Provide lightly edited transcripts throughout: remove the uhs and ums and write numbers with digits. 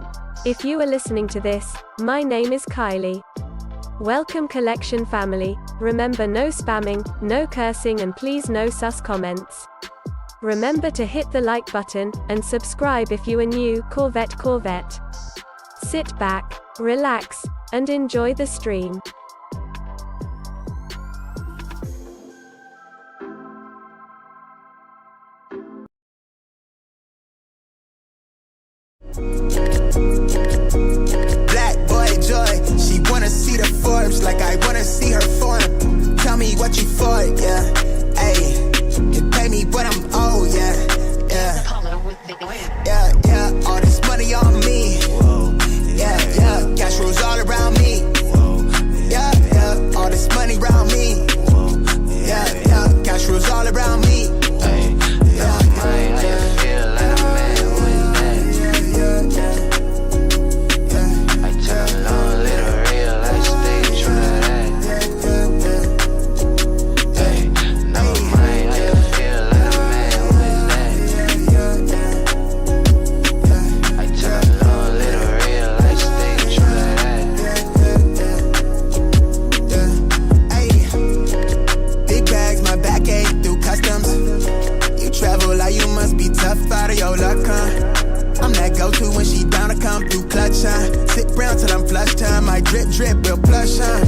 Hi. If you are listening to this, my name is Kylie. Welcome Collection family. Remember, no spamming, no cursing, and please no sus comments. Remember to hit the like button, and subscribe if you are new. Corvette. Sit back, relax, and enjoy the stream. Black boy joy, she wanna see the Forbes like I wanna see her form. Tell me what you for, yeah. Ayy, you pay me but I'm old, yeah. Yeah, all this money on me. Yeah, cash rolls all around me. Yeah, all this money around me. Yeah, cash rolls all around me. Out of your luck, huh? I'm that go-to when she down to come through clutch, huh? Sit brown till I'm flush time. My drip, real plush, huh?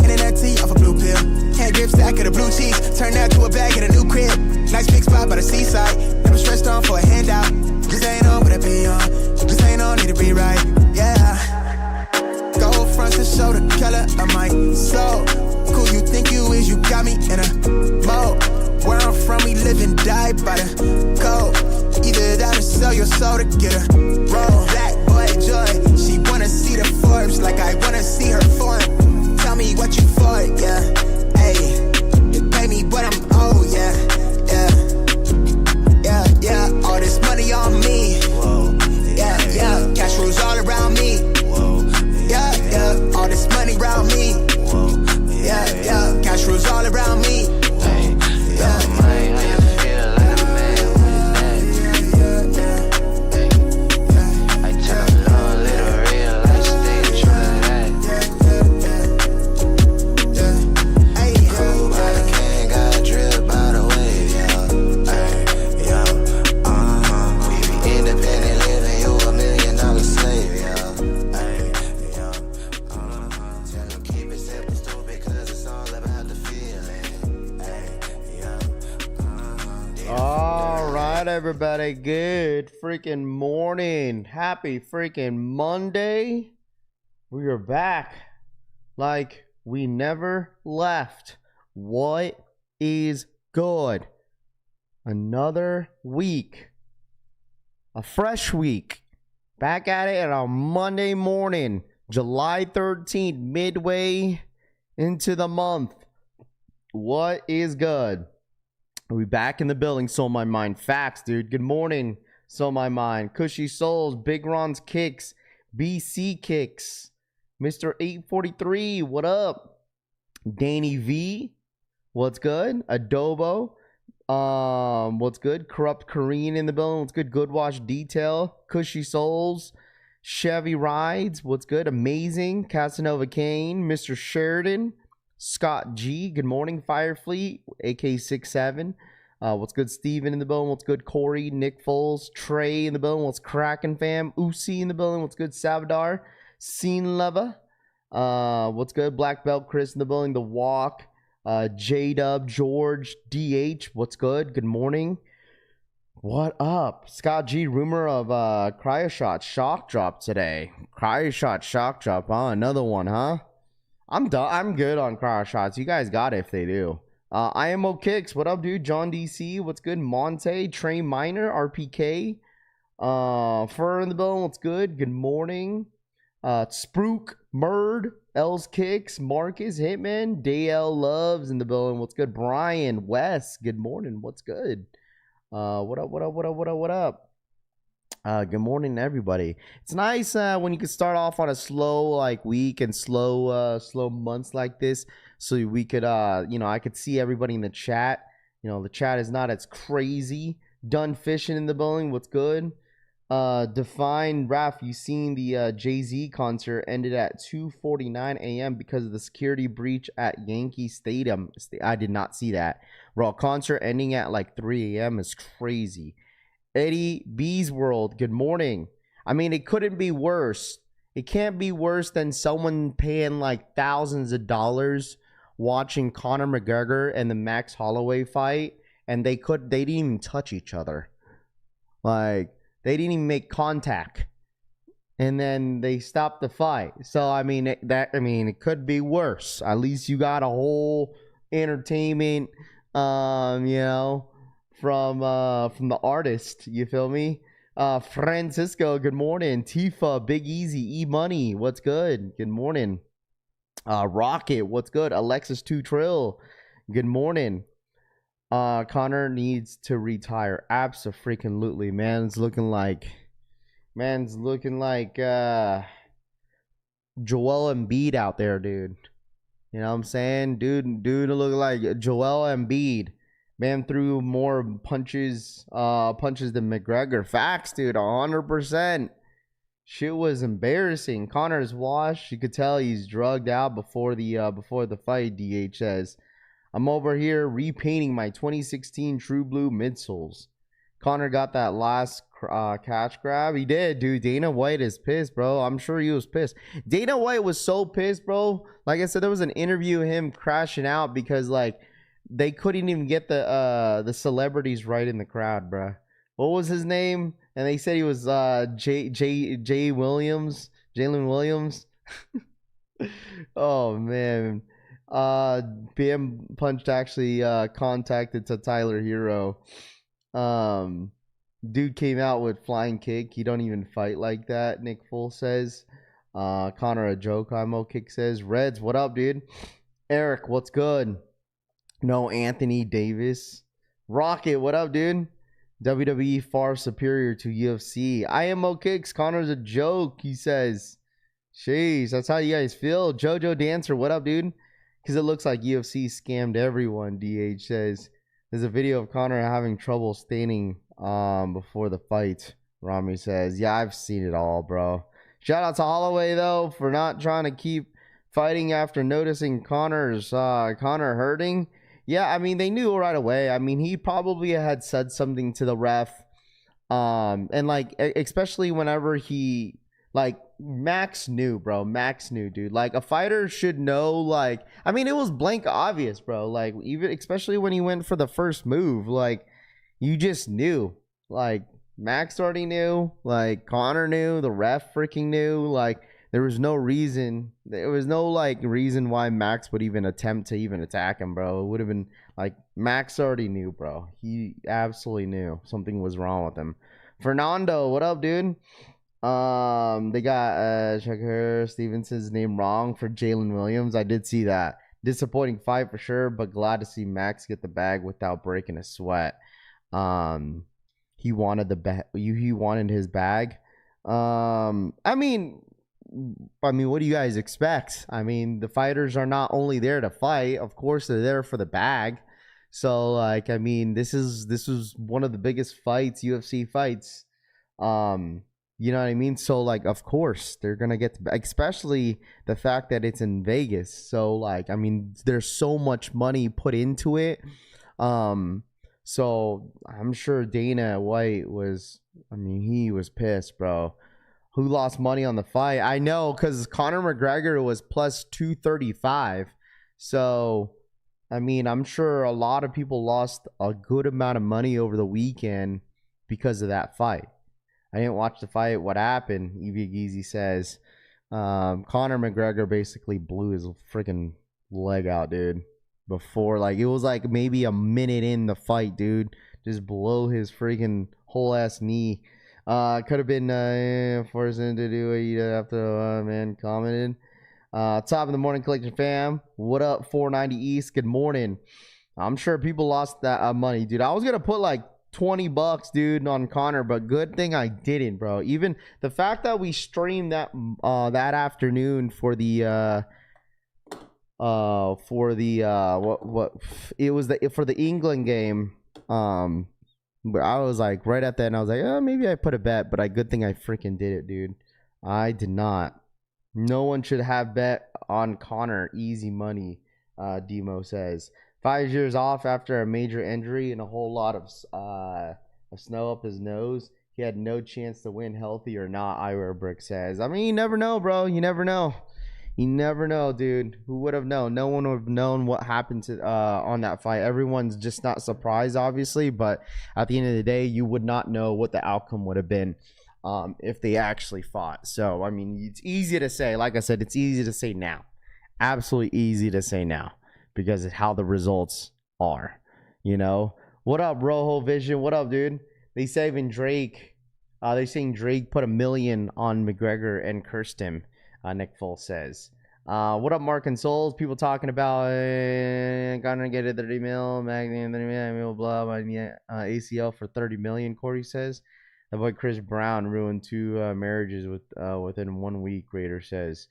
Internet tea off a blue pill. Hand grip stack of the blue cheese. Turn that to a bag in a new crib. Nice big spot by the seaside. Never stressed on for a handout. Just ain't on, but I be on. Just ain't on, need to be right, yeah. Gold fronts to show the color of my soul. Cool you think you is, you got me in a mode. Where I'm from, we live and die by the code. Either that or sell your soul to get a roll. Black boy joy, she wanna see the Forbes like I wanna see her form. Tell me what you for, yeah. Ayy, you pay me but I'm old, yeah. Yeah, all this money on me. Yeah, cash rolls all around me. Yeah, all this money around me. Yeah, cash rolls all around me. Everybody, good freaking morning. Happy freaking Monday. We are back like we never left. What is good? Another week, a fresh week, back at it on Monday morning, July 13th, midway into the month. What is good? We back in the building, Soul My Mind. Facts, dude. Good morning, Soul My Mind. Cushy Souls, Big Ron's Kicks, BC Kicks, Mr. 843, what up? Danny V, what's good? Adobo, what's good? Corrupt Korean in the building, what's good? Good Wash Detail, Cushy Souls, Chevy Rides, what's good? Amazing, Casanova Kane, Mr. Sheridan, Scott G, good morning. Firefleet, AK67, what's good? Steven in the building, what's good? Corey, Nick Foles, Trey in the building, what's cracking fam? Uzi in the building, what's good? Savadar, Scene Leva, what's good? Black Belt Chris in the building, The Walk, J-Dub, George, DH, what's good? Good morning. What up? Scott G, rumor of CryoShot shock drop today. CryoShot shock drop, huh? Another one, huh? I'm done. I'm good on cryo shots. You guys got it if they do. IMO Kicks. What up, dude? John DC. What's good? Monte. Trey Minor. RPK. Fur in the building. What's good? Good morning. Spruik. Murd. Els Kicks. Marcus. Hitman. Dale Loves in the building. What's good? Brian. Wes. Good morning. What's good? What up? Good morning, everybody. It's nice when you can start off on a slow week and slow months like this, so we could I could see everybody in the chat. The chat is not as crazy. Done fishing in the building. What's good? Define Raf, you seen the Jay-Z concert ended at 2:49 a.m. because of the security breach at Yankee Stadium. I did not see that. Bro, concert ending at like 3 a.m. is crazy. Eddie B's World, good morning. I mean, it couldn't be worse. It can't be worse than someone paying like thousands of dollars watching Conor McGregor and the Max Holloway fight, and they didn't even touch each other. Like, they didn't even make contact, and then they stopped the fight. So I mean, it could be worse. At least you got a whole entertainment, from the artist. You feel me? Francisco, good morning. Tifa, Big Easy, E Money, what's good? Good morning. Rocket, what's good? Alexis 2 Trill, good morning. Conor needs to retire. Abso-freaking-lutely. Man's looking like Joel Embiid out there, dude. You know what I'm saying? Dude look like Joel Embiid. Man threw more punches than McGregor. Facts, dude. 100%. Shit was embarrassing. Conor's washed. You could tell he's drugged out before the fight. DH says, I'm over here repainting my 2016 True Blue midsoles. Conor got that last catch grab. He did, dude. Dana White is pissed, bro. I'm sure he was pissed. Dana White was so pissed, bro. Like I said, there was an interview of him crashing out because, like, they couldn't even get the celebrities right in the crowd, bro. What was his name? And they said he was Jalen Williams. Oh, man. BM Punched actually contacted to Tyler Hero. Dude came out with flying kick. He don't even fight like that, Nick Full says. Conor a joke, IMO Kick says. Reds, what up, dude? Eric, what's good? No, Anthony Davis. Rocket, what up, dude? WWE far superior to UFC. IMO Kicks, Conor's a joke, he says. Jeez, that's how you guys feel. Jojo Dancer, what up, dude? Because it looks like UFC scammed everyone, DH says. There's a video of Conor having trouble standing before the fight, Rami says. Yeah, I've seen it all, bro. Shout out to Holloway, though, for not trying to keep fighting after noticing Conor hurting. Yeah, I mean, they knew right away. I mean, he probably had said something to the ref. And, like, especially whenever he, like, Max knew, bro. Max knew, dude. Like, a fighter should know, like, I mean, it was blank obvious, bro. Like, even, especially when he went for the first move, like, you just knew. Like, Max already knew. Like, Conor knew. The ref freaking knew. Like, there was no reason. There was no, like, reason why Max would even attempt to even attack him, bro. It would have been, like, Max already knew, bro. He absolutely knew something was wrong with him. Fernando, what up, dude? They got Shakur Stevenson's name wrong for Jalen Williams. I did see that. Disappointing fight for sure, but glad to see Max get the bag without breaking a sweat. He wanted he wanted his bag. I mean, what do you guys expect? I mean, the fighters are not only there to fight, of course they're there for the bag. So, like, I mean, this was one of the biggest fights, UFC fights. You know what I mean? So, like, of course they're gonna get especially the fact that it's in Vegas. So, like, I mean, there's so much money put into it. So I'm sure Dana White he was pissed, bro. Who lost money on the fight? I know, because Conor McGregor was plus 235. So, I mean, I'm sure a lot of people lost a good amount of money over the weekend because of that fight. I didn't watch the fight. What happened? Evie Geezy says Conor McGregor basically blew his freaking leg out, dude. Before, like, it was like maybe a minute in the fight, dude. Just blow his freaking whole ass knee. Could have been forcing to do it after man commented. Top of the morning, Collection fam. What up, 490 East? Good morning. I'm sure people lost that money, dude. I was gonna put like $20, dude, on Conor, but good thing I didn't, bro. Even the fact that we streamed that afternoon for the for the England game. But I was like, right at that, and I was like, oh, maybe I put a bet, but good thing I freaking did it, dude. I did not. No one should have bet on Connor. Easy money, Demo says. 5 years off after a major injury and a whole lot of snow up his nose. He had no chance to win, healthy or not, Ira Brick says. I mean, you never know, bro. You never know. You never know, dude. Who would have known? No one would have known what happened to on that fight. Everyone's just not surprised, obviously, but at the end of the day, you would not know what the outcome would have been if they actually fought. So, I mean, it's easy to say. Like I said, it's easy to say now. Absolutely easy to say now because of how the results are, you know? What up, Rojo Vision? What up, dude? They saving Drake. They're saying Drake put $1 million on McGregor and cursed him. Nick Full says. What up, Mark and Souls? People talking about gonna get it 30 mil, Magnet 30 mil, blah, blah, ACL for 30 million. Corey says. That boy Chris Brown ruined 2 marriages within 1 week. Raider says.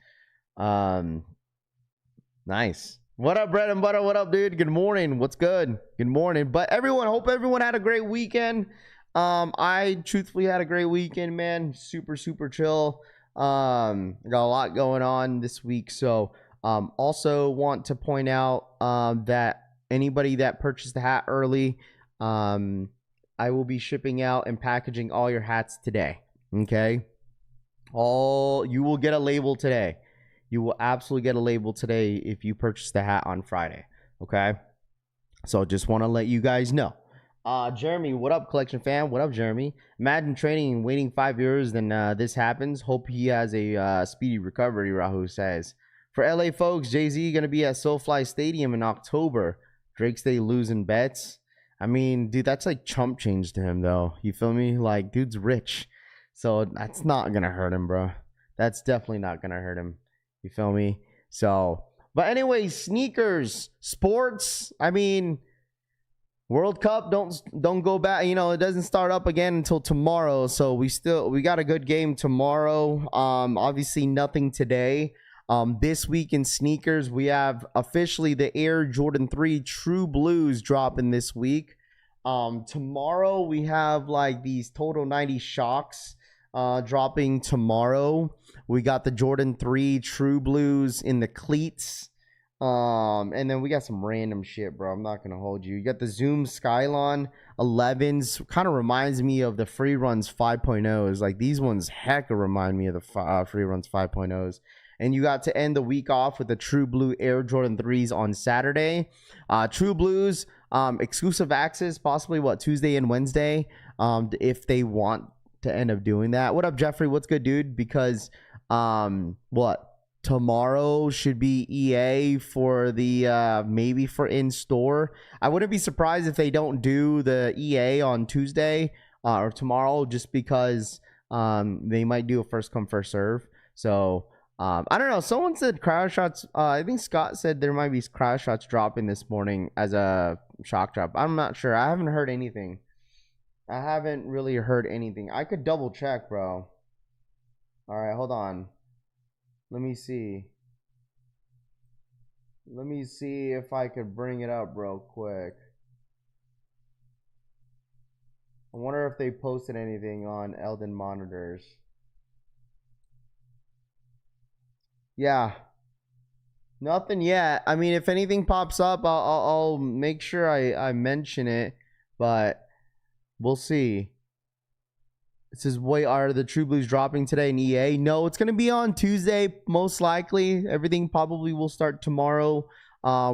Nice. What up, bread and butter? What up, dude? Good morning. What's good? Good morning. But everyone, hope everyone had a great weekend. I truthfully had a great weekend, man. Super chill. Got a lot going on this week. So also want to point out that anybody that purchased the hat early, I will be shipping out and packaging all your hats today. Okay. You will get a label today. You will absolutely get a label today if you purchase the hat on Friday. Okay. So just want to let you guys know. Jeremy, what up, collection fan? What up, Jeremy? Imagine training and waiting 5 years, then this happens. Hope he has a speedy recovery, Rahul says. For LA folks, Jay-Z going to be at SoFi Stadium in October. Drake stay losing bets. I mean, dude, that's like chump change to him, though. You feel me? Like, dude's rich. So that's not going to hurt him, bro. That's definitely not going to hurt him. You feel me? So, but anyway, sneakers, sports, I mean... World Cup don't go back, you know, it doesn't start up again until tomorrow, so we got a good game tomorrow. Obviously nothing today. This week in sneakers, we have officially the Air Jordan 3 True Blues dropping this week. Tomorrow we have like these Total 90 Shocks dropping tomorrow. We got the Jordan 3 True Blues in the cleats. And then we got some random shit, bro. I'm not gonna hold you. You got the Zoom Skylon 11s. Kind of reminds me of the Free Runs 5.0s. Like these ones hecka remind me of the Free Runs 5.0s. And you got to end the week off with the True Blue Air Jordan 3s on Saturday. True Blues, exclusive access, possibly Tuesday and Wednesday, if they want to end up doing that. What up, Jeffrey? What's good, dude? Because tomorrow should be EA for the maybe for in-store. I wouldn't be surprised if they don't do the EA on Tuesday or tomorrow, just because they might do a first come first serve. So I don't know. Someone said crowd shots. I think Scott said there might be crowd shots dropping this morning as a shock drop. I'm not sure. I haven't heard anything. I haven't really heard anything. I could double check, bro. All right, hold on. Let me see. Let me see if I could bring it up real quick. I wonder if they posted anything on Eldon monitors. Yeah. Nothing yet. I mean, if anything pops up, I'll make sure I mention it, but we'll see. It says, wait, are the True Blues dropping today in EA? No, it's going to be on Tuesday, most likely. Everything probably will start tomorrow.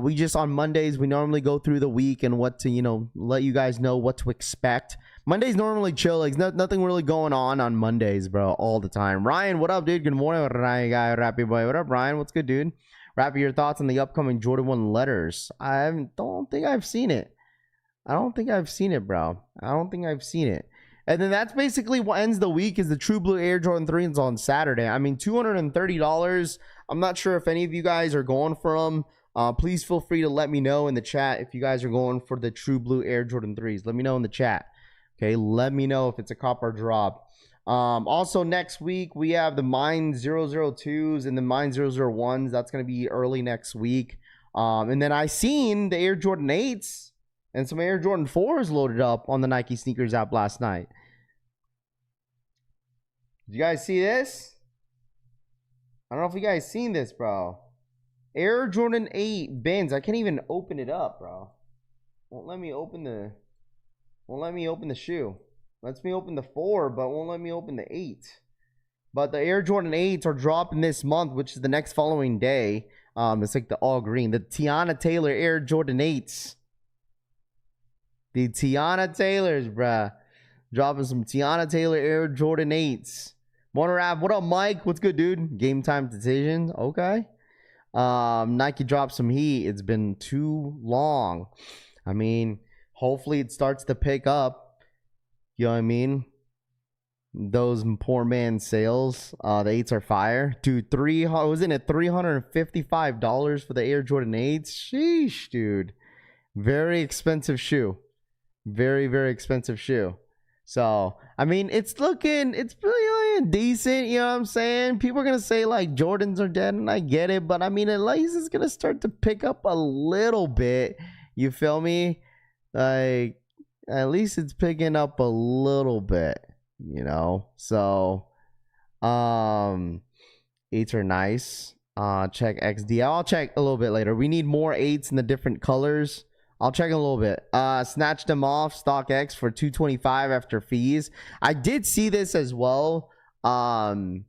We just, on Mondays, we normally go through the week and what to, let you guys know what to expect. Mondays normally chill. Like, nothing really going on Mondays, bro, all the time. Ryan, what up, dude? Good morning, Ryan guy, Rappy boy. What up, Ryan? What's good, dude? Rappy, your thoughts on the upcoming Jordan 1 letters? I don't think I've seen it. I don't think I've seen it, bro. I don't think I've seen it. And then that's basically what ends the week is the True Blue Air Jordan 3s on Saturday. I mean, $230. I'm not sure if any of you guys are going for them. Please feel free to let me know in the chat if you guys are going for the True Blue Air Jordan 3s. Let me know in the chat. Okay, let me know if it's a copper drop. Also, next week, we have the Mine 002s and the Mine 001s. That's going to be early next week. And then I seen the Air Jordan 8s. And some Air Jordan 4s loaded up on the Nike Sneakers app last night. Did you guys see this? I don't know if you guys seen this, bro. Air Jordan 8 bins. I can't even open it up, bro. Won't let me open the shoe. Lets me open the 4, but won't let me open the 8. But the Air Jordan 8s are dropping this month, which is the next following day. It's like the all green. The Tiana Taylor Air Jordan 8s. The Tiana Taylors, bruh. Dropping some Tiana Taylor Air Jordan 8s. Motor app, what up, Mike? What's good, dude? Game time decision. Okay. Nike dropped some heat. It's been too long. I mean, hopefully it starts to pick up. You know what I mean? Those poor man sales. The 8s are fire. Dude, wasn't it $355 for the Air Jordan 8s? Sheesh, dude. Very expensive shoe. Very, very expensive shoe. So, I mean, it's really decent, you know what I'm saying? People are going to say, like, Jordans are dead, and I get it. But, I mean, at least it's going to start to pick up a little bit. You feel me? Like, at least it's picking up a little bit, you know? So, 8s are nice. Check XD. I'll check a little bit later. We need more 8s in the different colors. I'll check a little bit. Snatched them off StockX for $225 after fees. I did see this as well. Eldon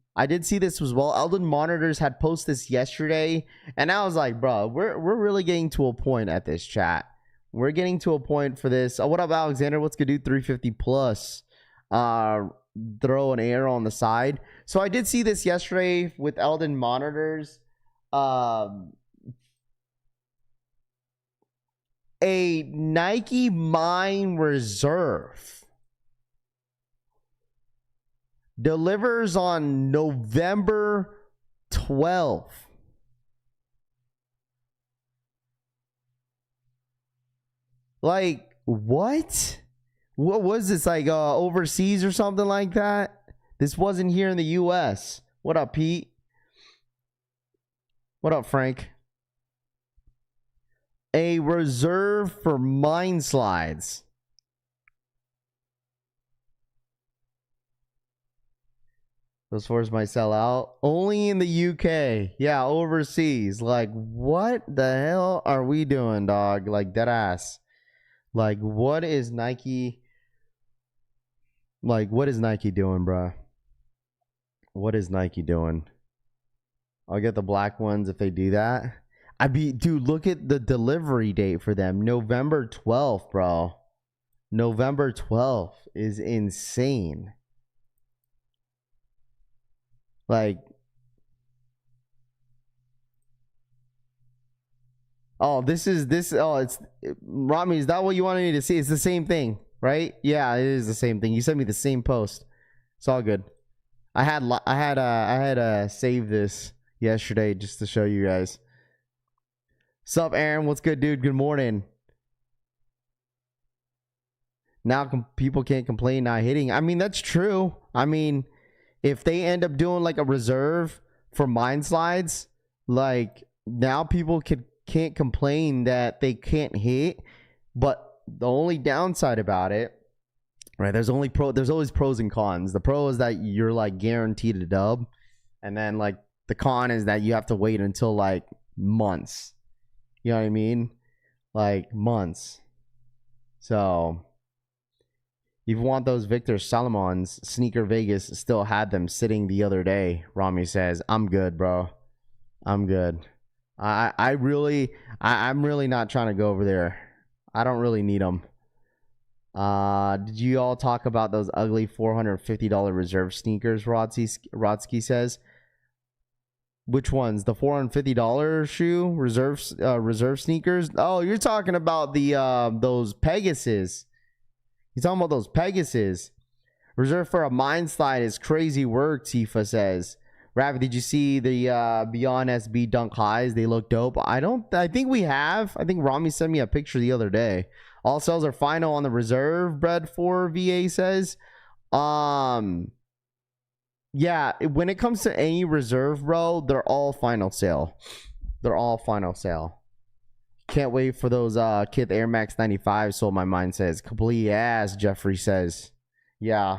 Monitors had posted this yesterday, and I was like, bro, we're really getting to a point at this chat. We're getting to a point for this. What up, Alexander? What's good, dude? 350 plus. Throw an air on the side. So I did see this yesterday with Eldon Monitors. A Nike Mine Reserve delivers on November 12th. Like, what? What was this, like overseas or something like that? This wasn't here in the US. What up, Pete? What up, Frank? A reserve for mine slides. Those fours might sell out. Only in the UK. Yeah, overseas. Like, what the hell are we doing, dog? Like, dead ass. Like, what is Nike? Like, what is Nike doing, bruh? What is Nike doing? I'll get the black ones if they do that. Dude, look at the delivery date for them. November 12th, bro. November 12th is insane. Like, it's Rami, is that what you wanted me to see? It's the same thing, right? Yeah, it is the same thing. You sent me the same post. It's all good. I had saved this yesterday just to show you guys. Sup, Aaron? What's good, dude? Good morning. Now people can't complain not hitting. I mean, that's true. I mean, if they end up doing like a reserve for mine slides, like now people can't complain that they can't hit. But the only downside about it, right? There's always pros and cons. The pro is that you're like guaranteed a dub, and then like the con is that you have to wait until like months. You know what I mean? Like months. So if you want those Victor Salomons, Sneaker Vegas still had them sitting the other day. Rami says, I'm good, bro. I'm good. I'm really not trying to go over there. I don't really need them. Did you all talk about those ugly $450 reserve sneakers? Rodsky says. Which ones? The $450 shoe reserve sneakers? Oh, you're talking about the those Pegasus. You're talking about those Pegasus. Reserve for a mine slide is crazy work, Tifa says. Ravi, did you see the Beyond SB Dunk Highs? They look dope. I think we have. I think Rami sent me a picture the other day. All sales are final on the reserve, Bread 4 VA says. Yeah, when it comes to any reserve, bro, they're all final sale. They're all final sale. Can't wait for those Kith Air Max 95. So my mind says complete ass. Jeffrey says, yeah.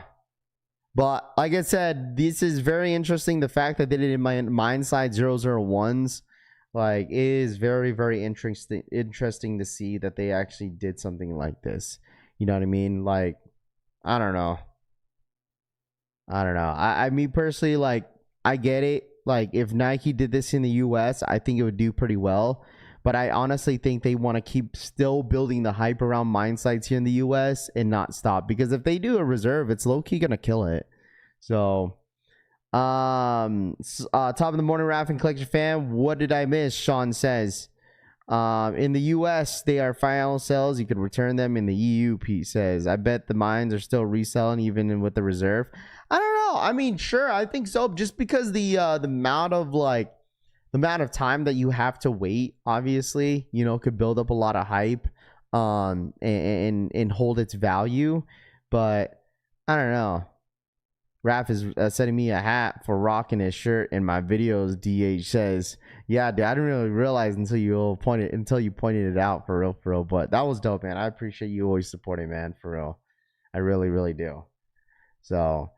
But like I said, this is very interesting. The fact that they did it in my Mindside 001s, like, it is very, very interesting to see that they actually did something like this. You know what I mean? Like, I don't know. I me personally, like, I get it. Like, if Nike did this in the US, I think it would do pretty well. But I honestly think they want to keep still building the hype around Mindsights here in the US and not stop. Because if they do a reserve, it's low-key going to kill it. So, top of the morning, Raf and Collection fam. What did I miss? Sean says. In the US, they are final sales. You can return them. In the EU, Pete says. I bet the mines are still reselling even with the reserve. I don't know. I mean, sure, I think so. Just because the amount of time that you have to wait, obviously, you know, could build up a lot of hype, and hold its value. But I don't know. Raph is sending me a hat for rocking his shirt in my videos. DH says, "Yeah, dude, I didn't really realize until you pointed it out, for real. But that was dope, man. I appreciate you always supporting, man, for real. I really, really do." So,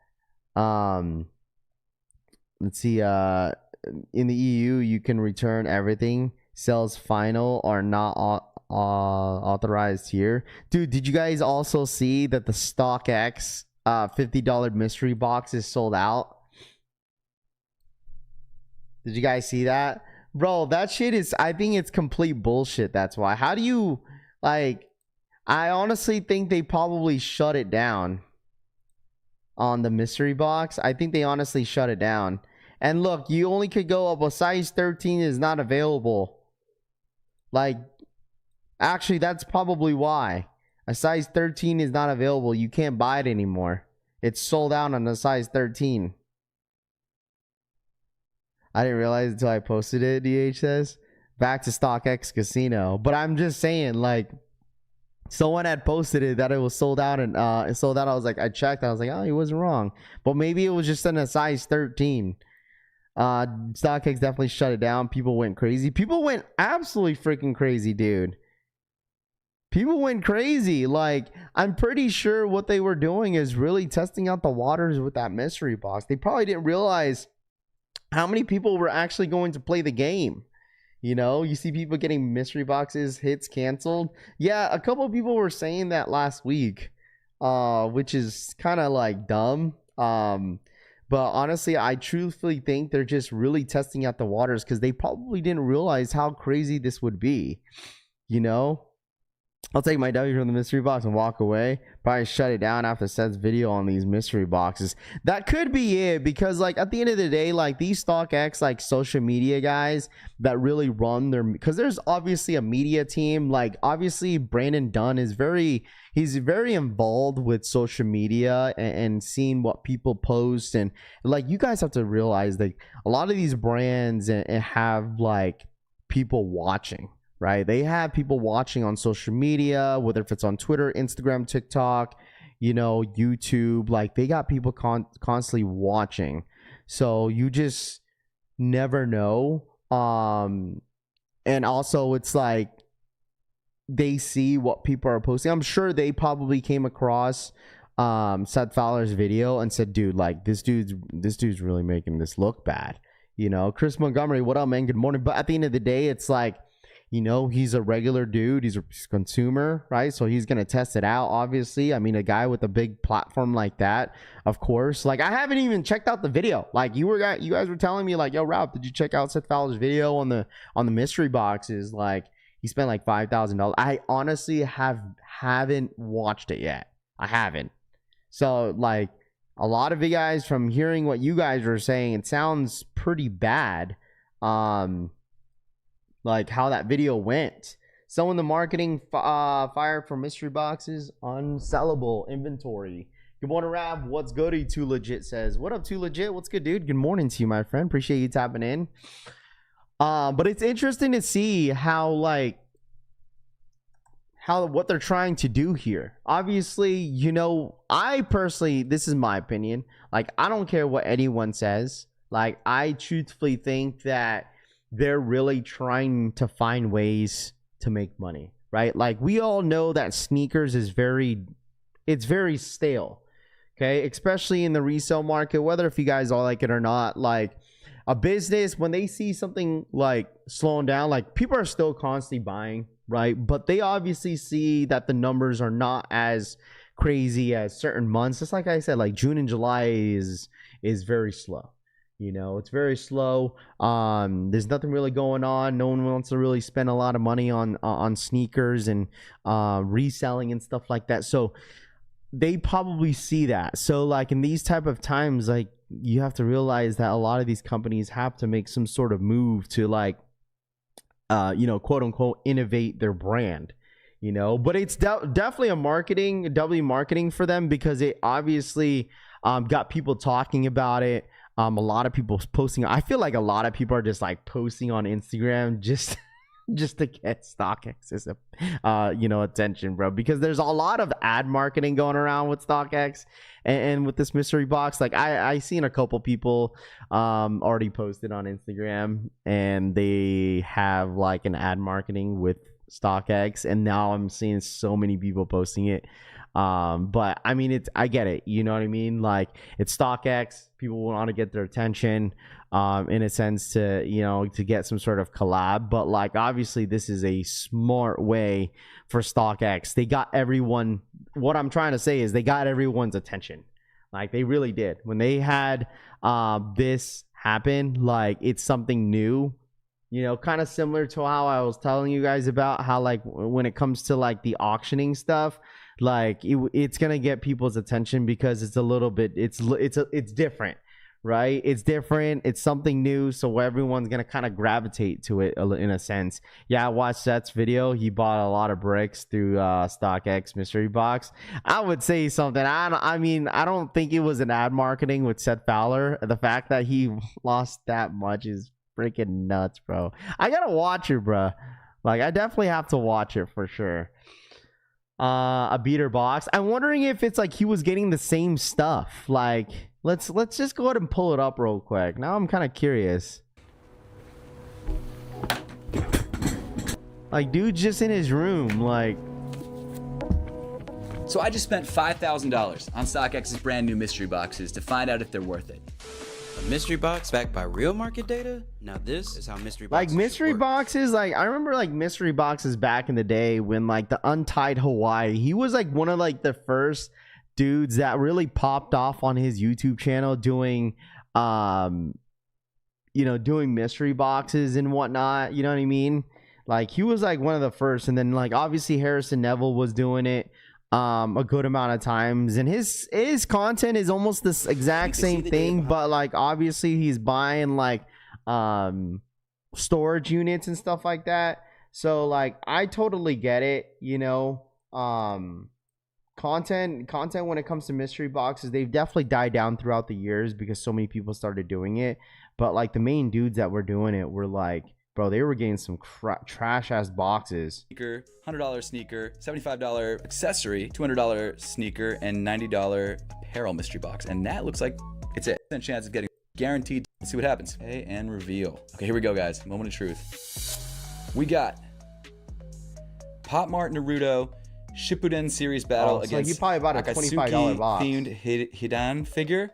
let's see. In the EU, you can return everything. Sales final are not authorized here, dude. Did you guys also see that the StockX $50 mystery box is sold out? Did you guys see that? Bro, that shit is, I think it's complete bullshit. That's why. How do you, like, I honestly think they probably shut it down on the mystery box. I think they honestly shut it down. And look, you only could go up. A size 13 is not available. Like, actually, that's probably why. A size 13 is not available. You can't buy it anymore. It's sold out on a size 13. I didn't realize until I posted it, DH says. Back to StockX Casino. But I'm just saying, like, someone had posted it that it was sold out, and it sold out. I was like, I checked. I was like, oh, he wasn't wrong. But maybe it was just in a size 13. StockX definitely shut it down. People went crazy. People went absolutely freaking crazy, dude. People went crazy. Like, I'm pretty sure what they were doing is really testing out the waters with that mystery box. They probably didn't realize how many people were actually going to play the game. You know, you see people getting mystery boxes, hits canceled. Yeah, a couple of people were saying that last week, which is kind of like dumb. But honestly, I truthfully think they're just really testing out the waters because they probably didn't realize how crazy this would be. You know? I'll take my W from the mystery box and walk away. Probably shut it down after Seth's video on these mystery boxes. That could be it, because like at the end of the day, like these StockX like social media guys that really run their, because there's obviously a media team. Like obviously Brandon Dunn is he's very involved with social media and seeing what people post, and like you guys have to realize like a lot of these brands and have like people watching. Right? They have people watching on social media, whether if it's on Twitter, Instagram, TikTok, you know, YouTube. Like they got people constantly watching. So you just never know. And also it's like they see what people are posting. I'm sure they probably came across Seth Fowler's video and said, dude, like this dude's really making this look bad. You know, Chris Montgomery, what up, man? Good morning. But at the end of the day, it's like, you know, he's a regular dude. He's a consumer, right? So he's going to test it out, obviously. I mean, a guy with a big platform like that, of course. Like, I haven't even checked out the video. Like, you guys were telling me, like, yo, Ralph, did you check out Seth Fowler's video on the mystery boxes? Like, he spent like $5,000. I honestly haven't watched it yet. I haven't. So, like, a lot of you guys, from hearing what you guys were saying, it sounds pretty bad. Like how that video went. So in the marketing fire for mystery boxes, unsellable inventory. Good morning, Rab. What's good? Too Legit says, what up, Too Legit? What's good, dude? Good morning to you, my friend. Appreciate you tapping in. But it's interesting to see how what they're trying to do here. Obviously, you know, I personally, this is my opinion. Like, I don't care what anyone says. Like, I truthfully think that they're really trying to find ways to make money, right? Like we all know that sneakers is very stale. Okay, especially in the resale market, whether if you guys all like it or not, like a business, when they see something like slowing down, like people are still constantly buying, right? But they obviously see that the numbers are not as crazy as certain months. Just like I said, like June and July is very slow. You know, it's very slow. There's nothing really going on. No one wants to really spend a lot of money on sneakers and reselling and stuff like that. So they probably see that. So like in these type of times, like you have to realize that a lot of these companies have to make some sort of move to like you know, quote unquote innovate their brand, you know. But it's definitely a doubly marketing for them, because it obviously got people talking about it. A lot of people posting. I feel like a lot of people are just like posting on Instagram just to get StockX's you know, attention, bro, because there's a lot of ad marketing going around with StockX and with this mystery box. Like I seen a couple people already posted on Instagram, and they have like an ad marketing with StockX, and now I'm seeing so many people posting it. But I mean, I get it, you know what I mean? Like it's StockX, people want to get their attention in a sense to, you know, to get some sort of collab. But like obviously this is a smart way for StockX. They got everyone, what I'm trying to say is they got everyone's attention. Like they really did when they had this happen. Like it's something new, you know, kind of similar to how I was telling you guys about how like when it comes to like the auctioning stuff, like it's gonna get people's attention because it's a little bit, it's different, right? It's different, it's something new, so everyone's gonna kind of gravitate to it in a sense. Yeah, I watched Seth's video. He bought a lot of bricks through StockX mystery box. I would say something. I mean, I don't think it was an ad marketing with Seth Fowler. The fact that he lost that much is freaking nuts, bro. I gotta watch it, bro. Like I definitely have to watch it for sure. A beater box. I'm wondering if it's like he was getting the same stuff. Like let's just go ahead and pull it up real quick. Now I'm kind of curious. Like dude's just in his room, like. So I just spent $5,000 on StockX's brand new mystery boxes to find out if they're worth it. A mystery box backed by real market data? Now this is how mystery boxes like mystery work. Boxes, like I remember like mystery boxes back in the day when like the Untied Hawaii, he was like one of like the first dudes that really popped off on his YouTube channel doing you know, doing mystery boxes and whatnot, you know what I mean? Like he was like one of the first, and then like obviously Harrison Neville was doing it a good amount of times, and his content is almost this exact same thing, but like obviously he's buying like storage units and stuff like that. So like I totally get it, you know. Content when it comes to mystery boxes, they've definitely died down throughout the years because so many people started doing it. But like the main dudes that were doing it were like, bro, they were getting some trash ass boxes. Sneaker, $100 sneaker, $75 accessory, $200 sneaker, and $90 apparel mystery box. And that looks like it's it. 10% chance of getting guaranteed. Let's see what happens. Okay, and reveal. Okay, here we go, guys. Moment of truth. We got Pop Mart Naruto Shippuden series battle so against you probably bought a $25 box themed Hidan figure.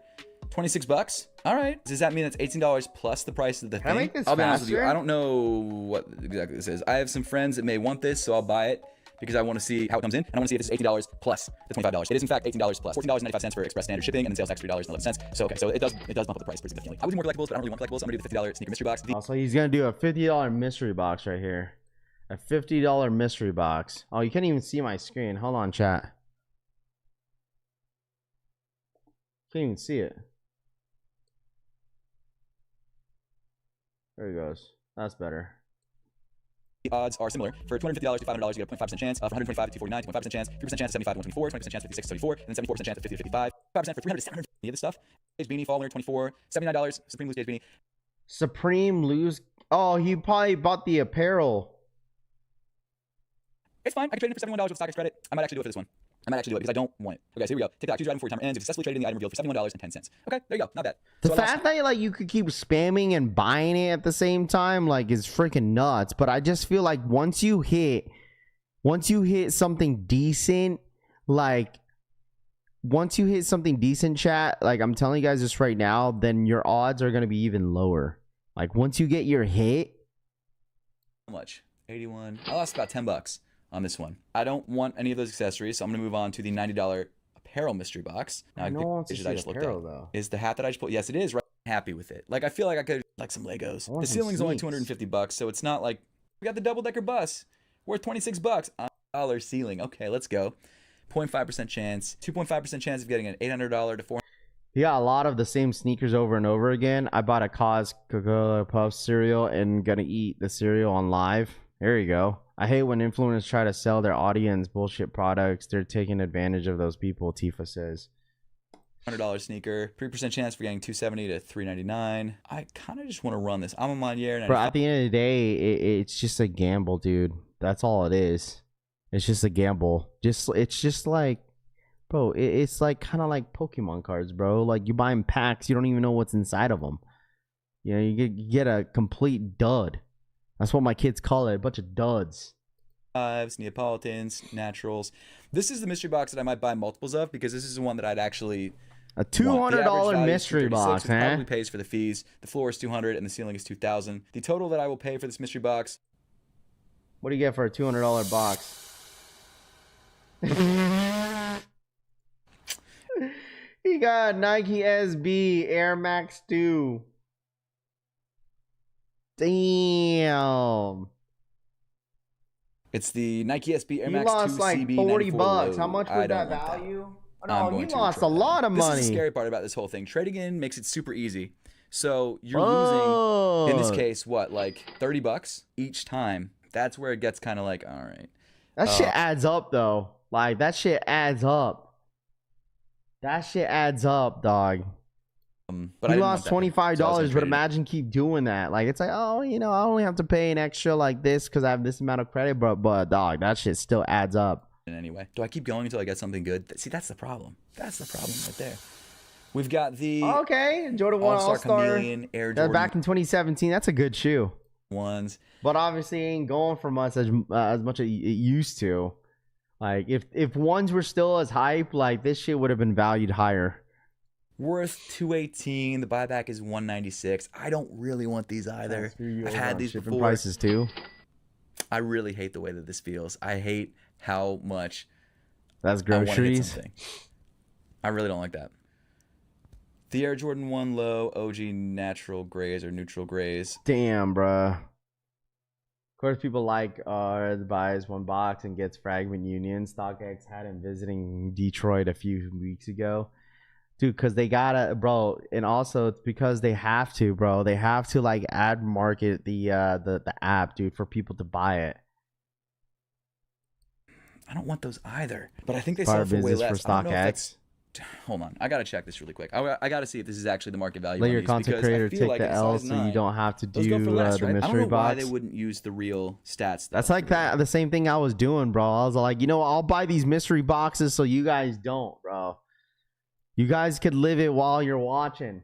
$26. All right. Does that mean that's $18 plus the price of the Can I thing? make this I'll be honest with you. faster? I don't know what exactly this is. I have some friends that may want this, so I'll buy it because I want to see how it comes in, and I want to see if this is $18 plus the $25. It is in fact $18 plus $14.95 for express standard shipping, and then sales tax $3.11. So okay, so it does bump up the price pretty significantly. I would do more collectibles, but I don't really want collectibles. I'm gonna do the $50 sneaker mystery box. So he's gonna do a $50 mystery box right here. A $50 mystery box. Oh, you can't even see my screen. Hold on, chat. Can't even see it. There he goes. That's better. The odds are similar. For $250 to $500, you get a 0.5% chance. For 125 to 249, 2.5% chance. 3% chance to 75 to 124, 20% chance to 56 to 74, and then 74% chance to 50 to 55. 5% for 300 to 700. Any of this stuff. Stage Beanie, Fall Winter 24, $79. Supreme Loose Stage Beanie. Supreme Loose. Oh, he probably bought the apparel. It's fine. I can trade it for $71 with StockX credit. I might actually do it for this one. I might actually do it because I don't want it. Okay, so here we go. TikTok, choose your item before your timer ends. If successfully traded in the item revealed for $71.10. Okay, there you go. Not bad. The So I lost- fact that like you could keep spamming and buying it at the same time like is freaking nuts. But I just feel like once you hit something decent, like once you hit something decent, chat, like I'm telling you guys this right now, then your odds are gonna be even lower. Like once you get your hit, how much? 81. I lost about $10 on this one. I don't want any of those accessories, so I'm gonna move on to the $90 apparel mystery box. Now, no one wants to I see just looked apparel at though. is the hat that I just pulled. Yes, it is. Right, happy with it. Like I feel like I could like some Legos. want The some ceiling's only sneaks. $250, so it's not like we got the double-decker bus worth $26 on $1 ceiling. Okay, let's go. 0.5% chance, 2.5% chance of getting an $800 to $400. You got a lot of the same sneakers over and over again. I bought a Cos Cocoa Puffs cereal and gonna eat the cereal on live. There you go. I hate when influencers try to sell their audience bullshit products. They're taking advantage of those people, Tifa says. $100 sneaker, 3% chance for getting $270 to $399. I kind of just want to run this. I'm a Monier. But at the end of the day, it's just a gamble, dude. That's all it is. It's just a gamble. It's just like, bro, it's like kind of like Pokemon cards, bro. Like you buy in packs, you don't even know what's inside of them. You know, you get a complete dud. That's what my kids call it, a bunch of duds. Neapolitans, naturals. This is the mystery box that I might buy multiples of because this is the one that I'd actually A $200 mystery box, which probably man. pays for the fees. The floor is $200 and the ceiling is $2,000. The total that I will pay for this mystery box. What do you get for a $200 box? He got Nike SB Air Max 2. Damn. It's the Nike SB Air He Max 2 lost like CB 40 94 bucks. low. How much I was don't that want value? I'm Oh, no, going he to lost a return that. lot of This money. is the scary part about this whole thing. Trading in makes it super easy. So you're losing, in this case, what, like $30 each time? That's where it gets kind of like, all right. That shit adds up, though. Like, that shit adds up. That shit adds up, dog. But He I lost didn't want that, so I was $25, gonna but trade it. imagine keep doing that. Like, it's like, oh, you know, I only have to pay an extra like this because I have this amount of credit, but dog, that shit still adds up. Anyway, do I keep going until I get something good? See, that's the problem. That's the problem right there. We've got the Okay, Jordan 1 All-Star All-Star. Chameleon Air That's Jordan back in 2017. That's a good shoe. ones. But obviously it ain't going from us as much as it used to. Like if ones were still as hype, like this shit would have been valued higher. Worth $218. The buyback is $196. I don't really want these either. I've had these shipping before. prices too. I really hate the way that this feels. I hate how much That's I want to hit groceries. something. I really don't like that. The Air Jordan 1 Low OG natural grays or neutral grays. Damn, bruh. Of course, people like buys one box and gets Fragment Union. StockX had him visiting Detroit a few weeks ago. Dude, because they gotta, bro, and also it's because they have to, bro. They have to like ad market the app, dude, for people to buy it. I don't want those either, but I think they Fire sell for way business less. for I don't know if StockX. that's- Hold on, I gotta check this really quick. I gotta see if this is actually the market value. Let on your these, content because I creator feel take like the at L size so you 9, don't have to those go for do less, the right? I don't mystery know why box. they wouldn't use the real stats. That's like that. The same thing I was doing, bro. I was like, you know, I'll buy these mystery boxes so you guys don't, bro. You guys could live it while you're watching.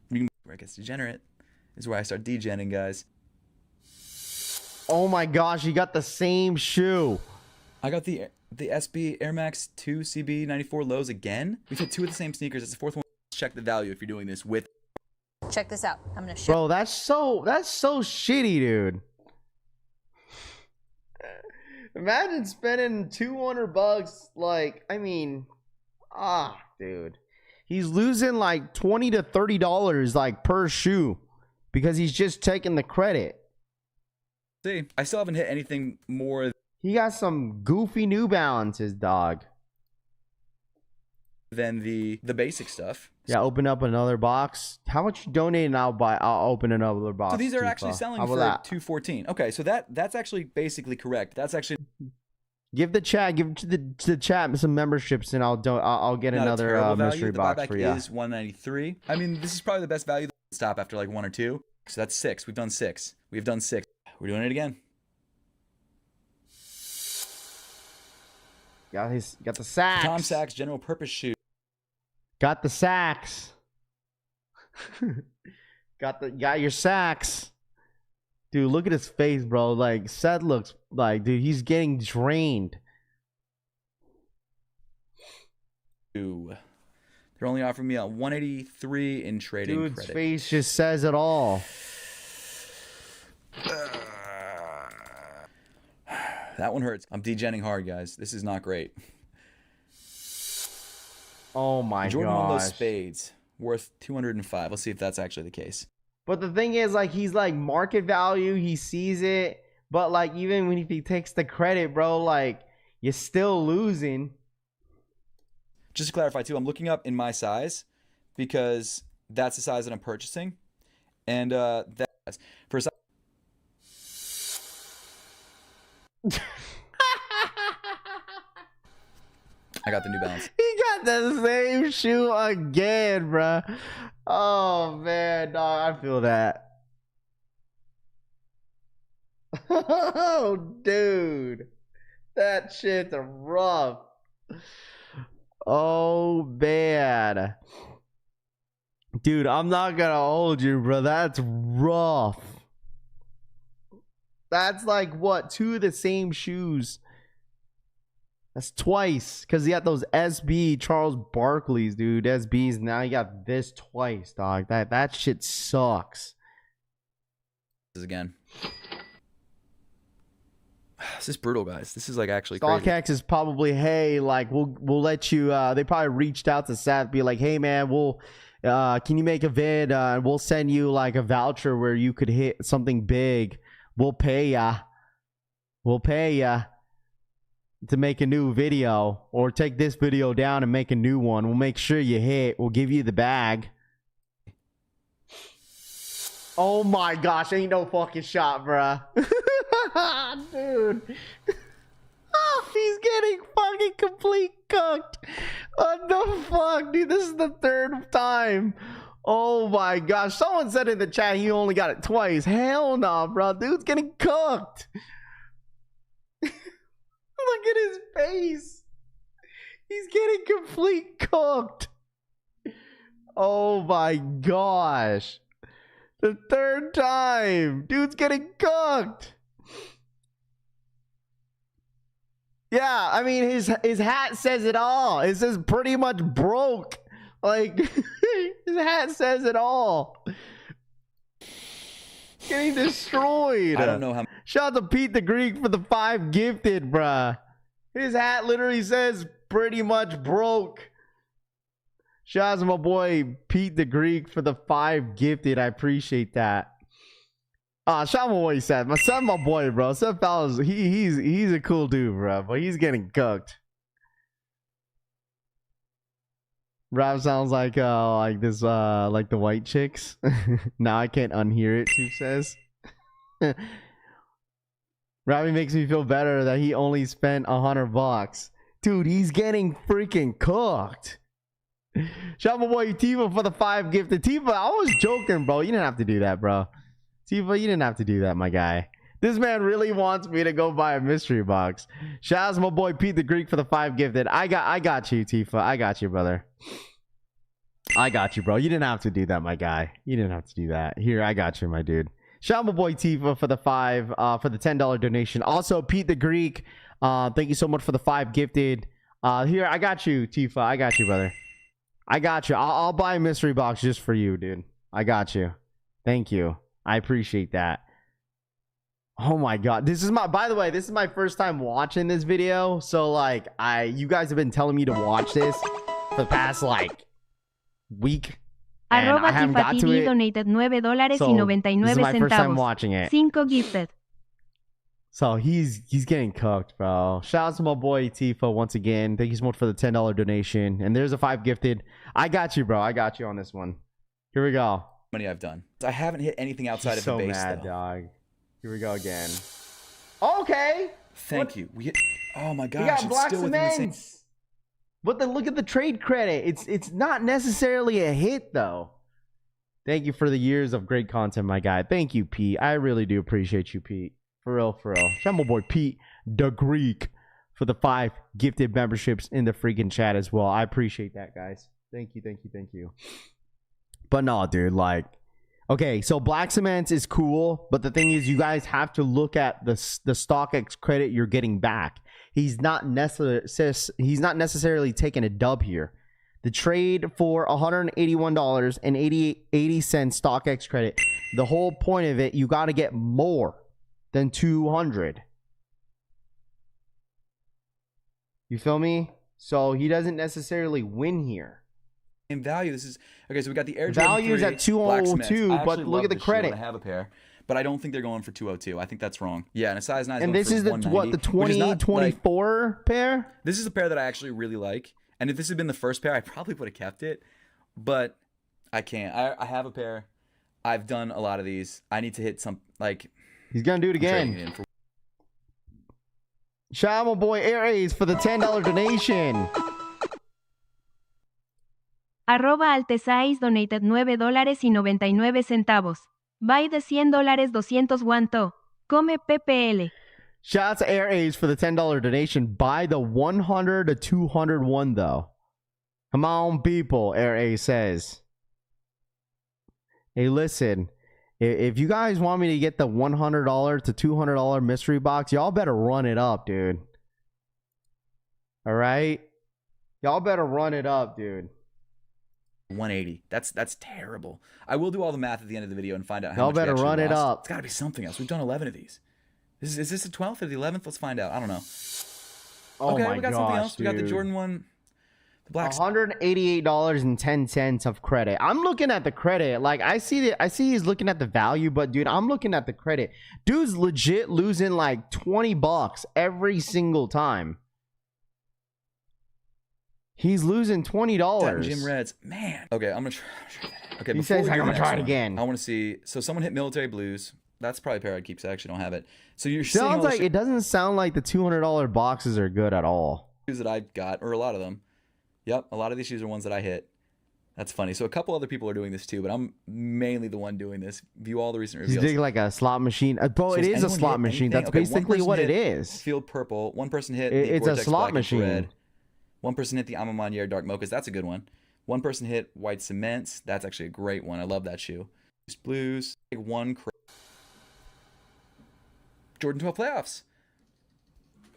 Where it gets degenerate is where I start degenning, guys. Oh my gosh, you got the same shoe. I got the SB Air Max 2 CB 94 lows again. We've hit 2 of the same sneakers. It's the 4th one. Check the value if you're doing this with. Check this out. I'm gonna show. Bro, that's so shitty, dude. Imagine spending $200 like, I mean, dude. He's losing like $20 to $30 like per shoe because he's just taking the credit. See, I still haven't hit anything more He got some goofy New Balances, dog. than the basic stuff. Yeah, open up another box. How much you donate and I'll open another box. So these are Tifa. actually selling How for about that? $214. Okay, so that's actually basically correct. That's actually Give the chat, to the chat some memberships, and I'll get not a another terrible value. mystery The box buyback for you. is $193. I mean, this is probably the best value. Stop after like 1 or 2. So that's 6. We've done 6. We've done 6. We're doing it again. Got the sacks. Tom Sachs general purpose shoe. Got the sacks. got your sacks. Dude, look at his face, bro. Like, Seth looks like, dude, he's getting drained. They're only offering me a 183 in trading Dude's credit. face just says it all. That one hurts. I'm degenning hard, guys. This is not great. Oh my Jordan on those gosh. spades worth 205. Let's see if that's actually the case. But the thing is, like, he's like market value. He sees it. But like, even when he takes the credit, bro, like, you're still losing. Just to clarify too, I'm looking up in my size because that's the size that I'm purchasing. And that's for a size. I got the New Balance. He got the same shoe again, bro. Oh man, dog, I feel that. Oh, dude, that shit's rough. Oh man, dude, I'm not gonna hold you, bro. That's rough. That's like what, 2 of the same shoes. That's twice, because you got those SB Charles Barkley's, dude. SBs. Now you got this twice, dog. That shit sucks. This is again. This is brutal, guys. This is like actually crazy. StockX is probably, hey, like we'll let you. They probably reached out to Seth, be like, hey man, can you make a vid? And we'll send you like a voucher where you could hit something big. We'll pay ya. We'll pay ya to make a new video, or take this video down and make a new one. We'll make sure you hit. We'll give you the bag. Oh my gosh, ain't no fucking shot, bruh. Dude. Oh, he's getting fucking complete cooked. What the fuck, dude? This is the 3rd time. Oh my gosh. Someone said in the chat he only got it twice. Hell no, bro. Dude's getting cooked. Look at his face. He's getting complete cooked. Oh my gosh. The 3rd time. Dude's getting cooked. Yeah, I mean, his hat says it all. It says pretty much broke. Like, his hat says it all. Getting destroyed. I don't know how. Shout out to Pete the Greek for the 5 gifted, bruh. His hat literally says pretty much broke. Shout out to my boy Pete the Greek for the 5 gifted. I appreciate that. Shout out my boy Seth. My boy, bro. Seth Fowles, he's a cool dude, bro. But he's getting cooked. Rap sounds like this like the white chicks. Now I can't unhear it, Chief says. Robbie makes me feel better that he only spent $100. Dude, he's getting freaking cooked. Shout out my boy Tifa for the 5 gifted. Tifa, I was joking, bro. You didn't have to do that, bro. Tifa, you didn't have to do that, my guy. This man really wants me to go buy a mystery box. Shout out to my boy Pete the Greek for the 5 gifted. I got you, Tifa. I got you, brother. I got you, bro. You didn't have to do that, my guy. You didn't have to do that. Here, I got you, my dude. Shout out my boy Tifa for the 5 for the $10 donation. Also, Pete the Greek, thank you so much for the 5 gifted. Here, I got you, Tifa. I got you, brother. I got you. I'll buy a mystery box just for you, dude. I got you. Thank you. I appreciate that. Oh my god. By the way, this is my first time watching this video. So like you guys have been telling me to watch this for the past like week. And I haven't got to it. Donated $9.99. So this is my first time watching it. 5 gifted. So he's getting cooked, bro. Shout out to my boy Tifa once again. Thank you so much for the $10 donation. And there's a 5 gifted. I got you, bro. I got you on this one. Here we go. Money I've done. I haven't hit anything outside of the base, mad, though. dog. Here we go again. Okay. Thank you. We hit. Oh my We gosh! got It's black still within the same. cements. But then look at the trade credit. It's not necessarily a hit though. Thank you for the years of great content, my guy. Thank you, Pete. I really do appreciate you, Pete. For real, for real. Shout out my boy Pete the Greek for the 5 gifted memberships in the freaking chat as well. I appreciate that, guys. Thank you. But no, dude, like, okay, so Black Cements is cool, but the thing is, you guys have to look at the StockX credit you're getting back. He's not necessarily taking a dub here. The trade for $181.80 StockX credit. The whole point of it, you got to get more than 200. You feel me? So he doesn't necessarily win here. In value, this is okay. So we got the Air Value is Jordan at 3 Black Cements. 202, I but actually look love at the this shoe credit. and I have a pair, but I don't think they're going for 202. I think that's wrong. Yeah, and a size 9. And this is the 2024 pair? This is a pair that I actually really like. And if this had been the first pair, I probably would have kept it. But I can't. I have a pair. I've done a lot of these. I need to hit some, like... He's going to do it again. Shout out my boy Aries for the $10 donation. @Altesaiz donated $9.99. Buy the $100 201 to. Come PPL. Shout out to Aries for the $10 donation. Buy the 100 to 201 though. Come on, people, Aries says. Hey, listen. If you guys want me to get the $100 to $200 mystery box, y'all better run it up, dude. All right? Y'all better run it up, dude. 180. That's terrible. I will do all the math at the end of the video and find out how Y'all much we better actually run it lost. up. It's got to be something else. We've done 11 of these. Is this the 12th or the 11th? Let's find out. I don't know. Oh okay, my we got gosh, something else. dude. We got the Jordan 1. The black. $188.10 of credit. I'm looking at the credit. Like I see he's looking at the value, but dude, I'm looking at the credit. Dude's legit losing like $20 every single time. He's losing $20. Jim Reds. Man. Okay, I'm gonna try. Okay, He before says, we I'm do the gonna try next it one, again. I want to see. So someone hit Military Blues. That's probably a pair I'd keep. So I actually don't have it. So you're seeing all Sounds the like it doesn't sound like the $200 boxes are good at all. shoes that I got, or a lot of them. Yep, a lot of these shoes are ones that I hit. That's funny. So a couple other people are doing this too, but I'm mainly the one doing this. View all the recent He's reveals. digging like a slot machine. Bro, So it has is a anyone slot hit machine. anything? That's Okay, one basically person what it hit is. Field Purple. One person hit It's the a Gore-Tex slot Black Infrared. machine. One person hit the Amamanier Dark Mochas. That's a good one. One person hit White Cements. That's actually a great one. I love that shoe. Blues. One Jordan 12 playoffs.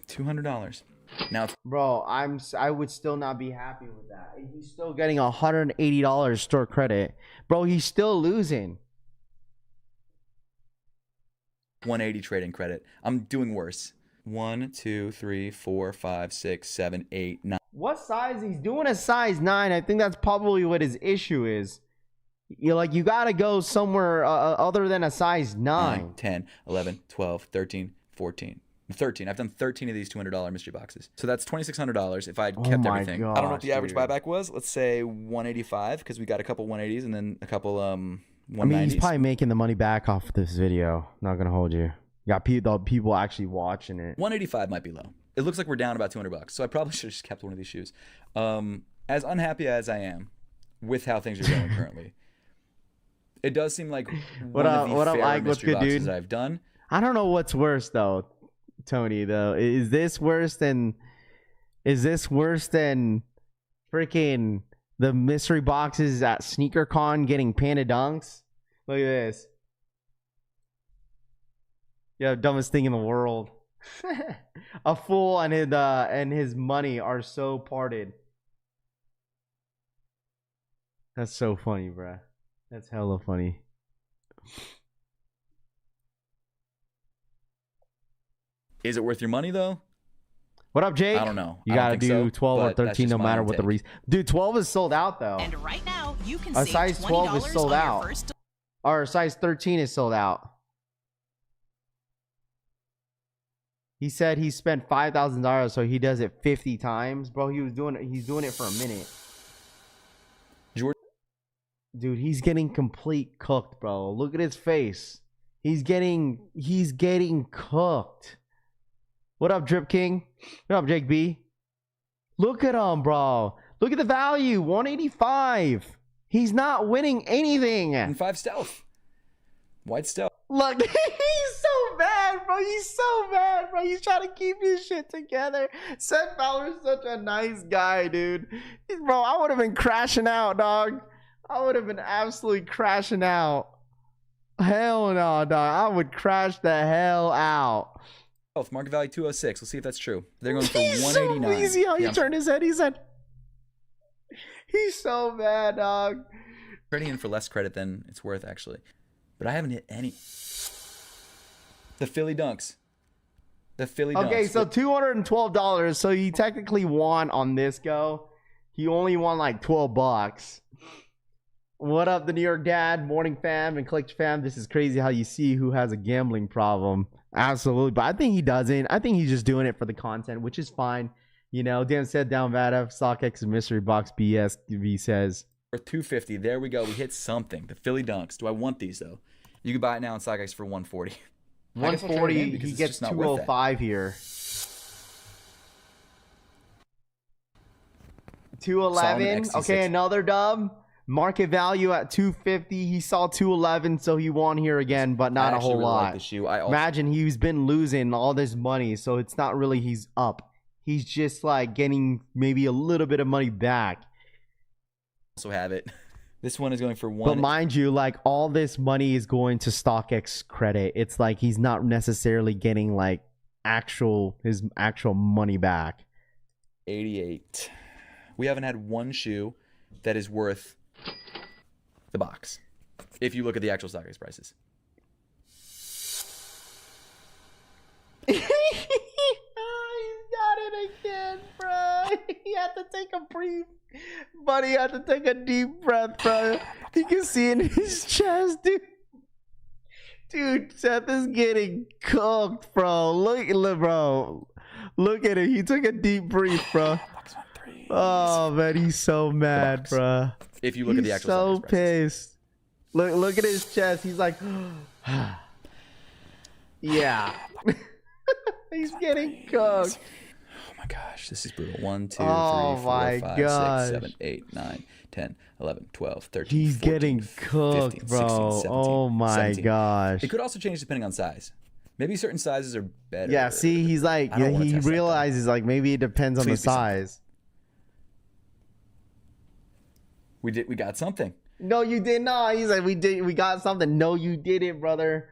$200. Now it's Bro, I would still not be happy with that. He's still getting $180 store credit. Bro, he's still losing. 180 trading credit. I'm doing worse. 1, 2, 3, 4, 5, 6, 7, 8, 9. What size? He's doing a size 9. I think that's probably what his issue is. You're like, you got to go somewhere other than a size 9. 10, 11, 12, 13, 14. 13. I've done 13 of these $200 mystery boxes. So that's $2,600 if I'd kept my everything. I don't know what the gosh, average dude. buyback was. Let's say 185 because we got a couple 180s and then a couple 190s. I mean, he's probably making the money back off this video. Not going to hold you. You got people actually watching it. 185 might be low. It looks like we're down about $200. So I probably should have just kept one of these shoes. As unhappy as I am with how things are going currently, it does seem like one of the fairer mystery boxes I've done. I don't know what's worse though, Tony. Though, is this worse than freaking the mystery boxes at SneakerCon getting Panda Dunks? Look at this. Yeah, dumbest thing in the world. A fool and his money are so parted. That's so funny, bruh. That's hella funny. Is it worth your money though? What up, Jake? I don't know. You I gotta don't think do so, 12 or but that's 13 just no my matter own what the take. reason. Dude, 12 is sold out though. And right now, you can A save size 12 is $20 sold on out. your first Or size 13 is sold out. He said he spent $5,000, so he does it 50 times. Bro, he's doing it for a minute. Jordan. Dude, he's getting complete cooked, bro. Look at his face. He's getting cooked. What up, Drip King? What up, Jake B? Look at him, bro. Look at the value, 185. He's not winning anything. And 5 stealth. White stealth. Look, he's so bad, bro. He's so bad, bro. He's trying to keep his shit together. Seth Fowler's such a nice guy, dude. Bro, I would have been crashing out, dog. I would have been absolutely crashing out. Hell no, dog. I would crash the hell out. Oh, market value 206. Let's see if that's true. They're going for He's 189. so easy how he Yeah, turned his head. He said, he's so bad, dog. trading in for less credit than it's worth, actually. But I haven't hit any. The Philly Dunks. The Philly Dunks. Okay, so $212. So he technically won on this go. He only won like $12. What up, the New York Dad, Morning Fam, and Collector Fam? This is crazy how you see who has a gambling problem. Absolutely, but I think he doesn't. I think he's just doing it for the content, which is fine. You know, Dan said down Vada, StockX mystery box BS. He says For 250. There we go. We hit something. The Philly Dunks. Do I want these though? You can buy it now on StockX for 140. I guess I'll trade it 140. in because He it's gets just not worth that. 205 here. 211. XT6. Okay, another dub. Market value at 250. He saw 211, so he won here again, but not I a actually whole really like lot. the shoe. I also Imagine he's been losing all this money, so it's not really he's up. He's just like getting maybe a little bit of money back. have it. This one is going for But one. mind you, like all this money is going to StockX credit. It's like he's not necessarily getting like his actual money back. 88. We haven't had one shoe that is worth the box. If you look at the actual StockX prices. He's got it again, bro. He had to take a brief. But he had to take a deep breath, bro. You can see it in his chest, dude. Dude, Seth is getting cooked, bro. Look, bro. Look at it. He took a deep breath, bro. Oh, man, he's so mad, bro. If you look at the actual so StockX prices. pissed. Look at his chest. He's like, yeah. He's getting cooked. Oh my gosh, this is brutal. 1, 2, 3, Oh 4, my 5, gosh. 6, 7, 8, 9, 10, 11, 12, 13. He's 14, getting 15, cooked, 16, bro. 17, Oh my 17. gosh. It could also change depending on size. Maybe certain sizes are better. Yeah, see, he's like, I don't wanna he test that, though. realizes like maybe it depends on the Please be something. size. We got something. No, you did not. He's like, we got something. No, you didn't, brother.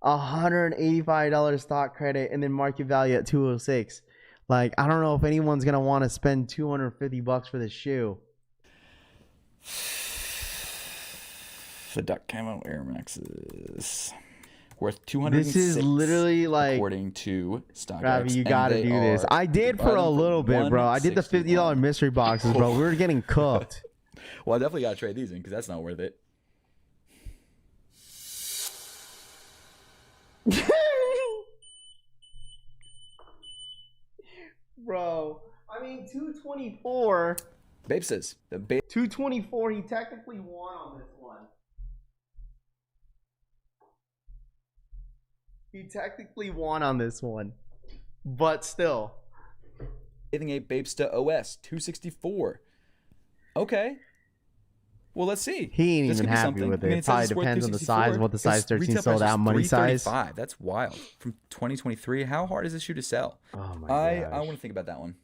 $185 stock credit and then market value at 206. Like, I don't know if anyone's gonna want to spend $250 for this shoe. The Duck Camo Air Maxes worth 206. This is literally like, according to StockX. Ravi, you and gotta they do this. are- I did buy for them a little bit, bro. I did the $50 $161. mystery boxes, bro. We were getting cooked. Well, I definitely gotta trade these in because that's not worth it. Bro, I mean, 224. Babe says the Babe 224, he technically won on this one. He technically won on this one. But still. Bathing Ape Babesta OS 264. Okay. Well, let's see. He ain't This even could be happy something. with I mean, it. it says Probably it's worth depends on the 264. size, what the size Its 13 retail sold price is out, money size. $335. That's wild. From 2023. How hard is this shoe to sell? Oh my I gosh. want to think about that one.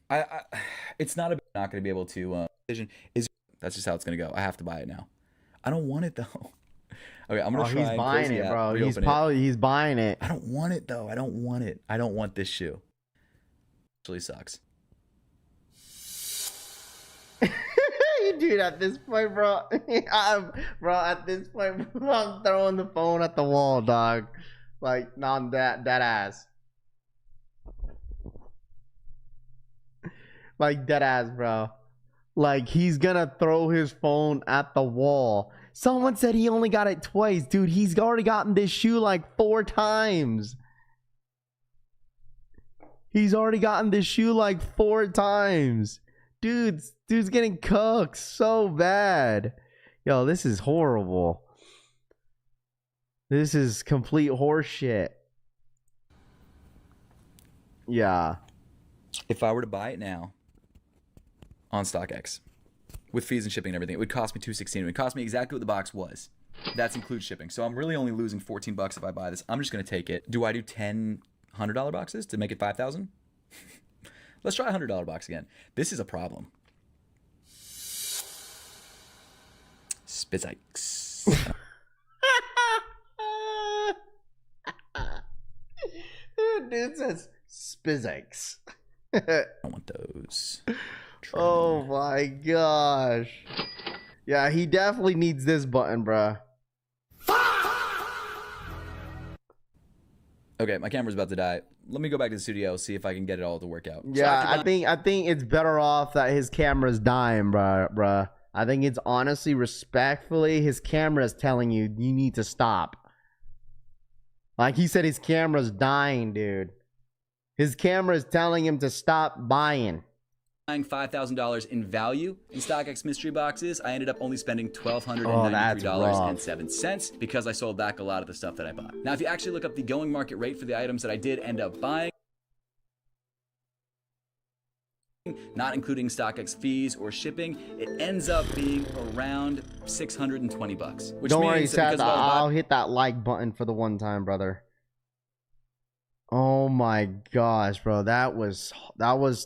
It's not not going to be able to decision is that's just how it's going to go. I have to buy it now. I don't want it though. Okay, I'm going to try he's and buying close the it, app, bro. reopen it. He's buying it. I don't want it though. I don't want it. I don't want this shoe. Actually sucks. Dude, at this point, bro, at this point, bro, I'm throwing the phone at the wall, dog. Like, not that ass. Like, dead ass, bro. Like, he's gonna throw his phone at the wall. Someone said he only got it twice. Dude, he's already gotten this shoe like 4 times. He's already gotten this shoe like 4 times. Dude's getting cooked so bad. Yo, this is horrible. This is complete horseshit. Yeah. If I were to buy it now on StockX with fees and shipping and everything, it would cost me $216. It would cost me exactly what the box was. That's includes shipping. So I'm really only losing 14 bucks if I buy this. I'm just gonna take it. Do I do 10 $100 boxes to make it 5,000? Let's try a $100 box again. This is a problem. Spizikes. Dude says Spizikes. I don't want those. Oh my gosh. Yeah, he definitely needs this button, bruh. Okay, my camera's about to die. Let me go back to the studio, see if I can get it all to work out. Yeah, I think it's better off that his camera's dying, bruh. I think it's honestly, respectfully, his camera's telling you need to stop. Like he said, his camera's dying, dude. His camera is telling him to stop buying. Buying $5,000 in value in StockX mystery boxes, I ended up only spending that's $1,293.07 because I sold back a lot of the stuff that I bought. Now, if you actually look up the going market rate for the items that I did end up buying, not including StockX fees or shipping, it ends up being around 620 bucks. Which Don't means worry, that Seth, because of all the I'll hit that like button for the one time, brother. Oh my gosh, bro, that was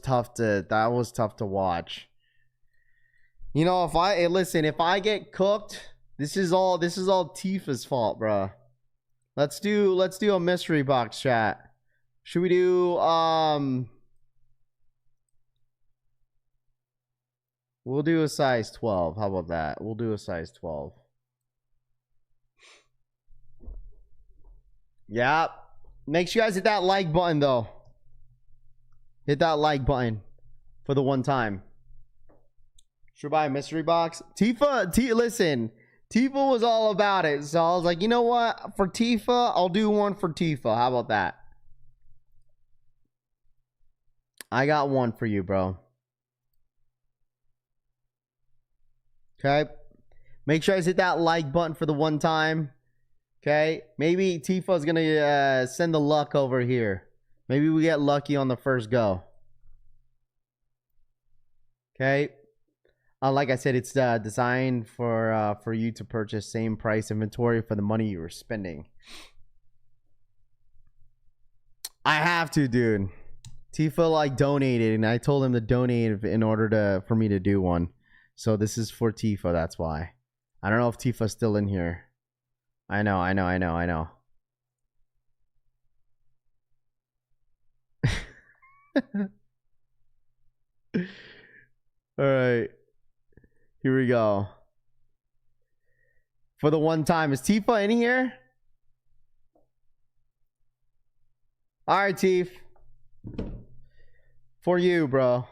tough to watch. You know, if I get cooked, this is all Tifa's fault, bro. Let's do a mystery box, chat. Should we do we'll do a size 12. How about that? We'll do a size 12. Yep. Make sure you guys hit that like button, though. Hit that like button for the one time. Should I buy a mystery box? Listen, Tifa was all about it. So I was like, you know what? For Tifa, I'll do one for Tifa. How about that? I got one for you, bro. Okay. Make sure you guys hit that like button for the one time. Okay, maybe Tifa's gonna send the luck over here. Maybe we get lucky on the first go. Okay, like I said, it's designed for you to purchase same price inventory for the money you were spending. I have to, dude. Tifa like donated, and I told him to donate in order for me to do one. So this is for Tifa. That's why. I don't know if Tifa's still in here. I know. All right. Here we go. For the one time. Is Tifa in here? All right, Tifa. For you, bro.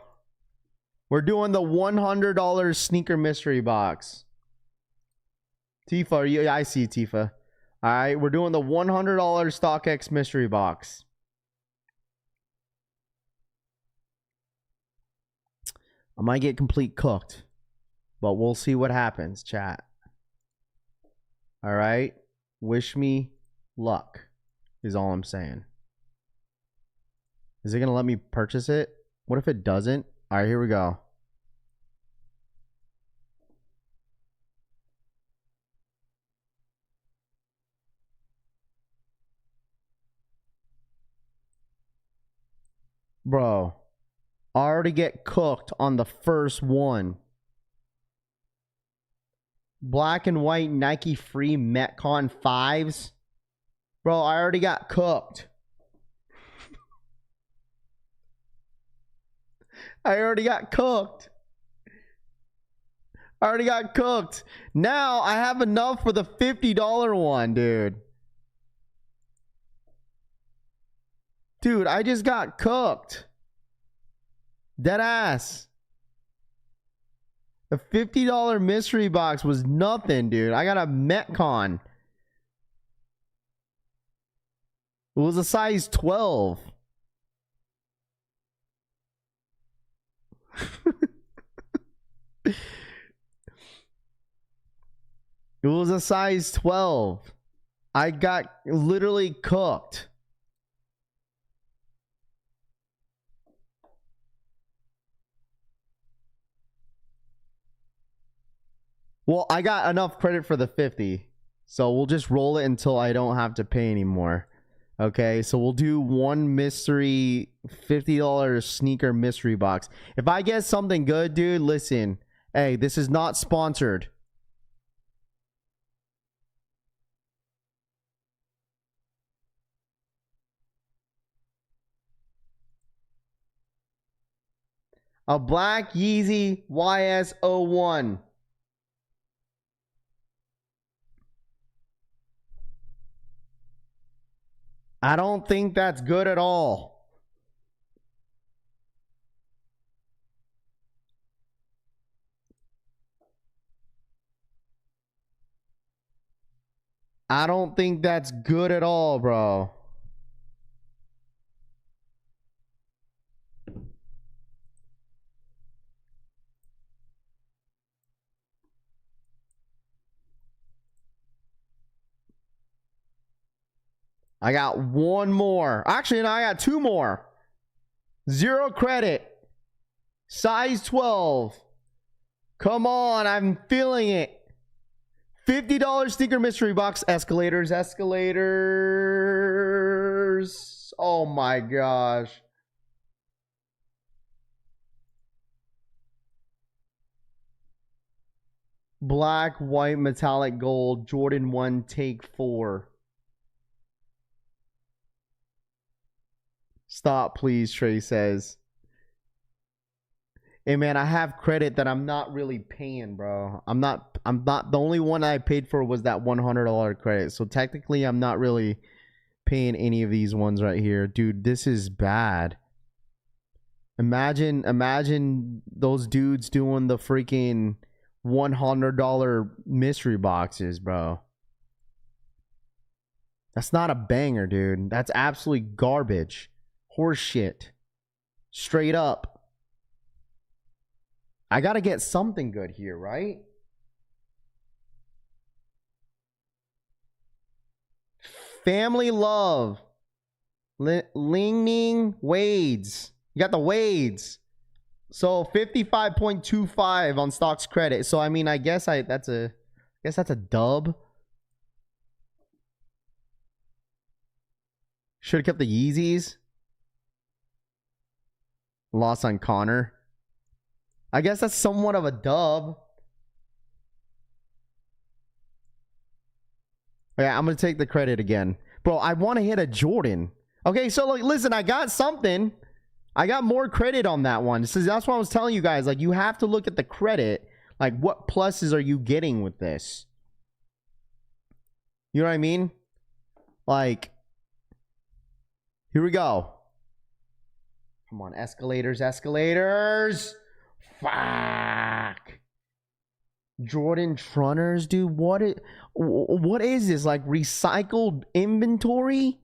We're doing the $100 sneaker mystery box. Tifa, I see Tifa. All right, we're doing the $100 StockX mystery box. I might get complete cooked, but we'll see what happens, chat. All right, wish me luck is all I'm saying. Is it gonna let me purchase it? What if it doesn't? All right, here we go. Bro, I already get cooked on the first one. Black and white Nike free Metcon 5s. Bro, I already got cooked. I already got cooked. Now I have enough for the $50 one, dude. Dude, I just got cooked. Dead ass. The $50 mystery box was nothing, dude. I got a Metcon. It was a size 12. It was a size 12. I got literally cooked. Well, I got enough credit for the 50. So we'll just roll it until I don't have to pay anymore. Okay, so we'll do one mystery $50 sneaker mystery box. If I get something good, dude, listen. Hey, this is not sponsored. A black Yeezy YS01. I don't think that's good at all. I don't think that's good at all, bro. I got one more. Actually, no, I got two more. 0 credit. Size 12. Come on, I'm feeling it. $50 sneaker mystery box. Escalators. Oh my gosh. Black, white, metallic gold. Jordan 1 take 4. Stop, please, Trey says. Hey, man, I have credit that I'm not really paying, bro. I'm not, the only one I paid for was that $100 credit. So technically, I'm not really paying any of these ones right here. Dude, this is bad. Imagine those dudes doing the freaking $100 mystery boxes, bro. That's not a banger, dude. That's absolutely garbage. Horse shit. Straight up. I gotta get something good here, right? Family Love. Ling Wades. You got the Wades. So 55.25 on stocks credit. So I mean, I guess that's a dub. Should have kept the Yeezys. Loss on Connor. I guess that's somewhat of a dub. Yeah, I'm gonna take the credit again. Bro, I want to hit a Jordan. Okay, so like, listen, I got something. I got more credit on that one. So that's what I was telling you guys. Like, you have to look at the credit. Like, what pluses are you getting with this? You know what I mean? Like, here we go. Come on, escalators. Fuck. Jordan Trunners, dude. What is this? Like recycled inventory?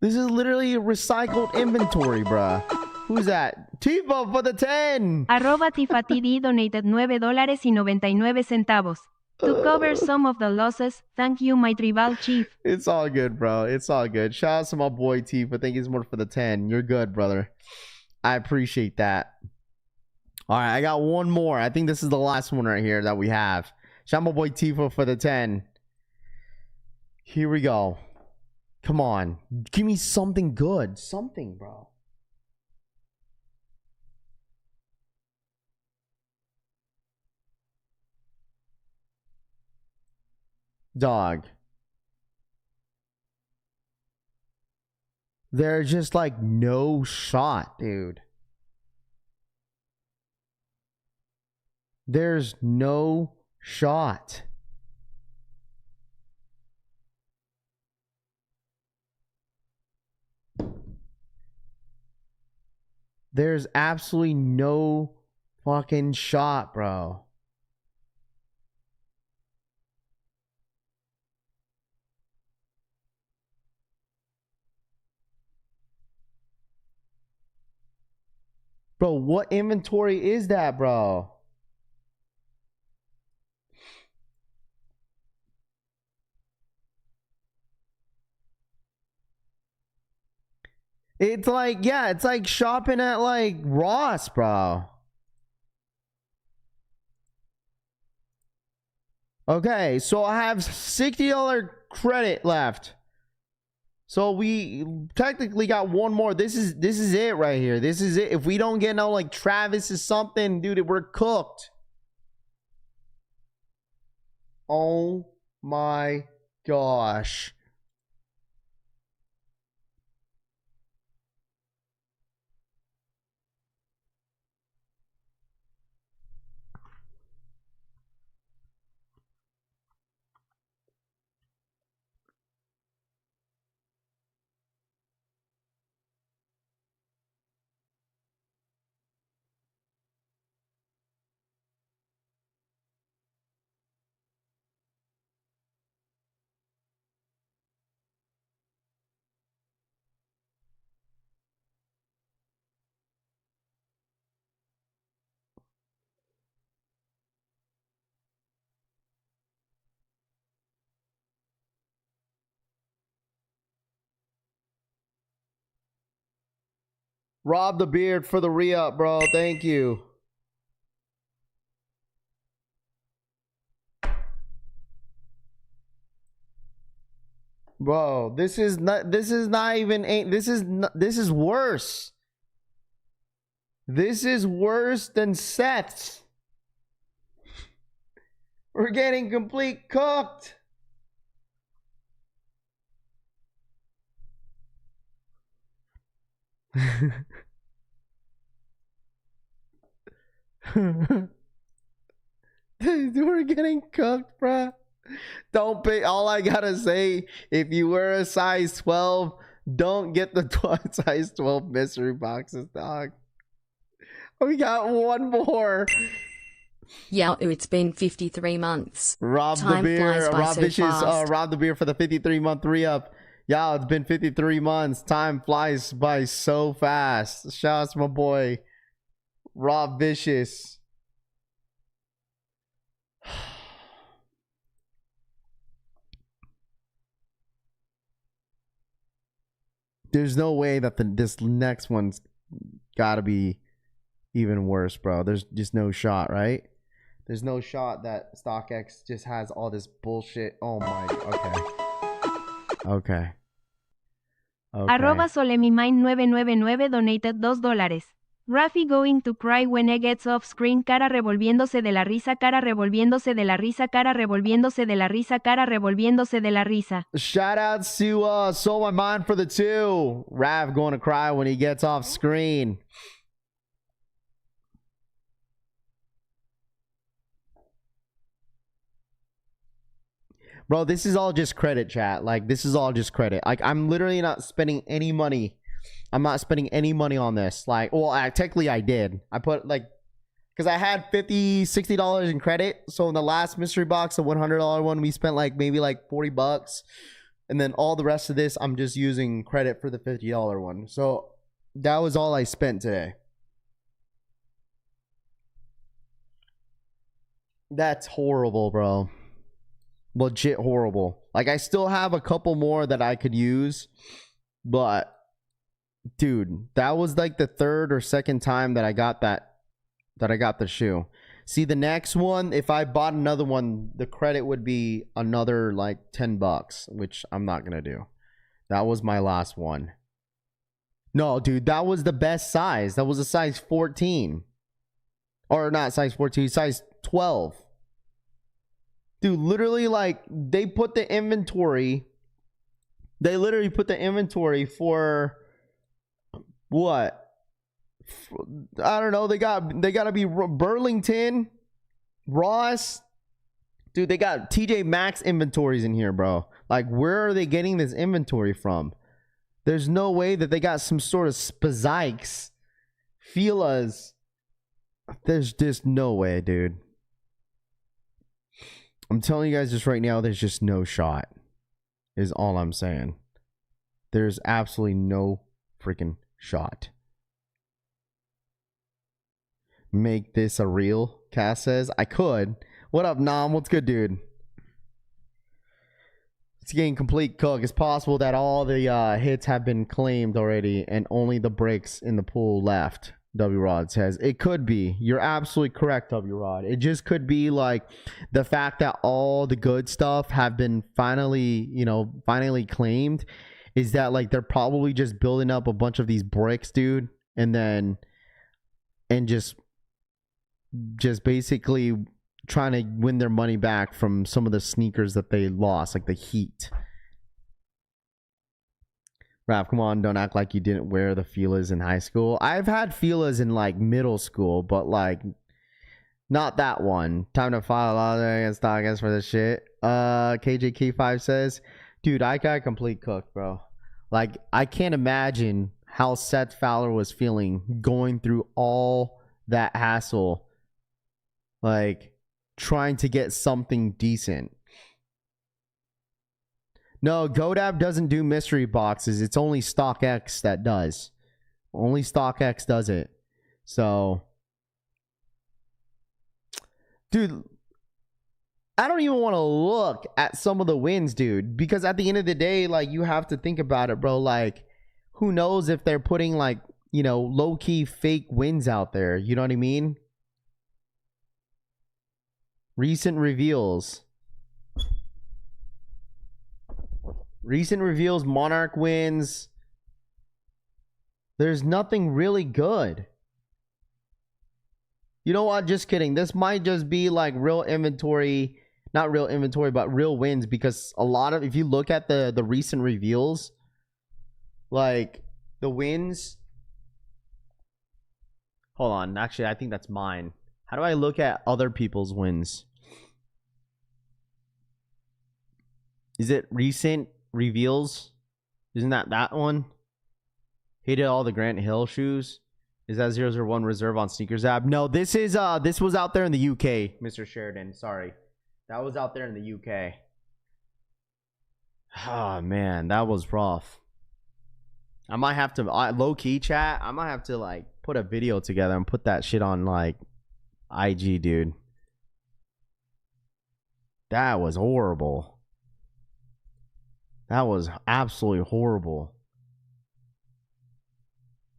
This is literally recycled inventory, bruh. Who's that? Tifo for the 10. Arroba Tifatidi donated $9.99 to cover some of the losses. Thank you, my tribal chief. It's all good, bro. It's all good. Shout out to my boy Tifa. Thank you so much for the 10. You're good, brother. I appreciate that. All right, I got one more. I think this is the last one right here that we have. Shout out my boy Tifa for the 10. Here we go. Come on. Give me something good. Something, bro. Dog. There's just like no shot, dude. There's no shot. There's absolutely no fucking shot, bro. Bro, what inventory is that, bro? It's like, yeah, it's like shopping at like Ross, bro. Okay, so I have $60 credit left. So we technically got one more. This is it right here. This is it. If we don't get no like Travis is something, dude, we're cooked. Oh my gosh. Rob the Beard for the re-up, bro. Thank you. Bro, this is worse. This is worse than Seth's. We're getting complete cooked. Dude, we're getting cooked, bruh. Don't pay. All I gotta say, if you wear a size 12, don't get the size 12 mystery boxes, dog. We got one more. Yeah, it's been 53 months. Rob the Beer, Rob Vicious, Rob the Beer for the 53-month re-up. Y'all, it's been 53 months. Time flies by so fast. Shout out to my boy, Rob Vicious. There's no way that this next one's gotta be even worse, bro. There's just no shot, right? There's no shot that StockX just has all this bullshit. Oh my, okay. Arroba Solemimine999 donated $2. Rafi going to cry when he gets off screen, cara revolviéndose de la risa, cara revolviéndose de la risa, cara revolviéndose de la risa, cara revolviéndose de la risa. Shout out to Soul My Mind for the 2. Rav going to cry when he gets off screen. Bro, this is all just credit, chat. Like, this is all just credit. Like, I'm literally not spending any money. I'm not spending any money on this. Like, well, technically I did. I put, like, because I had $50, $60 in credit. So in the last mystery box, the $100 one, we spent, like, maybe, like, $40. And then all the rest of this, I'm just using credit for the $50 one. So that was all I spent today. That's horrible, bro. Legit horrible. Like, I still have a couple more that I could use, but dude, that was like the third or second time that I got the shoe. See, the next one, if I bought another one, the credit would be another like $10, which I'm not gonna do. That was my last one. No, dude, that was the best size. That was a size 14. Or not size 14, size 12. Dude, literally, like, they put the inventory. They literally put the inventory for what? I don't know. They gotta be Burlington, Ross. Dude, they got TJ Maxx inventories in here, bro. Like, where are they getting this inventory from? There's no way that they got some sort of Spazikes, Fila's. There's just no way, dude. I'm telling you guys just right now, there's just no shot, is all I'm saying. There's absolutely no freaking shot. Make this a reel, Cass says. I could. What up, Nam? What's good, dude? It's getting complete cook. It's possible that all the hits have been claimed already and only the breaks in the pool left. W Rod says it could be. You're absolutely correct, W Rod. It just could be like the fact that all the good stuff have been finally claimed, is that like they're probably just building up a bunch of these bricks, dude, and just basically trying to win their money back from some of the sneakers that they lost, like the Heat. Raph, come on, don't act like you didn't wear the Fila's in high school. I've had Fila's in like middle school, but like not that one. Time to file a lot against StockX for this shit. KJK5 says, dude, I got complete cooked, bro. Like, I can't imagine how Seth Fowler was feeling going through all that hassle, like trying to get something decent. No, Godab doesn't do mystery boxes. It's only StockX that does. Only StockX does it. So, dude, I don't even want to look at some of the wins, dude, because at the end of the day, like, you have to think about it, bro. Like, who knows if they're putting, like, you know, low-key fake wins out there. You know what I mean? Recent reveals. Recent reveals, Monarch wins. There's nothing really good. You know what? Just kidding. This might just be like real inventory. Not real inventory, but real wins. Because a lot of, if you look at the recent reveals, like the wins. Hold on. Actually, I think that's mine. How do I look at other people's wins? Is it recent reveals? Isn't that one? Hated all the Grant Hill shoes. Is that 001 reserve on Sneakers app? No, this was out there in the UK, Mr. Sheridan. Sorry. That was out there in the UK. Oh man, that was rough. I might have to low key chat. I might have to like put a video together and put that shit on like IG, dude. That was horrible. That was absolutely horrible.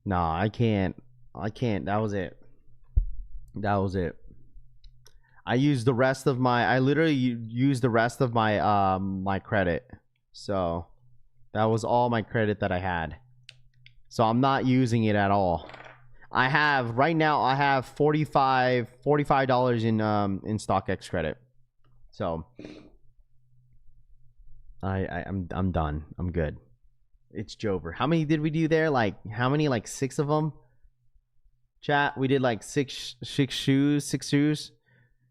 No, I can't. That was it. I used the rest of my, I literally used the rest of my my credit. So that was all my credit that I had. So I'm not using it at all. I have right now I have $45 in StockX credit. So I'm done. I'm good. It's Jover. How many did we do there? Like how many? Like 6 of them. Chat. We did like six shoes.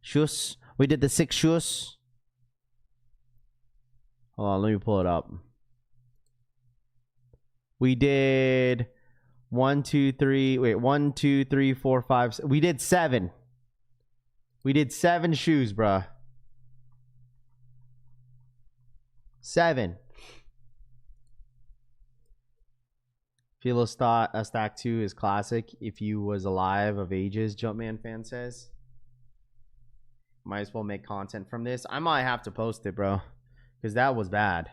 Shoes. We did the 6 shoes. Hold on, let me pull it up. We did 1, 2, 3. Wait, 1, 2, 3, 4, 5. We did 7. We did 7 shoes, bruh. 7. Philo Stack 2 is classic. If you was alive of ages, Jumpman fan says. Might as well make content from this. I might have to post it, bro. Because that was bad.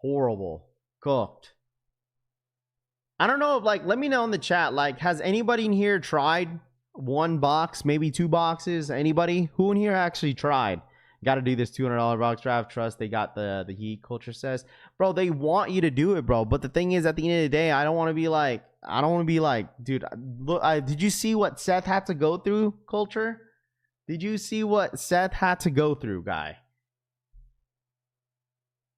Horrible. Cooked. I don't know if, like, let me know in the chat. Like, has anybody in here tried 1 box, maybe 2 boxes? Anybody? Who in here actually tried? Got to do this $200 box draft. Trust they got the Heat. Culture says, bro, they want you to do it, bro. But the thing is, at the end of the day, I don't want to be like, dude. Look, did you see what Seth had to go through? Culture. Did you see what Seth had to go through, guy?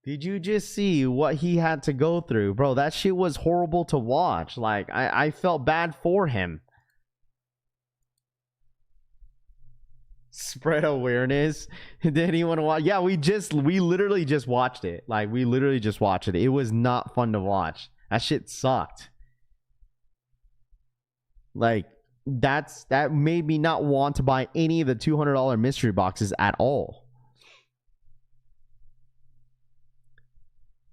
Did you just see what he had to go through, bro? That shit was horrible to watch. Like, I felt bad for him. Spread awareness. Did anyone watch? Yeah, we literally just watched it. Like, we literally just watched it. It was not fun to watch. That shit sucked. Like, that made me not want to buy any of the $200 mystery boxes at all.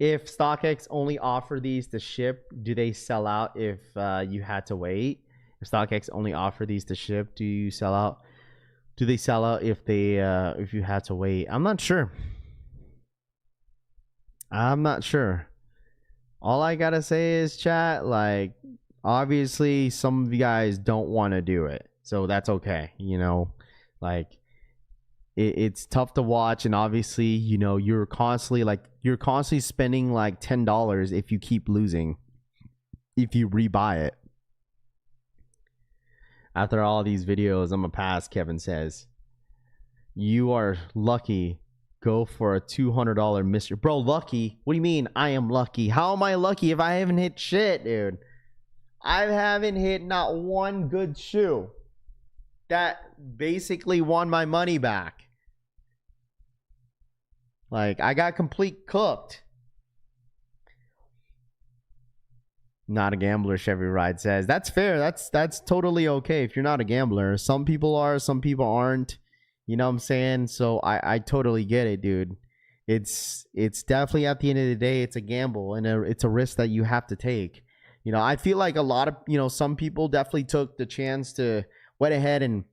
If StockX only offer these to ship, do they sell out if you had to wait? If StockX only offer these to ship, do you sell out? Do they sell out if you had to wait? I'm not sure. I'm not sure. All I gotta say is, chat, like, obviously some of you guys don't want to do it, so that's okay. You know, like it's tough to watch, and obviously, you know, you're constantly spending like $10 if you keep losing, if you rebuy it. After all these videos, I'm gonna pass. Kevin says, "You are lucky. Go for a $200 mystery." Bro, lucky? What do you mean I am lucky? How am I lucky if I haven't hit shit, dude? I haven't hit not one good shoe that basically won my money back. Like, I got complete cooked. Not a gambler, Chevy Ride says. That's fair. That's totally okay if you're not a gambler. Some people are, some people aren't. You know what I'm saying? So I totally get it, dude. It's definitely, at the end of the day, it's a gamble, and it's a risk that you have to take. You know, I feel like a lot of, you know, some people definitely took the chance to went ahead and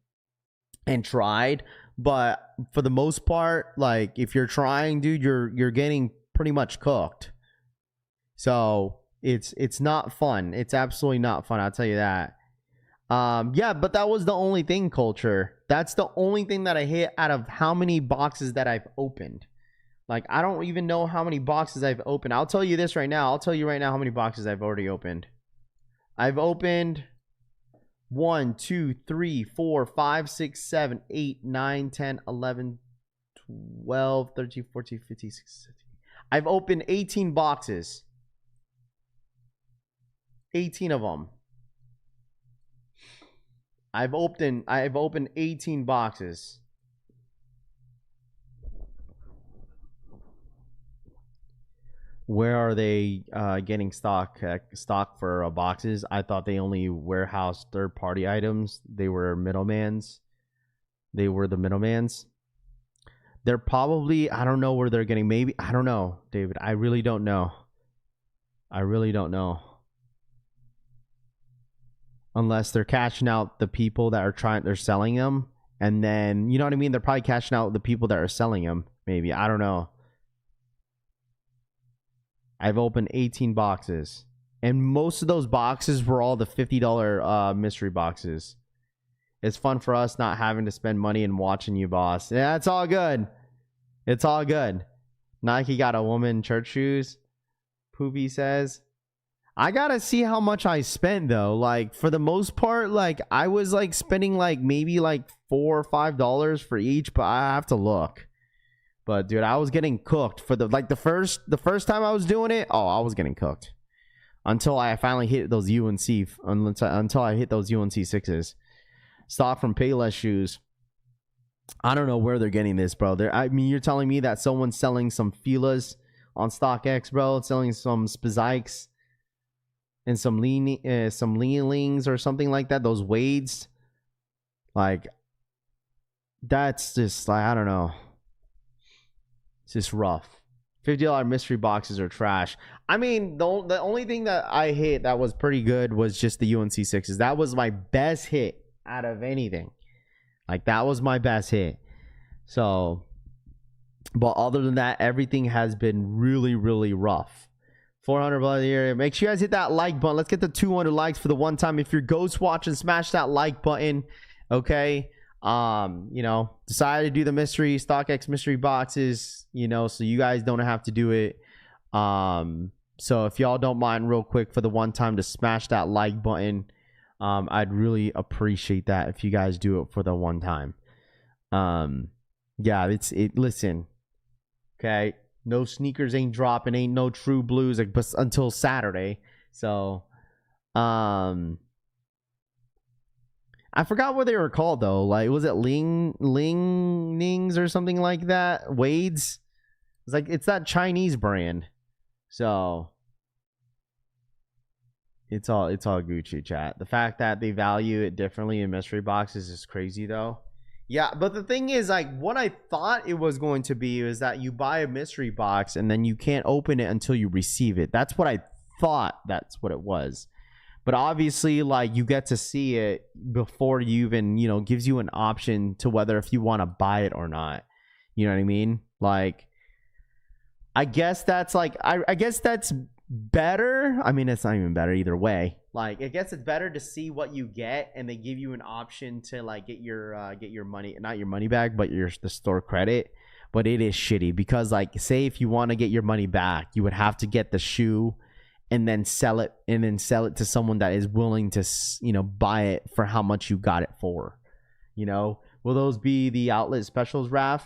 tried, but for the most part, like, if you're trying, dude, you're getting pretty much cooked. So it's not fun. It's absolutely not fun, I'll tell you that. Yeah, but that was the only thing, Culture. That's the only thing that I hit out of how many boxes that I've opened. Like, I don't even know how many boxes I've opened. I'll tell you this right now. I'll tell you right now how many boxes I've already opened. I've opened 1, 2, 3, 4, 5, 6, 7, 8, 9, 10, 11, 12, 13, 14, 15, 16, 17. I've opened 18 boxes. 18 of them. I've opened 18 boxes. Where are they getting stock for boxes? I thought they only warehouse third-party items. They were middlemans. They were the middlemans. They're probably, I don't know where they're getting. Maybe, I don't know, David. I really don't know. I really don't know. Unless they're cashing out the people that are they're selling them. And then, you know what I mean? They're probably cashing out the people that are selling them. Maybe. I don't know. I've opened 18 boxes. And most of those boxes were all the $50 mystery boxes. It's fun for us not having to spend money and watching you, boss. Yeah, it's all good. It's all good. Nike got a woman church shoes. Poopy says. I gotta see how much I spent though. Like, for the most part, like, I was like spending like maybe like $4 or $5 for each, but I have to look. But dude, I was getting cooked for the first time I was doing it. Oh, I was getting cooked until I finally hit those UNC until I hit those UNC 6s. Stock from Payless shoes. I don't know where they're getting this, bro. I mean, you're telling me that someone's selling some Fila's on StockX, bro, selling some Spizikes and some Leanlings or something like that. Those Wades, like, that's just like, I don't know. It's just rough. $50 mystery boxes are trash. I mean, the only thing that I hit that was pretty good was just the UNC 6s. That was my best hit out of anything. Like, that was my best hit. So, but other than that, everything has been really, really rough. 400 a year. Make sure you guys hit that like button. Let's get the 200 likes for the one time. If you're ghost watching, smash that like button. Okay. You know, decided to do the mystery StockX mystery boxes, you know, so you guys don't have to do it. So if y'all don't mind, real quick, for the one time, to smash that like button, I'd really appreciate that if you guys do it for the one time. Yeah, listen, okay, no sneakers ain't dropping, ain't no true blues until Saturday. So I forgot what they were called though. Like, was it Lingnings or something like that? Wades? It's like, it's that Chinese brand. So it's all Gucci, chat. The fact that they value it differently in mystery boxes is crazy though. Yeah, but the thing is, like, what I thought it was going to be is that you buy a mystery box and then you can't open it until you receive it. That's what I thought. That's what it was. But obviously, like, you get to see it before you even, you know, gives you an option to whether if you want to buy it or not. You know what I mean? Like, I guess that's like, I guess that's better. I mean, it's not even better either way. Like, I guess it's better to see what you get, and they give you an option to like get your money, not your money back, but the store credit. But it is shitty because, like, say if you want to get your money back, you would have to get the shoe and then sell it to someone that is willing to, you know, buy it for how much you got it for. You know, will those be the outlet specials, Raph?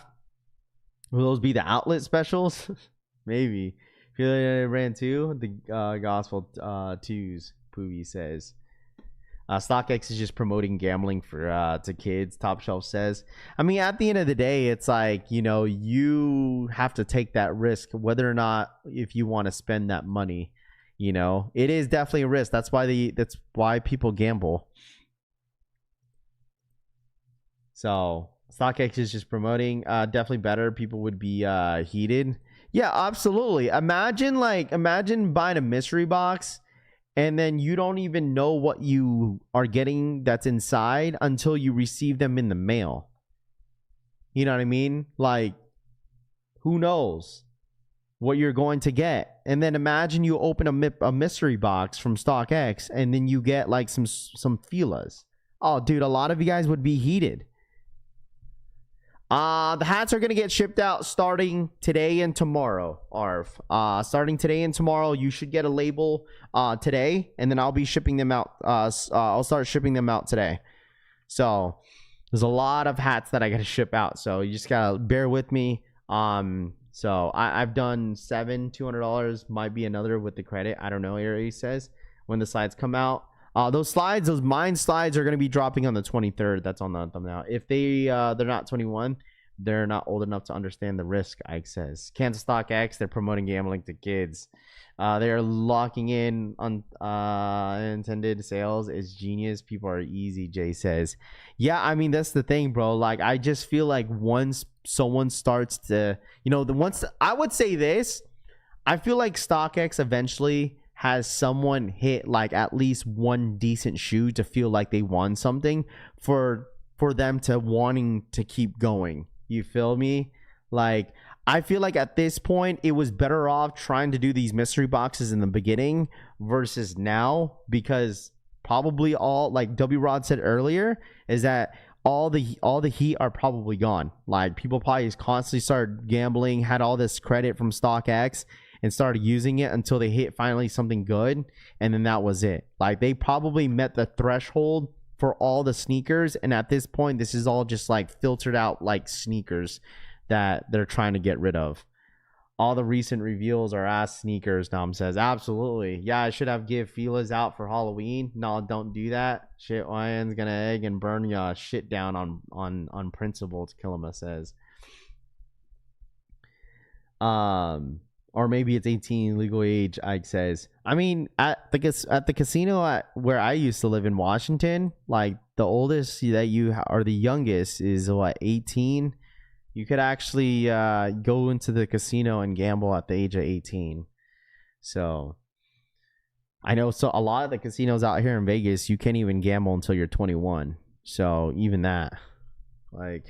Will those be the outlet specials? Maybe. Feel like I ran too. The gospel twos. Poovy says. StockX is just promoting gambling for to kids. Top Shelf says. I mean, at the end of the day, it's like, you know, you have to take that risk, whether or not if you want to spend that money. You know, it is definitely a risk. That's why people gamble. So StockX is just promoting. Definitely better. People would be heated. Yeah, absolutely. Imagine buying a mystery box and then you don't even know what you are getting that's inside until you receive them in the mail. You know what I mean? Like, who knows what you're going to get? And then imagine you open a mystery box from StockX and then you get like some Filas. Oh, dude, a lot of you guys would be heated. The hats are going to get shipped out starting today and tomorrow, Arv. Starting today and tomorrow, you should get a label today, and then I'll be shipping them out. I'll start shipping them out today. So there's a lot of hats that I got to ship out, so you just got to bear with me. So I've done 7 $200, might be another with the credit. I don't know, Aries says, when the slides come out. Those mine slides are going to be dropping on the 23rd. That's on the thumbnail. If they're not 21, they're not old enough to understand the risk, Ike says. Kansas StockX, they're promoting gambling to kids. They are locking in on unintended sales. It's genius. People are easy, Jay says. Yeah, I mean, that's the thing, bro. Like, I just feel like once someone starts to, you know, I would say this, I feel like StockX eventually has someone hit like at least one decent shoe to feel like they won something for them to wanting to keep going. You feel me? Like, I feel like at this point it was better off trying to do these mystery boxes in the beginning versus now, because probably all, like W Rod said earlier, is that all the heat are probably gone. Like, people probably just constantly started gambling, had all this credit from StockX, and started using it until they hit finally something good, and then that was it. Like, they probably met the threshold for all the sneakers, and at this point this is all just like filtered out like sneakers that they're trying to get rid of. All the recent reveals are ass sneakers, Dom says. Absolutely. Yeah, I should have give Fila's out for Halloween. No, don't do that. Shit, Ryan's gonna egg and burn ya shit down on principle, Kilima says. Or maybe it's 18 legal age, Ike says. I mean, at the casino where I used to live in Washington, like, the oldest that you or the youngest is what, 18? You could actually go into the casino and gamble at the age of 18. So I know, so a lot of the casinos out here in Vegas, you can't even gamble until you're 21. So even that, like,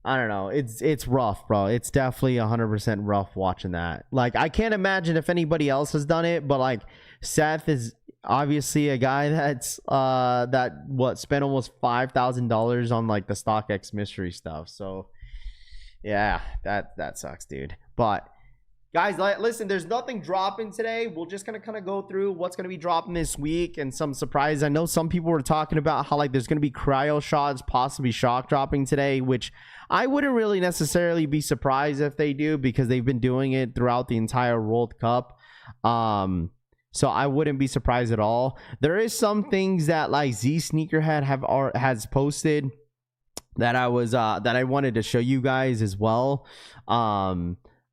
I don't know. It's rough, bro. It's definitely 100% rough watching that. Like, I can't imagine if anybody else has done it, but like, Seth is obviously a guy that's spent almost $5,000 on like the StockX mystery stuff. So yeah, that sucks, dude. But guys, listen, there's nothing dropping today. We're just gonna kind of go through what's gonna be dropping this week and some surprises. I know some people were talking about how like there's gonna be cryo shots, possibly shock dropping today, which I wouldn't really necessarily be surprised if they do, because they've been doing it throughout the entire World Cup. So I wouldn't be surprised at all. There is some things that like Z Sneakerhead has posted that I wanted to show you guys as well.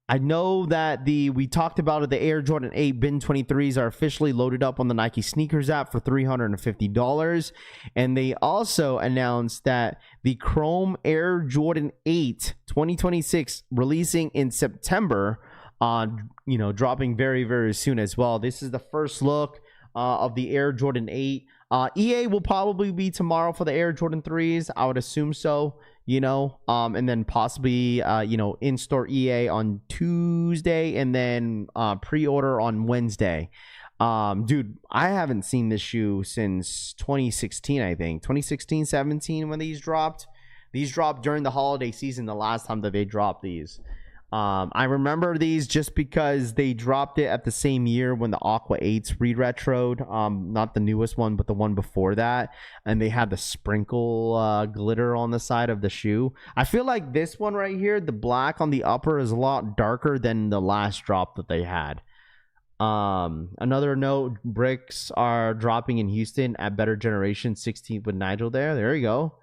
I know that we talked about it, the Air Jordan 8 Bin 23s are officially loaded up on the Nike Sneakers app for $350. And they also announced that the Chrome Air Jordan 8 2026 releasing in September, dropping very, very soon as well. This is the first look of the Air Jordan 8. EA will probably be tomorrow for the Air Jordan 3s. I would assume so. you know, and then possibly, you know, in-store EA on Tuesday, and then pre-order on Wednesday. Dude, I haven't seen this shoe since 2016, I think. 2016, 17 when these dropped. These dropped during the holiday season, the last time that they dropped these. I remember these just because they dropped it at the same year when the Aqua 8s re-retroed. Not the newest one, but the one before that. And they had the sprinkle glitter on the side of the shoe. I feel like this one right here, the black on the upper, is a lot darker than the last drop that they had. Another note, bricks are dropping in Houston at Better Generation 16th with Nigel there. There you go.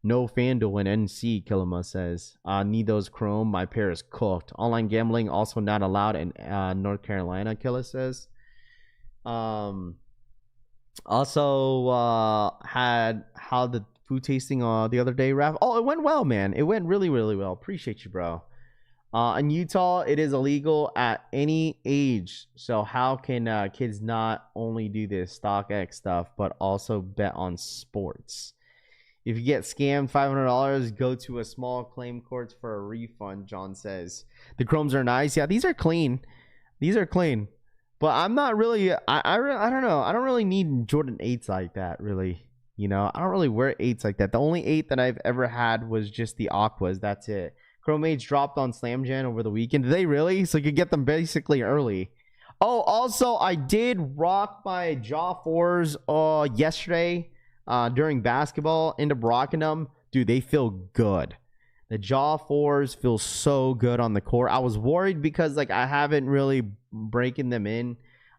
No FanDuel in NC, Killama says. Need those Chrome. My pair is cooked. Online gambling also not allowed in North Carolina, Killa says. Also, had how the food tasting the other day, Raph? Oh, it went well, man. It went really, really well. Appreciate you, bro. In Utah, it is illegal at any age. So how can kids not only do this StockX stuff, but also bet on sports? If you get scammed $500, go to a small claim courts for a refund, John says. The Chromes are nice. Yeah, these are clean. These are clean. But I'm not really, I don't know. I don't really need Jordan 8s like that, really. You know, I don't really wear 8s like that. The only 8 that I've ever had was just the Aquas. That's it. Chrome 8s dropped on Slam Jam over the weekend. Did they really? So you could get them basically early. Oh, also, I did rock my Jaw 4s yesterday. During basketball, ended up rocking them. Dude, they feel good. The Jaw 4s feel so good on the court. I was worried because like I haven't really broken them in.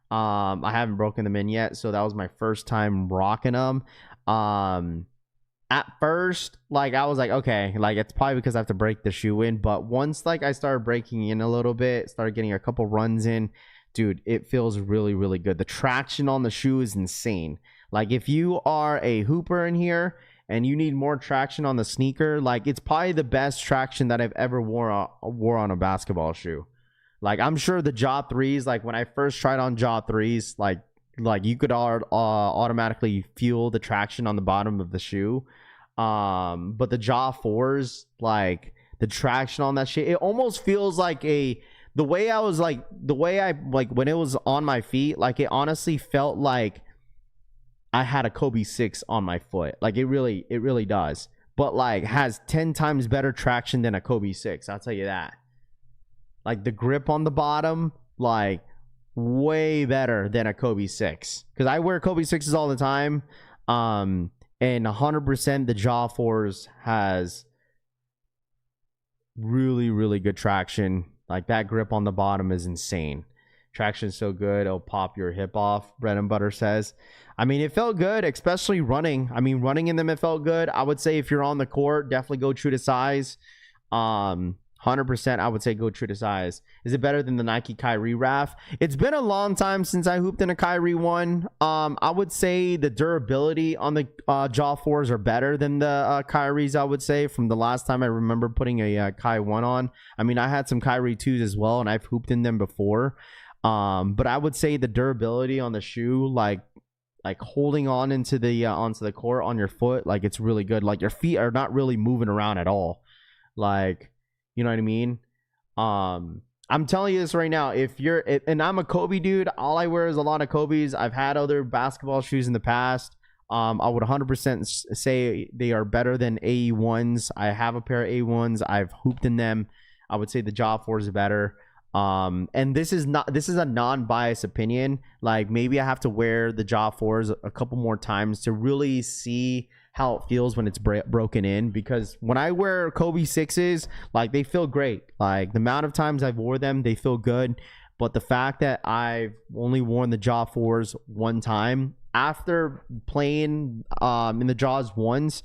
I haven't broken them in yet, so that was my first time rocking them. At first, like I was like, okay, like it's probably because I have to break the shoe in. But once like I started breaking in a little bit, started getting a couple runs in, dude, it feels really, really good. The traction on the shoe is insane. Like if you are a hooper in here and you need more traction on the sneaker, like it's probably the best traction that I've ever wore on a basketball shoe. Like I'm sure the Jaw 3s, like when I first tried on Jaw 3s, like you could automatically feel the traction on the bottom of the shoe. But the Jaw 4s, like the traction on that shit, it almost feels like the way I when it was on my feet, like it honestly felt like I had a Kobe 6 on my foot. Like it really does. But like has 10 times better traction than a Kobe 6. I'll tell you that. Like the grip on the bottom, like way better than a Kobe 6. Because I wear Kobe 6s all the time. And 100% the Jaw 4s has really, really good traction. Like that grip on the bottom is insane. Traction is so good, it'll pop your hip off, Bread and Butter says. I mean, it felt good, especially running. I mean, running in them, it felt good. I would say if you're on the court, definitely go true to size. 100%, I would say go true to size. Is it better than the Nike Kyrie Raph? It's been a long time since I hooped in a Kyrie one. I would say the durability on the Jaw 4s are better than the Kyries, I would say, from the last time I remember putting a Kai 1 on. I mean, I had some Kyrie 2s as well, and I've hooped in them before. But I would say the durability on the shoe, like holding on into the onto the court on your foot, like it's really good. Like your feet are not really moving around at all. Like, you know what I mean? I'm telling you this right now. And I'm a Kobe dude. All I wear is a lot of Kobe's. I've had other basketball shoes in the past. I would 100% say they are better than AE1s. I have a pair of A1s. I've hooped in them. I would say the Jaw 4s are better. And this is a non-biased opinion. Like maybe I have to wear the Jaw 4s a couple more times to really see how it feels when it's broken in, because when I wear Kobe 6s, like they feel great. Like the amount of times I've wore them, they feel good. But the fact that I've only worn the Jaw 4s one time after playing in the Jaws 1s,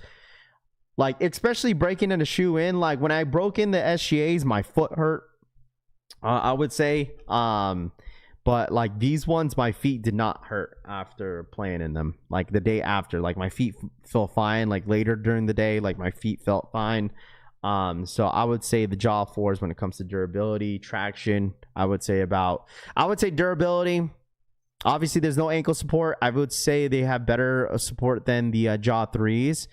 like especially breaking in a shoe in, like when I broke in the SGAs, my foot hurt. I would say, but like these ones, my feet did not hurt after playing in them. Like the day after, like my feet felt fine. Like later during the day, like my feet felt fine. So I would say the Jaw 4s when it comes to durability, traction. I would say durability. Obviously, there's no ankle support. I would say they have better support than the Jaw 3s.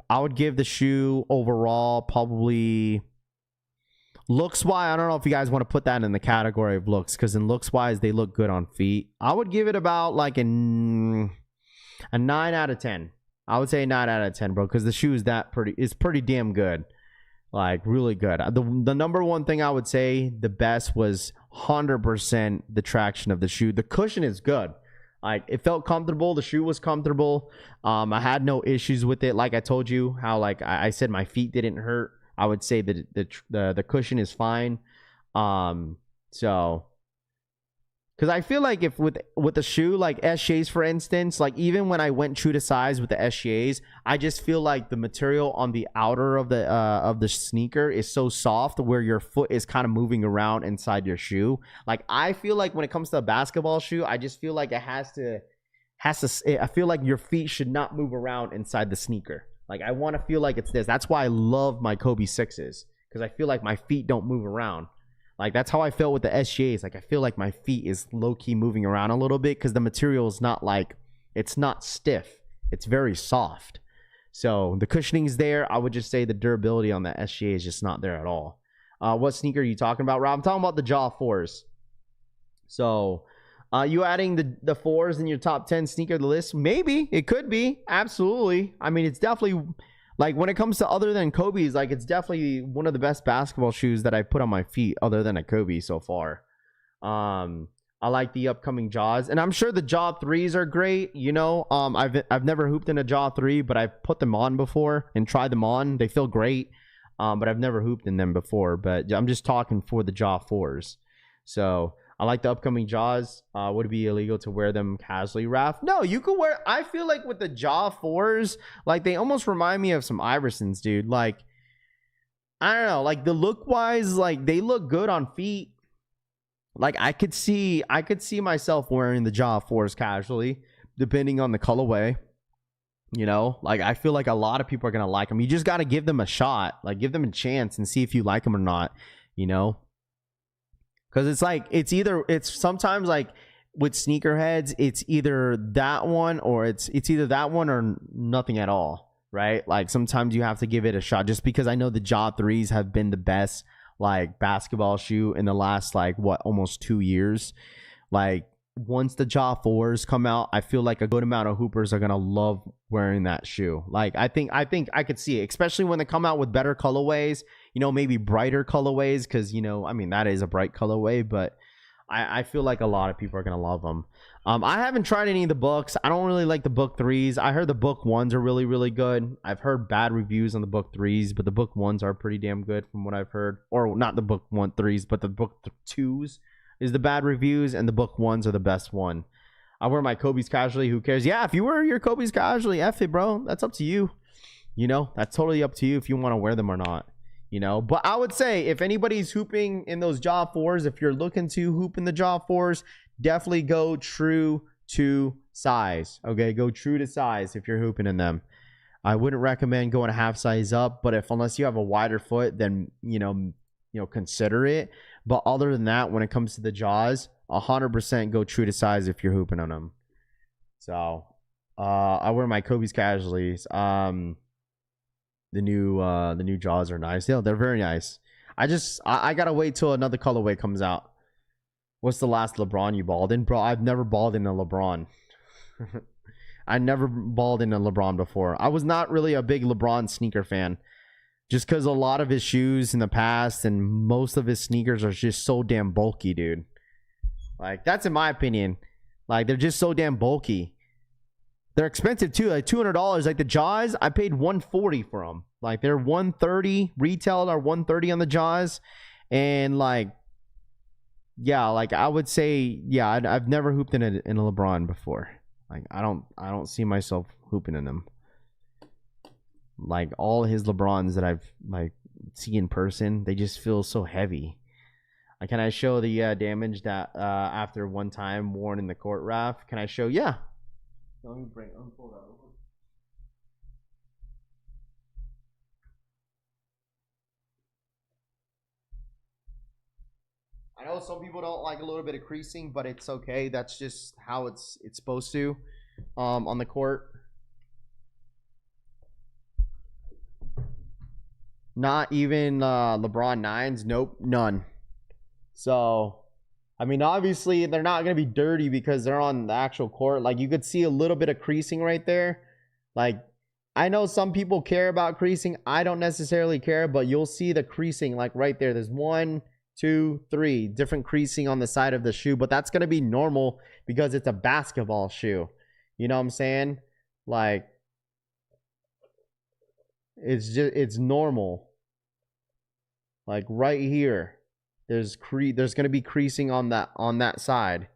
I would give the shoe overall probably looks wise. I don't know if you guys want to put that in the category of looks, because in looks wise they look good on feet. I would give it about like a 9 out of 10. I would say a 9 out of 10, bro, because the shoe is pretty damn good. Like really good. The number one thing I would say the best was 100% the traction of the shoe. The cushion is good. Like it felt comfortable. The shoe was comfortable. I had no issues with it. Like I told you how like I said my feet didn't hurt. I would say that the cushion is fine. So because I feel like if with the shoe like SJs for instance, like even when I went true to size with the SJs, I just feel like the material on the outer of the sneaker is so soft where your foot is kind of moving around inside your shoe. Like I feel like when it comes to a basketball shoe, I just feel like it has to. I feel like your feet should not move around inside the sneaker. Like I want to feel like it's this. That's why I love my Kobe 6s, because I feel like my feet don't move around. Like that's how I felt with the SJs. Like I feel like my feet is low-key moving around a little bit because the material is not like, it's not stiff. It's very soft. So the cushioning is there. I would just say the durability on the SJ is just not there at all. What sneaker are you talking about, Rob? I'm talking about the Jaw 4s. So you adding the 4s in your top 10 sneaker list? Maybe. It could be. Absolutely. I mean, it's definitely... Like when it comes to other than Kobe's, like it's definitely one of the best basketball shoes that I put on my feet other than a Kobe so far. I like the upcoming Jaws, and I'm sure the Jaw 3s are great. You know, I've never hooped in a Jaw 3, but I've put them on before and tried them on. They feel great, but I've never hooped in them before. But I'm just talking for the Jaw 4s. So I like the upcoming Jaws. Would it be illegal to wear them casually, Raph? No, you could wear. I feel like with the Jaw 4s, like they almost remind me of some Iversons, dude. Like I don't know, like the look wise, like they look good on feet. Like I could see myself wearing the Jaw 4s casually, depending on the colorway. You know, like I feel like a lot of people are gonna like them. You just got to give them a shot, like give them a chance and see if you like them or not. You know. Because it's like, it's sometimes like with sneakerheads, it's either that one or it's either that one or nothing at all, right? Like sometimes you have to give it a shot, just because I know the Jaw 3s have been the best like basketball shoe in the last like almost 2 years. Like once the Jaw 4s come out, I feel like a good amount of hoopers are gonna love wearing that shoe. Like I think I could see it, especially when they come out with better colorways, you know, maybe brighter colorways, because you know, I mean that is a bright colorway, but I feel like a lot of people are gonna love them. I haven't tried any of the books. I don't really like the book 3s. I heard the book 1s are really, really good. I've heard bad reviews on the book 3s, but the book 1s are pretty damn good from what I've heard. Or not the book 3s, but the book 2s is the bad reviews, and the book 1s are the best one. I wear my Kobe's casually. Who cares? Yeah, if you wear your Kobe's casually, F it, bro. That's up to you. You know, that's totally up to you if you want to wear them or not. You know, but I would say if anybody's hooping in those Jaw 4s, if you're looking to hoop in the Jaw 4s, definitely go true to size. Okay, go true to size if you're hooping in them. I wouldn't recommend going a half size up, but unless you have a wider foot, then you know, consider it. But other than that, when it comes to the Jaws, 100% go true to size if you're hooping on them. So I wear my Kobe's casually. The new Jaws are nice. Yeah, they're very nice. I gotta wait till another colorway comes out. What's the last LeBron you balled in, bro? I've never balled in a LeBron. I never balled in a LeBron before. I was not really a big LeBron sneaker fan, just because a lot of his shoes in the past and most of his sneakers are just so damn bulky, dude. Like that's in my opinion. Like they're just so damn bulky. They're expensive too, like $200. Like the Jaws, I paid $140 for them. Like they're $130 retail, or $130 on the Jaws, and like, yeah, like I would say, yeah, I've never hooped in a LeBron before. Like I don't see myself hooping in them. Like all his LeBrons that I've like seen in person, they just feel so heavy. Can I show the damage that after one time worn in the court, Raph? Can I show? Yeah. Let me pull that over. I know some people don't like a little bit of creasing, but it's okay. That's just how it's supposed to on the court. Not even LeBron 9s. Nope, none. So, I mean, obviously they're not going to be dirty because they're on the actual court. Like, you could see a little bit of creasing right there. Like, I know some people care about creasing. I don't necessarily care, but you'll see the creasing like right there. There's 1, 2, 3 different creasing on the side of the shoe, but that's going to be normal because it's a basketball shoe. You know what I'm saying? Like, it's normal. Like right here, there's going to be creasing on that side.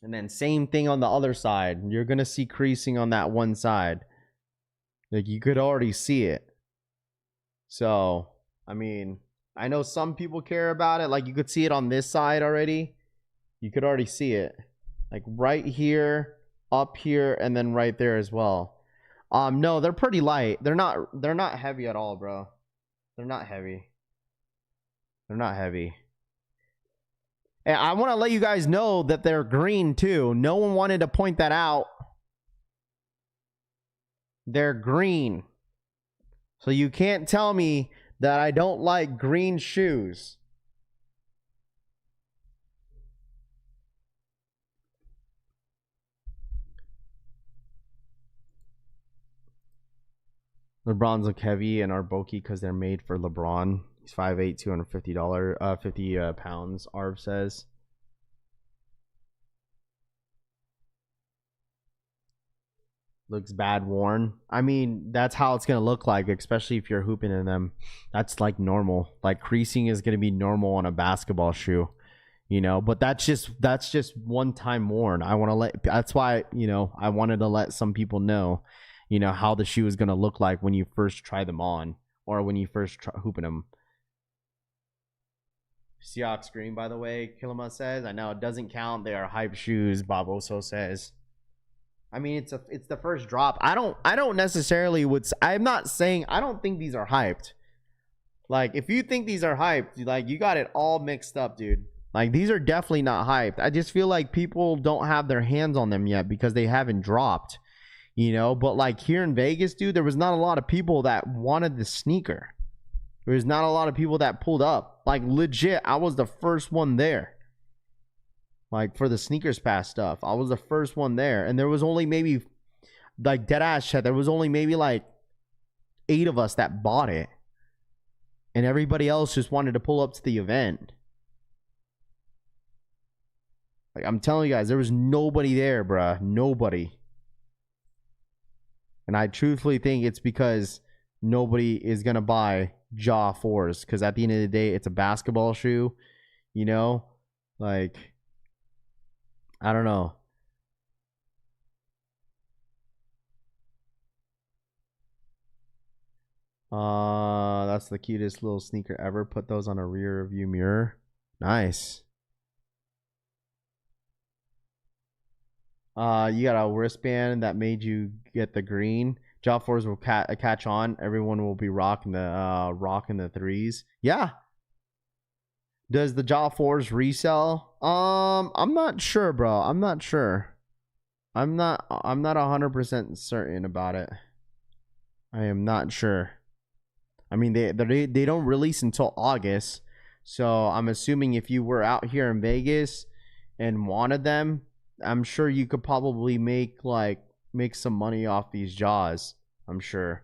And then same thing on the other side. You're going to see creasing on that one side. Like, you could already see it. So, I mean, I know some people care about it. Like, you could see it on this side already. You could already see it. Like right here, up here, and then right there as well. No, they're pretty light. They're not heavy at all, bro. They're not heavy. They're not heavy. And I want to let you guys know that they're green too. No one wanted to point that out. They're green. So you can't tell me that I don't like green shoes. LeBrons look heavy and are bulky because they're made for LeBron. He's 5'8", $250, 50 pounds, Arv says. Looks bad worn. I mean, that's how it's going to look like, especially if you're hooping in them. That's like normal. Like, creasing is going to be normal on a basketball shoe, you know, but that's just one time worn. That's why, you know, I wanted to let some people know, you know, how the shoe is going to look like when you first try them on or when you first try hooping them. Seahawks green, by the way, Kilima says. I know it doesn't count. They are hype shoes, Bob Oso says. I mean, it's the first drop. I don't necessarily I'm not saying I don't think these are hyped. Like, if you think these are hyped, like, you got it all mixed up, dude. Like, these are definitely not hyped. I just feel like people don't have their hands on them yet because they haven't dropped, you know. But like here in Vegas, dude, there was not a lot of people that wanted the sneaker. There was not a lot of people that pulled up. Like, legit, I was the first one there. Like, for the Sneakers Pass stuff, I was the first one there. And there was only maybe, like, deadass chat, there was only maybe like 8 of us that bought it. And everybody else just wanted to pull up to the event. Like, I'm telling you guys, there was nobody there, bruh. Nobody. And I truthfully think it's because nobody is going to buy Jaw 4s. Because at the end of the day, it's a basketball shoe. You know? Like, I don't know. That's the cutest little sneaker ever. Put those on a rear view mirror. Nice. You got a wristband that made you get the green. Jaw 4s will catch on. Everyone will be rocking the 3s. Yeah. Does the Jaw 4s resell? I'm not sure, bro. I'm not sure. I'm not 100% certain about it. I am not sure. I mean, they don't release until August. So I'm assuming if you were out here in Vegas and wanted them, I'm sure you could probably make some money off these Jaws. I'm sure.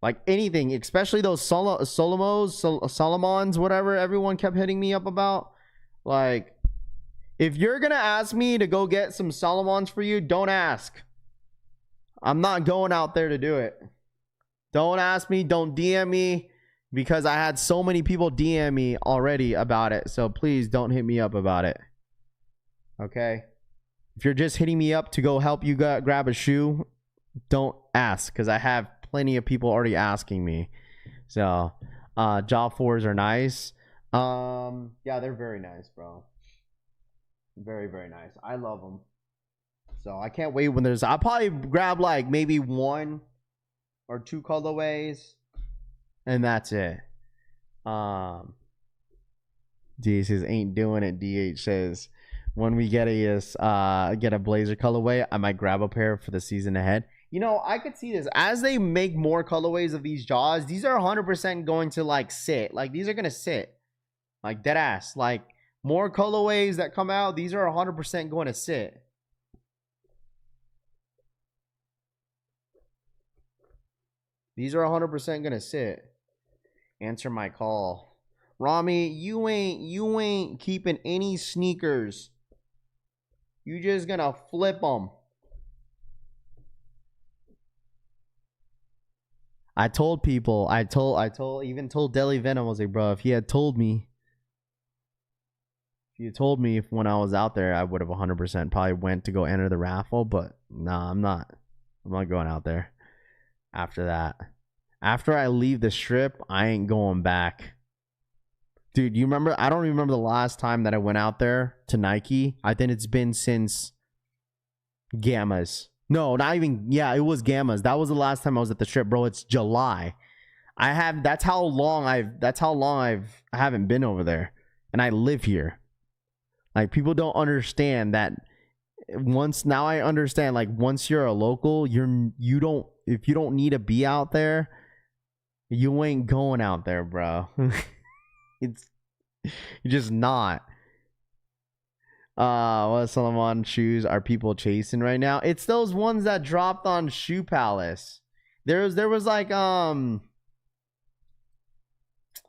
Like anything, especially those Solomons, whatever everyone kept hitting me up about. Like, if you're going to ask me to go get some Solomons for you, don't ask. I'm not going out there to do it. Don't ask me. Don't DM me. Because I had so many people DM me already about it. So please don't hit me up about it. Okay? If you're just hitting me up to go help you grab a shoe, don't ask. Because I have plenty of people already asking me. So, Jaw 4s are nice. Yeah, they're very nice, bro. Very, very nice. I love them. So, I can't wait when I'll probably grab like maybe 1 or 2 colorways. And that's it. D says, ain't doing it. DH says, when we get a Blazer colorway, I might grab a pair for the season ahead. You know, I could see this as they make more colorways of these jaws. These are 100% going to like sit. Like these are gonna sit, like dead ass. Like more colorways that come out, these are 100% going to sit. These are 100% gonna sit. Answer my call, Rami. You ain't keeping any sneakers. You just gonna flip them. I told people, even told Deli Venom, I was like, bro, if he had told me, if when I was out there, I would have 100% probably went to go enter the raffle, but nah, I'm not going out there after that. After I leave the strip, I ain't going back. Dude, you remember, I don't remember the last time that I went out there to Nike. I think it's been since Gammas. No, not even. Yeah, it was Gammas. That was the last time I was at the strip, bro. It's July. That's how long I haven't been over there, and I live here. Like, people don't understand that. Now I understand. Like, once you're a local, if you don't need to be out there, you ain't going out there, bro. You're just not. What Solomon shoes are people chasing right now? It's those ones that dropped on Shoe Palace. There was like hold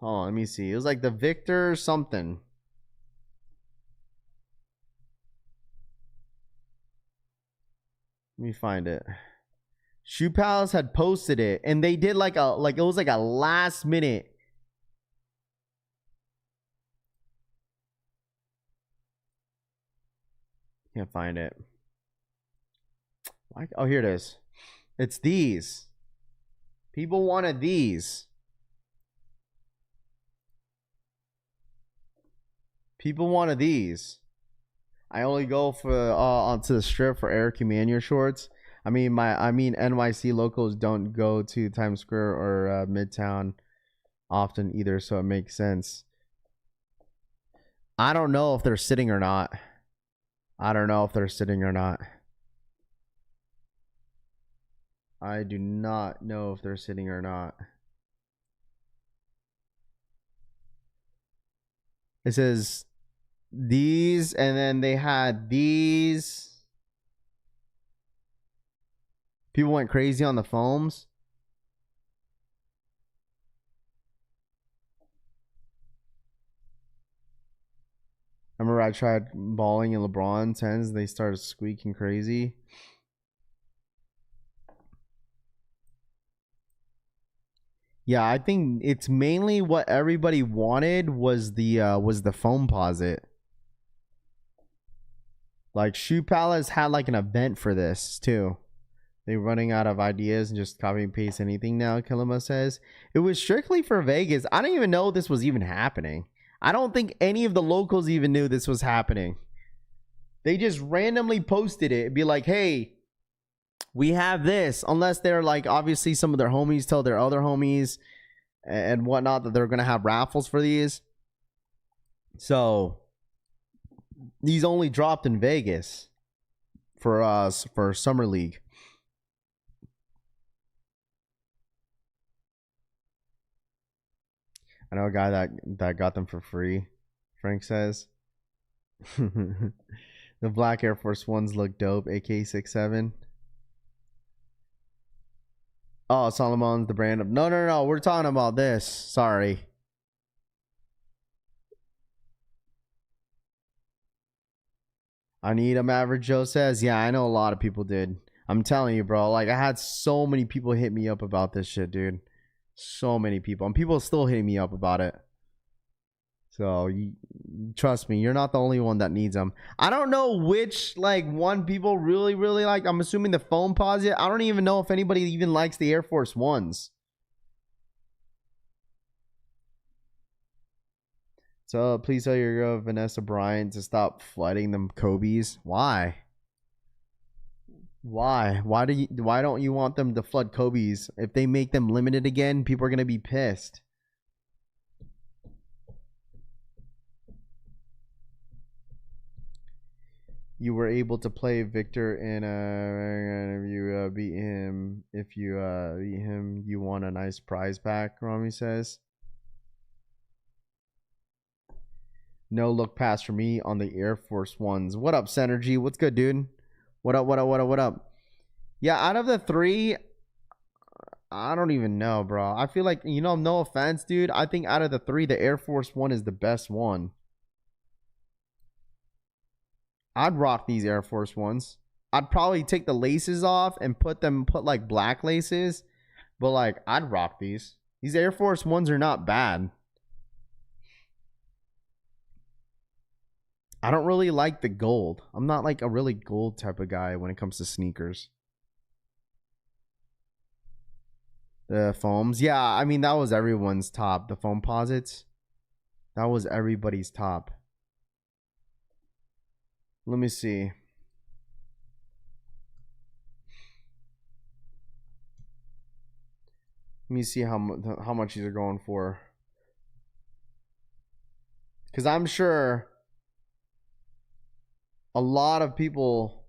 on, let me see. It was like the Victor something. Let me find it. Shoe Palace had posted it, and they did it was like a last minute. Can't find it. Oh, here it is. It's these. People wanted these. People wanted these. I only go for onto the strip for Eric Emanuel shorts. I mean NYC locals don't go to Times Square or Midtown often either, so it makes sense. I don't know if they're sitting or not. I do not know if they're sitting or not. It says these, and then they had these. People went crazy on the foams. I remember I tried balling in LeBron 10s. They started squeaking crazy. Yeah, I think it's mainly what everybody wanted was the Foamposite. Like Shoe Palace had like an event for this too. They're running out of ideas and just copy and paste anything now, Kilima says. It was strictly for Vegas. I don't even know this was even happening. I don't think any of the locals even knew this was happening. They just randomly posted it and be like, hey, we have this. Unless they're like, obviously some of their homies tell their other homies and whatnot that they're going to have raffles for these. So these only dropped in Vegas for us for Summer League. I know a guy that got them for free, Frank says. The black Air Force Ones look dope, AK-67. Oh, Solomon's the brand of... No, we're talking about this. Sorry. I need 'em, Average Joe says. Yeah, I know a lot of people did. I'm telling you, bro. Like, I had so many people hit me up about this shit, dude. So many people, and people are still hitting me up about it. So trust me, you're not the only one that needs them. I don't know which one people really like. I'm assuming the Foamposite. I don't even know if anybody even likes the Air Force Ones. So please tell your girl Vanessa Bryant to stop flooding them Kobe's. Why? Why don't you want them to flood Kobe's? If they make them limited again, people are gonna be pissed. you were able to play Victor in if you beat him. If you beat him, you won a nice prize pack. Rami says. No look pass for me on the Air Force Ones. What up, Synergy? What's good, dude? What up? What up? What up? What up? Yeah, out of the three, I don't even know, bro. I feel like, you know, no offense, dude. I think out of the three, the Air Force One is the best one. I'd rock these Air Force Ones. I'd probably take the laces off and put like black laces. But like, I'd rock these. These Air Force Ones are not bad. I don't really like the gold. I'm not like a really gold type of guy when it comes to sneakers. The foams. Yeah, I mean, that was everyone's top. The foam posits. That was everybody's top. Let me see. Let me see how much these are going for. Because I'm sure a lot of people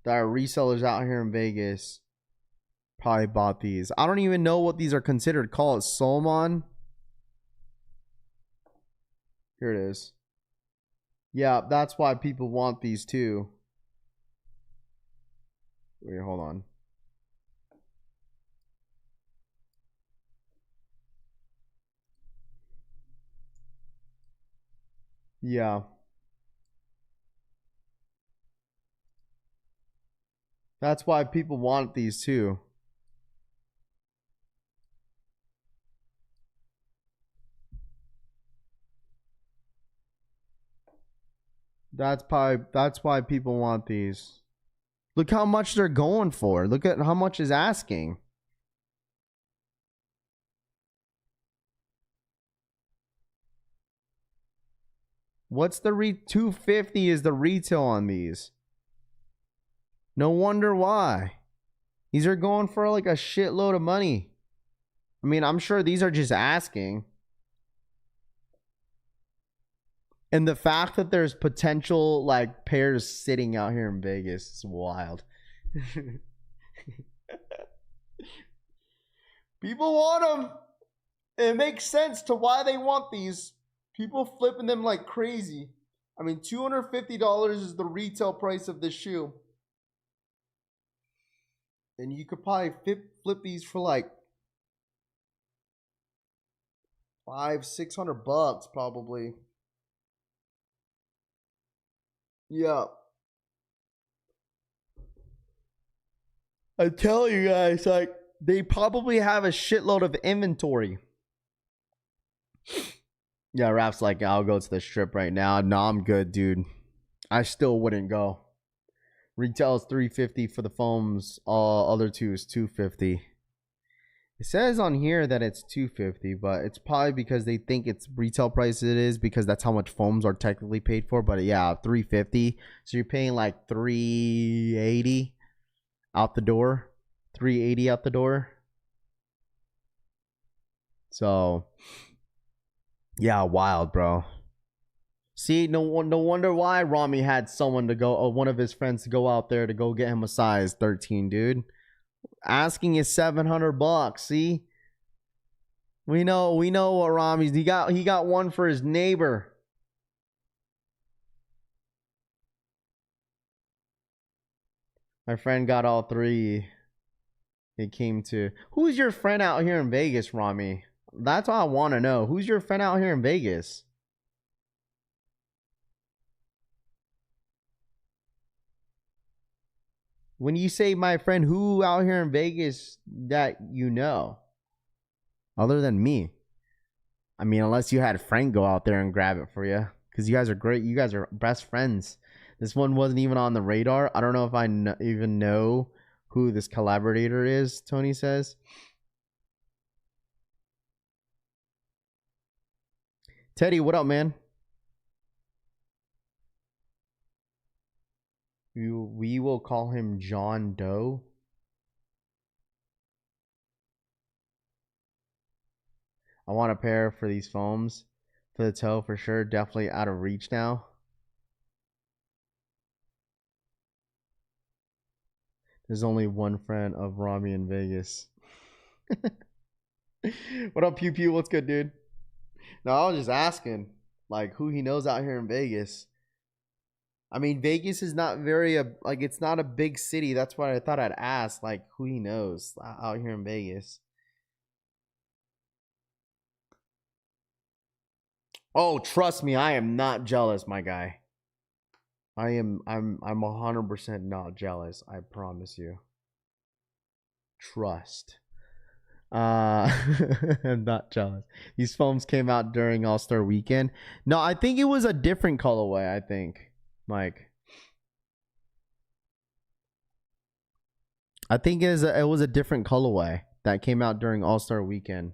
that are resellers out here in Vegas probably bought these. I don't even know what these are considered. Call it Solomon. Here it is. Yeah, that's why people want these too. Wait, hold on. Yeah. That's why people want these too. That's why people want these. Look how much they're going for. Look at how much is asking. What's the 250 is the retail on these. No wonder why. These are going for like a shitload of money. I mean, I'm sure these are just asking. And the fact that there's potential like pairs sitting out here in Vegas is wild. People want them. It makes sense to why they want these. People flipping them like crazy. I mean, $250 is the retail price of this shoe. And you could probably flip these for like $500-600 probably. Yeah. I tell you guys, like, they probably have a shitload of inventory. Yeah, Raph's like, I'll go to the strip right now. No, I'm good, dude. I still wouldn't go. Retail is $350 for the foams. All other two is $250. It says on here that it's $250, but it's probably because they think it's retail price it is because that's how much foams are technically paid for. But yeah, $350. So you're paying like $380 out the door. $380 out the door. So yeah, wild, bro. See, no wonder why Rami had someone to go, one of his friends to go out there to go get him a size 13, dude. Asking is $700. See, we know what Rami's. He got one for his neighbor. My friend got all three. It came to. Who's your friend out here in Vegas, Rami? That's all I want to know. Who's your friend out here in Vegas? When you say my friend, who out here in Vegas that you know? Other than me. I mean, unless you had a friend go out there and grab it for you. Because you guys are great. You guys are best friends. This one wasn't even on the radar. I don't know if I even know who this collaborator is, Tony says. Teddy, what up, man? We will call him John Doe. I want a pair for these foams. For the toe, for sure. Definitely out of reach now. There's only one friend of Rami in Vegas. What up, Pew Pew? What's good, dude? No, I was just asking, like, who he knows out here in Vegas. I mean, Vegas is not very, like, it's not a big city. That's why I thought I'd ask, like, who he knows out here in Vegas. Oh, trust me, I am not jealous, my guy. I'm 100% not jealous. I promise you. Trust. I'm not jealous. These films came out during All-Star Weekend. No, I think it was a different colorway. I think, Mike. I think it was a different colorway that came out during All-Star Weekend.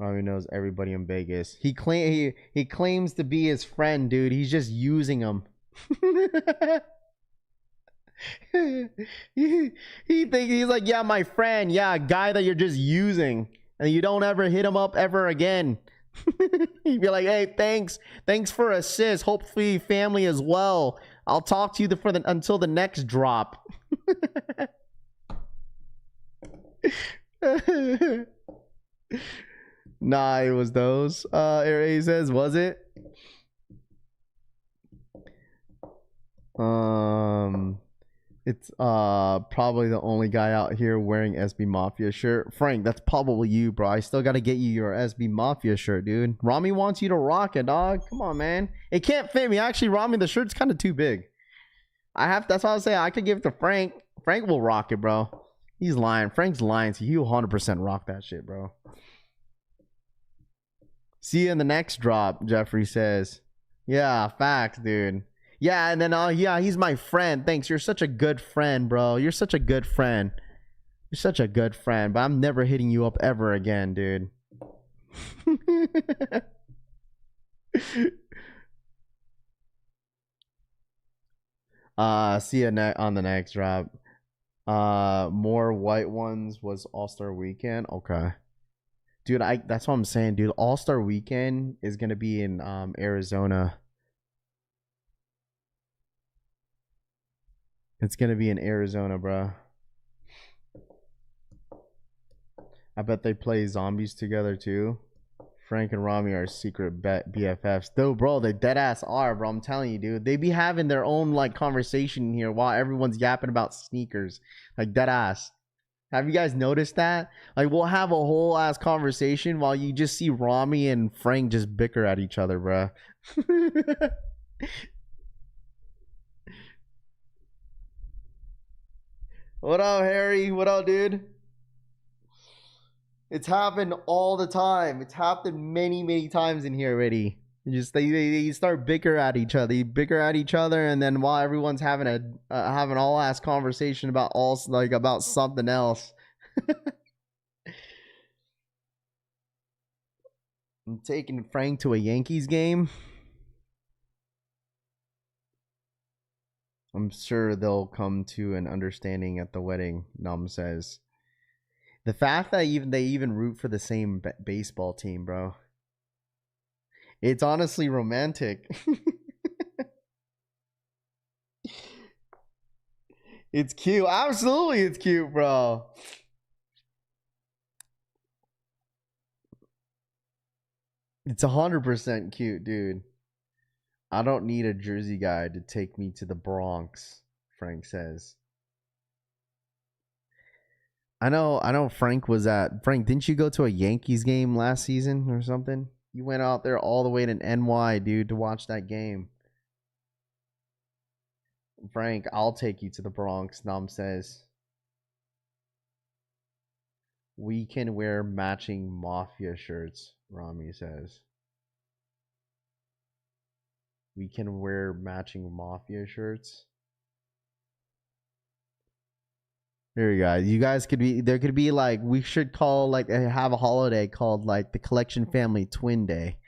Robbie knows everybody in Vegas. He claims to be his friend, dude. He's just using him. he thinks he's like, yeah, my friend, yeah, a guy that you're just using, and you don't ever hit him up ever again. He'd be like, hey, thanks for assist. Hopefully, family as well. I'll talk to you until the next drop. Nah, it was those. He says, was it? It's probably the only guy out here wearing SB Mafia shirt. Frank, that's probably you, bro. I still gotta get you your SB Mafia shirt, dude. Rami wants you to rock it, dog. Come on, man. It can't fit me. Actually, Rami, the shirt's kind of too big. That's why I was saying I could give it to Frank. Frank will rock it, bro. He's lying. Frank's lying. So he'll 100% rock that shit, bro. See you in the next drop, Jeffrey says. Yeah, facts, dude. Yeah, and then yeah, he's my friend. Thanks. You're such a good friend, bro. You're such a good friend. You're such a good friend, but I'm never hitting you up ever again, dude. See you on the next drop. More white ones was All-Star Weekend. Okay. Dude, that's what I'm saying, dude. All-Star Weekend is gonna be in Arizona. It's gonna be in Arizona, bro. I bet they play zombies together too. Frank and Rami are secret BFFs. Though, bro, they dead ass are, bro. I'm telling you, dude. They be having their own like conversation here while everyone's yapping about sneakers. Like dead ass. Have you guys noticed that? Like, we'll have a whole ass conversation while you just see Rami and Frank just bicker at each other, bro. What up, Harry? What up, dude? It's happened all the time. It's happened many, many times in here already. They start bicker at each other. They bicker at each other, and then while everyone's having having all ass conversation about about something else. I'm taking Frank to a Yankees game. I'm sure they'll come to an understanding at the wedding, Num says. The fact that they even root for the same baseball team, bro. It's honestly romantic. It's cute. Absolutely, it's cute, bro. It's 100% cute, dude. I don't need a Jersey guy to take me to the Bronx, Frank says. I know Frank was at... Frank, didn't you go to a Yankees game last season or something? You went out there all the way to NY, dude, to watch that game. Frank, I'll take you to the Bronx, Nam says. We can wear matching Mafia shirts, Rami says. We can wear matching Mafia shirts. There you go. You guys could be, there could be like, we should call like, have a holiday called like the Collection Family Twin Day.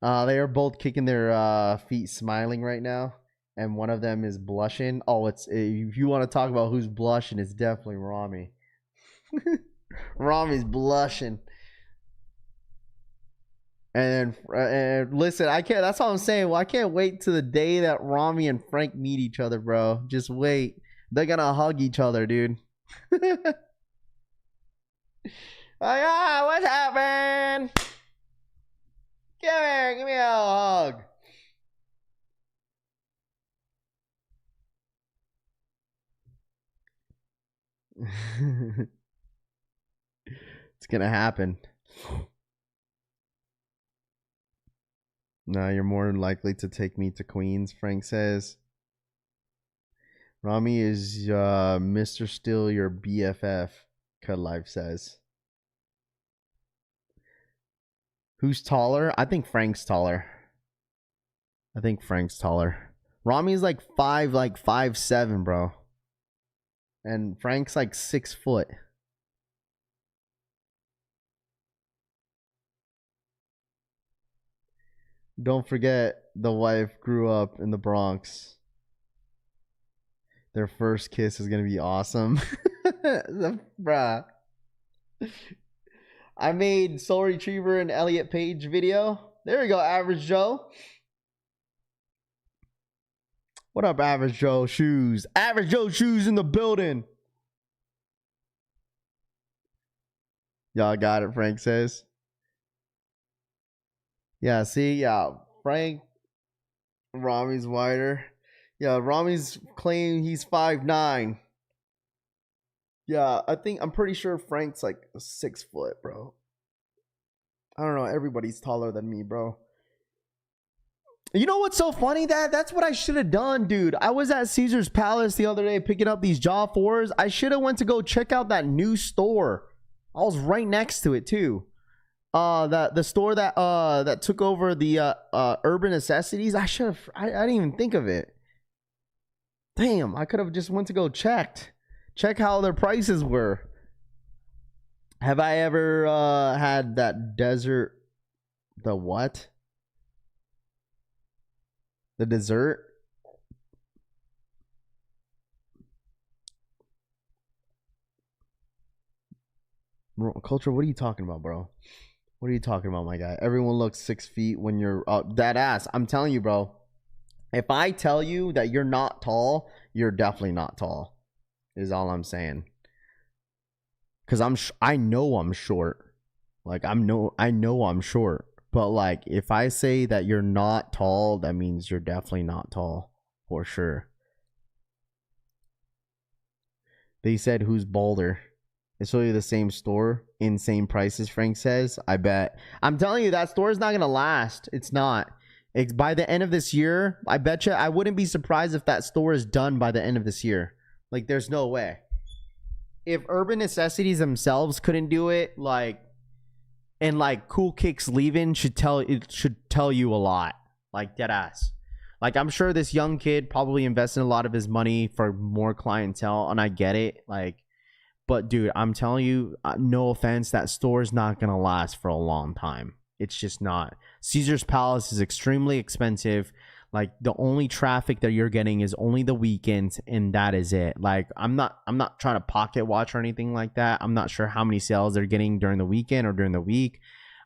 They are both kicking their feet smiling right now. And one of them is blushing. Oh, if you want to talk about who's blushing, it's definitely Rami. Rami's blushing. And listen, I can't. That's all I'm saying. Well, I can't wait to the day that Rami and Frank meet each other, bro. Just wait. They're gonna hug each other, dude. Like, what's happening? Come here, give me a hug. It's gonna happen. No, you're more likely to take me to Queens, Frank says. Rami is Mr. Still your BFF, Cut Life says. Who's taller? I think Frank's taller. Rami's like 5'7", bro. And Frank's like 6 foot. Don't forget, the wife grew up in the Bronx. Their first kiss is gonna be awesome. Bruh. I made Soul Retriever and Elliot Page video. There we go, Average Joe. What up, Average Joe Shoes? Average Joe Shoes in the building. Y'all got it, Frank says. Yeah, see, yeah, Frank, Rami's wider. Yeah, Rami's claiming he's 5'9". Yeah, I'm pretty sure Frank's like 6 foot, bro. I don't know, everybody's taller than me, bro. You know what's so funny? That's what I should have done, dude. I was at Caesar's Palace the other day picking up these Jaw 4s. I should have went to go check out that new store. I was right next to it too. The store that took over the Urban Necessities. I didn't even think of it. Damn, I could have just went to go check how their prices were. Have I ever had that desert? The what? The dessert? Culture, what are you talking about, bro? What are you talking about, my guy? Everyone looks 6 feet when you're that ass. I'm telling you, bro. If I tell you that you're not tall, you're definitely not tall. Is all I'm saying. Cause I know I'm short. Like I know I'm short. But like if I say that you're not tall, that means you're definitely not tall for sure. They said who's bolder? It's really the same store, insane prices, Frank says. I bet. I'm telling you, that store is not going to last. It's not. It's by the end of this year, I bet you, I wouldn't be surprised if that store is done by the end of this year. Like, there's no way. If Urban Necessities themselves couldn't do it, like, and like Cool Kicks leaving should tell you a lot. Like, dead ass. Like, I'm sure this young kid probably invested a lot of his money for more clientele, and I get it. Like, but dude, I'm telling you, no offense, that store is not going to last for a long time. It's just not. Caesar's Palace is extremely expensive. Like, the only traffic that you're getting is only the weekends, and that is it. Like, I'm not trying to pocket watch or anything like that. I'm not sure how many sales they're getting during the weekend or during the week.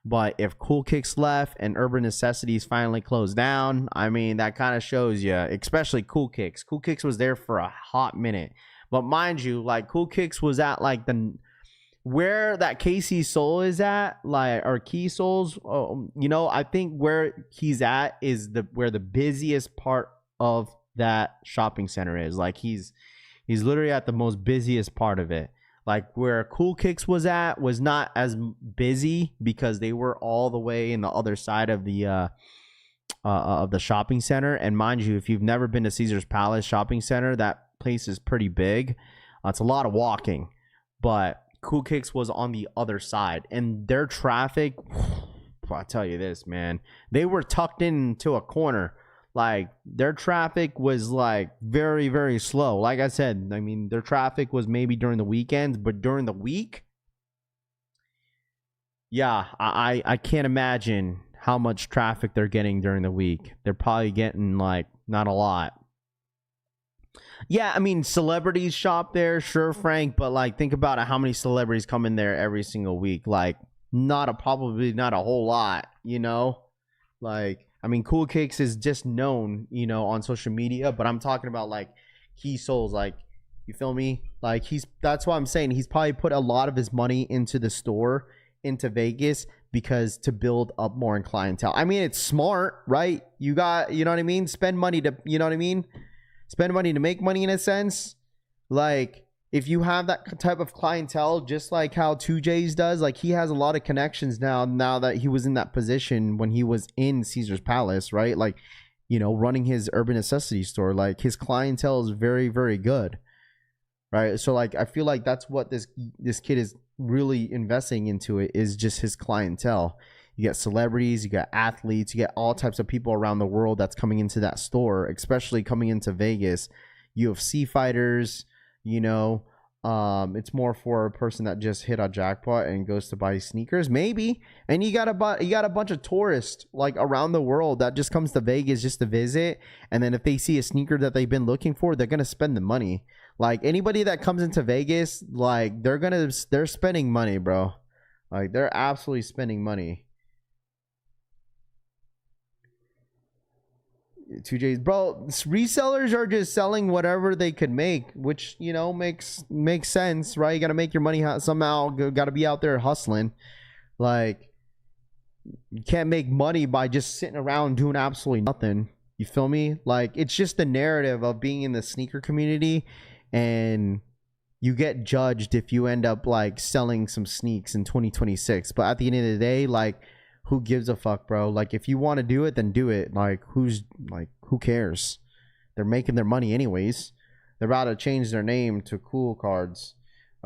But if Cool Kicks left and Urban Necessities finally closed down, I mean, that kind of shows you, especially Cool Kicks. Cool Kicks was there for a hot minute. But mind you, like, Cool Kicks was at like where that Casey Soul is at, like, or Key Souls, you know, I think where he's at is where the busiest part of that shopping center is. Like, he's literally at the most busiest part of it. Like, where Cool Kicks was at was not as busy because they were all the way in the other side of the shopping center. And mind you, if you've never been to Caesar's Palace Shopping Center, that place is pretty big. It's a lot of walking, but Cool Kicks was on the other side, and their traffic, I tell you this, man, they were tucked into a corner. Like, their traffic was like very, very slow. Like I said, I mean, their traffic was maybe during the weekends, but during the week, yeah, I can't imagine how much traffic they're getting during the week. They're probably getting like not a lot. Yeah, I mean, celebrities shop there, sure, Frank, but like, think about it, how many celebrities come in there every single week? Like, probably not a whole lot, you know? Like, I mean, Cool Cakes is just known, you know, on social media, but I'm talking about like Key Souls, like, you feel me? Like, that's why I'm saying he's probably put a lot of his money into the store, into Vegas, because to build up more in clientele. I mean, it's smart, right? You know what I mean? Spend money to, you know what I mean? Spend money to make money in a sense. Like, if you have that type of clientele, just like how 2J's does, like he has a lot of connections now that he was in that position when he was in Caesar's Palace, right? Like, you know, running his Urban Necessity store, like his clientele is very, very good, right? So like, I feel like that's what this kid is really investing into, it is just his clientele. You get celebrities, you got athletes, you get all types of people around the world that's coming into that store, especially coming into Vegas. UFC fighters, you know, it's more for a person that just hit a jackpot and goes to buy sneakers, maybe. And you got a bunch of tourists like around the world that just comes to Vegas just to visit, and then if they see a sneaker that they've been looking for, they're gonna spend the money. Like, anybody that comes into Vegas, like, they're spending money, bro. Like, they're absolutely spending money. 2J's, bro, resellers are just selling whatever they could make, which, you know, makes sense, right? You got to make your money somehow. Got to be out there hustling. Like, you can't make money by just sitting around doing absolutely nothing. You feel me? Like, it's just the narrative of being in the sneaker community, and you get judged if you end up like selling some sneaks in 2026. But at the end of the day, like, who gives a fuck, bro? Like, if you want to do it, then do it. Like, who cares? They're making their money anyways. They're about to change their name to Cool Cards.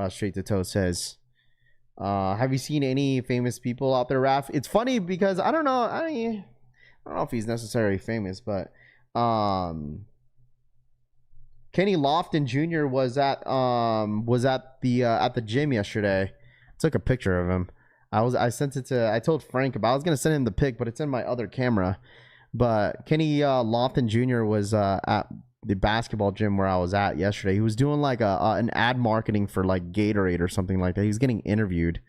Straight to Toe says. Have you seen any famous people out there, Raph? It's funny because I don't know if he's necessarily famous, but Kenny Lofton Jr. was at the gym yesterday. I took a picture of him. I told Frank about, I was gonna send him the pic, but it's in my other camera. But Kenny Lofton Jr. was at the basketball gym where I was at yesterday. He was doing like an ad marketing for like Gatorade or something like that. He was getting interviewed.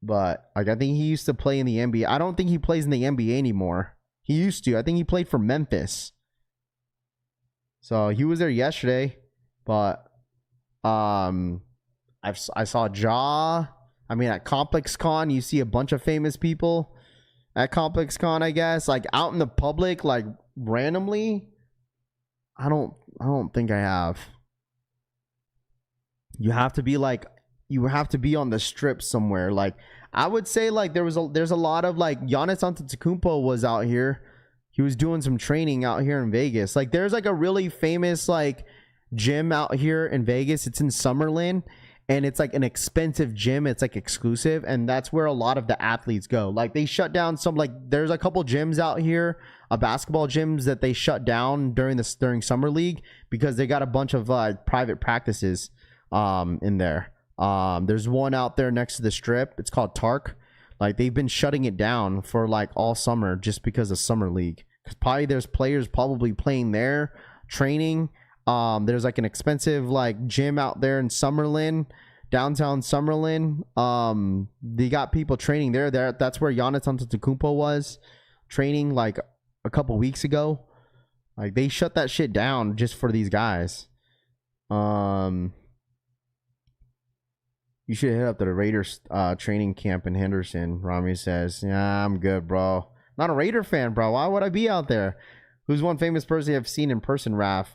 But like, I think he used to play in the NBA. I don't think he plays in the NBA anymore. He used to. I think he played for Memphis. So he was there yesterday. But I saw Ja. I mean, at Complex Con, you see a bunch of famous people at Complex Con, I guess. Like, out in the public, like, randomly, I don't think I have. You have to be on the strip somewhere. Like, I would say, like, there's a lot of, like, Giannis Antetokounmpo was out here. He was doing some training out here in Vegas. Like, there's like a really famous like gym out here in Vegas. It's in Summerlin. And it's like an expensive gym. It's like exclusive. And that's where a lot of the athletes go. Like, they shut down some, like, there's a couple gyms out here, basketball gyms that they shut down during Summer League because they got a bunch of private practices in there. There's one out there next to the strip. It's called Tark. Like, they've been shutting it down for like all summer just because of Summer League. Because probably there's players probably playing there, training. There's like an expensive like gym out there in Summerlin, downtown Summerlin. They got people training there. That's where Giannis Antetokounmpo was training like a couple weeks ago. Like, they shut that shit down just for these guys. You should hit up the Raiders training camp in Henderson. Rami says, "Yeah, I'm good, bro. Not a Raider fan, bro. Why would I be out there?" Who's one famous person I've seen in person, Raph?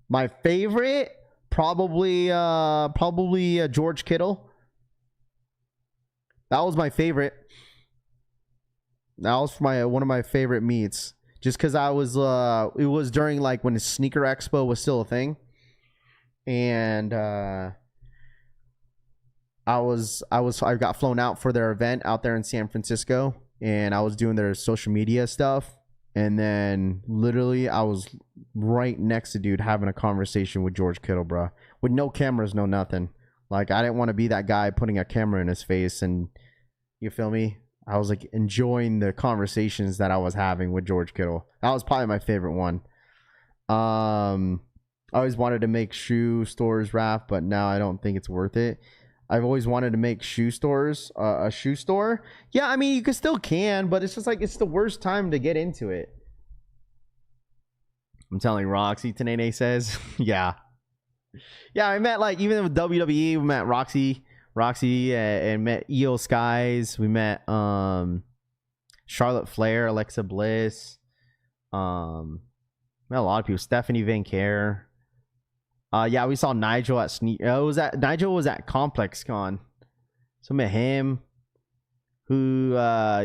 My favorite, probably George Kittle. That was my favorite. That was one of my favorite meets. Just because it was during like when the Sneaker Expo was still a thing, and I got flown out for their event out there in San Francisco, and I was doing their social media stuff. And then literally I was right next to dude having a conversation with George Kittle, bro. With no cameras, no nothing. Like, I didn't want to be that guy putting a camera in his face, and you feel me? I was like enjoying the conversations that I was having with George Kittle. That was probably my favorite one. I always wanted to make shoe stores, Raph, but now I don't think it's worth it. I've always wanted to make shoe stores, a shoe store. Yeah, I mean, you can, but it's just like, it's the worst time to get into it. I'm telling Roxy, Tanene says. Yeah. Yeah, I met, like, even with WWE, we met Roxy, and met Io Skies. We met Charlotte Flair, Alexa Bliss. Met a lot of people. Stephanie Van Care. Yeah, we saw Nigel at Nigel was at Complex Con. So met him. Who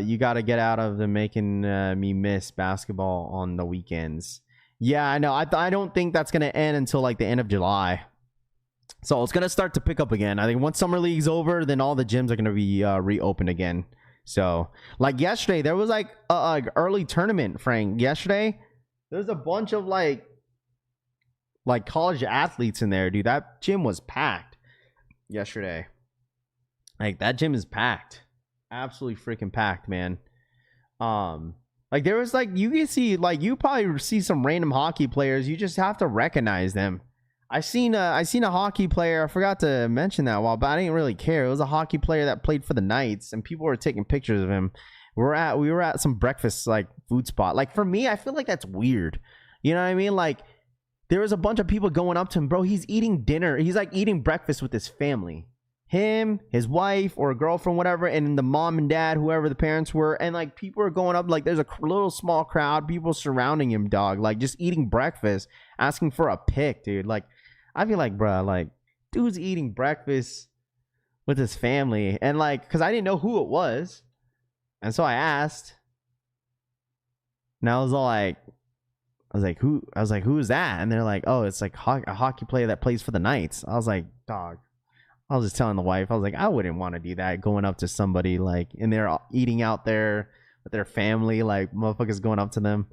you got to get out of the making me miss basketball on the weekends. Yeah, I know. I don't think that's gonna end until like the end of July. So it's gonna start to pick up again. I think once summer league's over, then all the gyms are gonna be reopened again. So like yesterday, there was like a early tournament. Frank, yesterday there's a bunch of like college athletes in there, dude. That gym was packed yesterday. Like that gym is packed, absolutely freaking packed, man. Like there was like, you can see, like, you probably see some random hockey players. You just have to recognize them. I seen a hockey player. I forgot to mention that while, but I didn't really care. It was a hockey player that played for the Knights, and people were taking pictures of him. We were at some breakfast like food spot. Like for me, I feel like that's weird. You know what I mean? Like there was a bunch of people going up to him, bro. He's eating dinner. He's like eating breakfast with his family. Him, his wife, or a girlfriend, whatever, and the mom and dad, whoever the parents were, and like people are going up, like there's a little small crowd, people surrounding him, dog, like just eating breakfast, asking for a pic, dude. Like I feel like, bro, like dude's eating breakfast with his family, and like, because I didn't know who it was, and so I asked, and I was like, who is that? And they're like, oh, it's like a hockey player that plays for the Knights. I was like, dog. I was just telling the wife, I was like, I wouldn't want to do that, going up to somebody like, and they're eating out there with their family, like motherfuckers going up to them.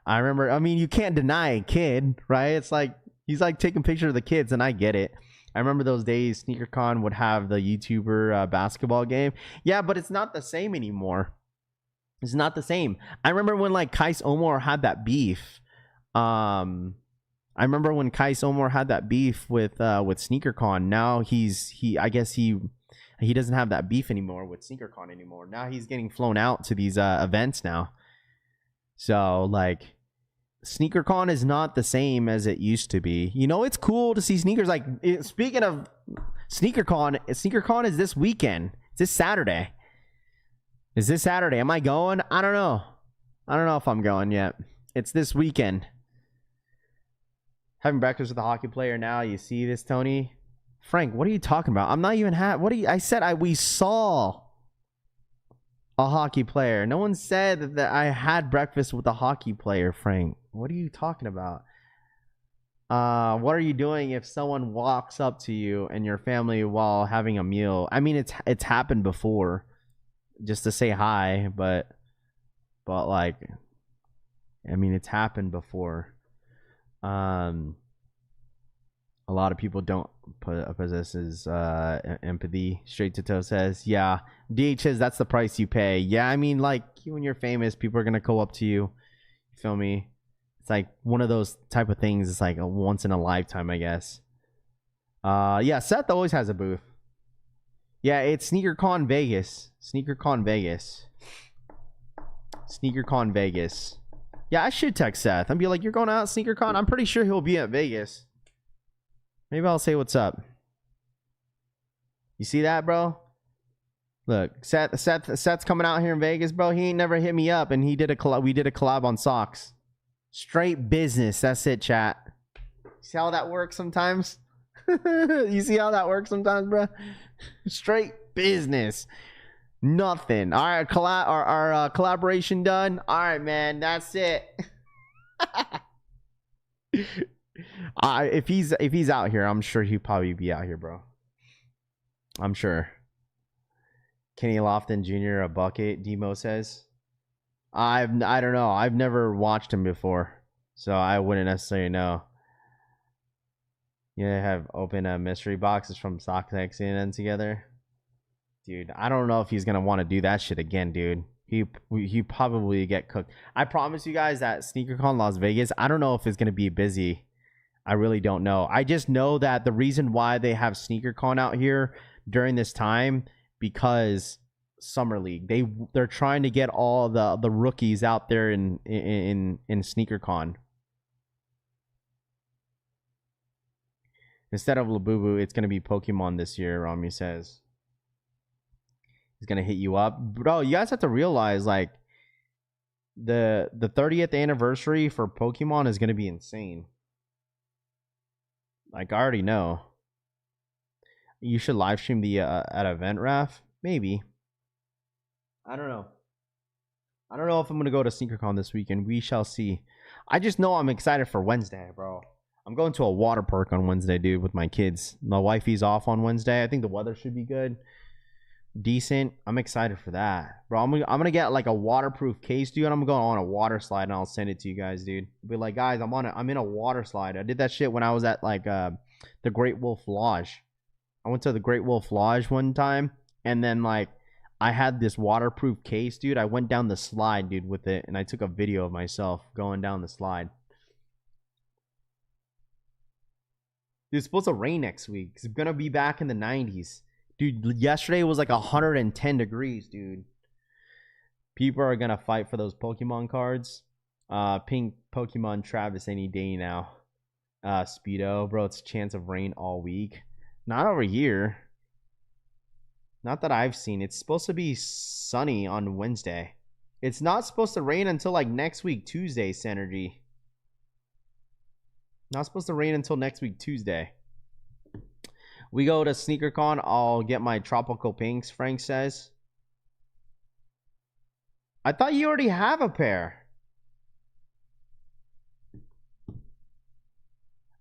I remember, I mean, you can't deny a kid, right? It's like, he's like taking pictures of the kids, and I get it. I remember those days SneakerCon would have the YouTuber basketball game. Yeah, but it's not the same anymore. It's not the same. I remember when like Kais Omar had that beef. I remember when Kais Omar had that beef with SneakerCon. Now I guess he doesn't have that beef anymore with SneakerCon anymore. Now he's getting flown out to these events now. So like SneakerCon is not the same as it used to be. You know, it's cool to see sneakers. Like speaking of SneakerCon is this weekend. It's this Saturday. Is this Saturday? Am I going? I don't know. I don't know if I'm going yet. It's this weekend. Having breakfast with a hockey player now. You see this, Tony? Frank, what are you talking about? I'm not even I said we saw a hockey player. No one said that I had breakfast with a hockey player, Frank. What are you talking about? What are you doing if someone walks up to you and your family while having a meal? I mean, it's happened before, just to say hi, but like, I mean, it's happened before. A lot of people don't possess empathy. Straight to Toe says, yeah, DH says that's the price you pay. Yeah, I mean, like, when you're famous, people are gonna go up to you. You feel me? It's like one of those type of things. It's like a once in a lifetime, I guess. Yeah, Seth always has a booth. Yeah, it's SneakerCon Vegas. SneakerCon Vegas. SneakerCon Vegas. Yeah, I should text Seth and be like, you're going out at SneakerCon? I'm pretty sure he'll be at Vegas. Maybe I'll say what's up. You see that, bro? Look, Seth's coming out here in Vegas, bro. He ain't never hit me up, and we did a collab on socks. Straight business. That's it, chat. See how that works sometimes? You see how that works sometimes, bro? Straight business. Nothing. All right, our collaboration done. All right, man, that's it. If he's out here, I'm sure he'll probably be out here, bro. I'm sure. Kenny Lofton Jr. a bucket, Demo says. I don't know. I've never watched him before, so I wouldn't necessarily know. You have open mystery boxes from StockX and together. Dude, I don't know if he's gonna want to do that shit again, dude. He probably get cooked. I promise you guys that SneakerCon Las Vegas, I don't know if it's gonna be busy. I really don't know. I just know that the reason why they have SneakerCon out here, during this time because Summer League. They're trying to get all the rookies out there in SneakerCon. Instead of Labubu, it's gonna be Pokemon this year, Rami says. He's gonna hit you up. Bro, you guys have to realize, like, the 30th anniversary for Pokemon is gonna be insane. Like, I already know. You should live stream the at event, Raf. Maybe. I don't know. I don't know if I'm gonna go to SneakerCon this weekend. We shall see. I just know I'm excited for Wednesday, bro. I'm going to a water park on Wednesday, dude, with my kids. My wifey's off on Wednesday. I think the weather should be good. Decent. I'm excited for that. Bro, I'm gonna get like a waterproof case, dude. And I'm going on a water slide and I'll send it to you guys, dude. Be like, guys, I'm in a water slide. I did that shit when I was at like the Great Wolf Lodge. I went to the Great Wolf Lodge one time, and then like I had this waterproof case, dude. I went down the slide, dude, with it, and I took a video of myself going down the slide. It's supposed to rain next week. It's gonna be back in the 90s. Dude, yesterday was like 110 degrees, dude. People are gonna fight for those Pokemon cards. Pink Pokemon Travis any day now. Speedo, bro, it's a chance of rain all week. Not over here. Not that I've seen. It's supposed to be sunny on Wednesday. It's not supposed to rain until like next week, Tuesday, Synergy. Not supposed to rain until next week, Tuesday. We go to SneakerCon. I'll get my tropical pinks, Frank says. I thought you already have a pair.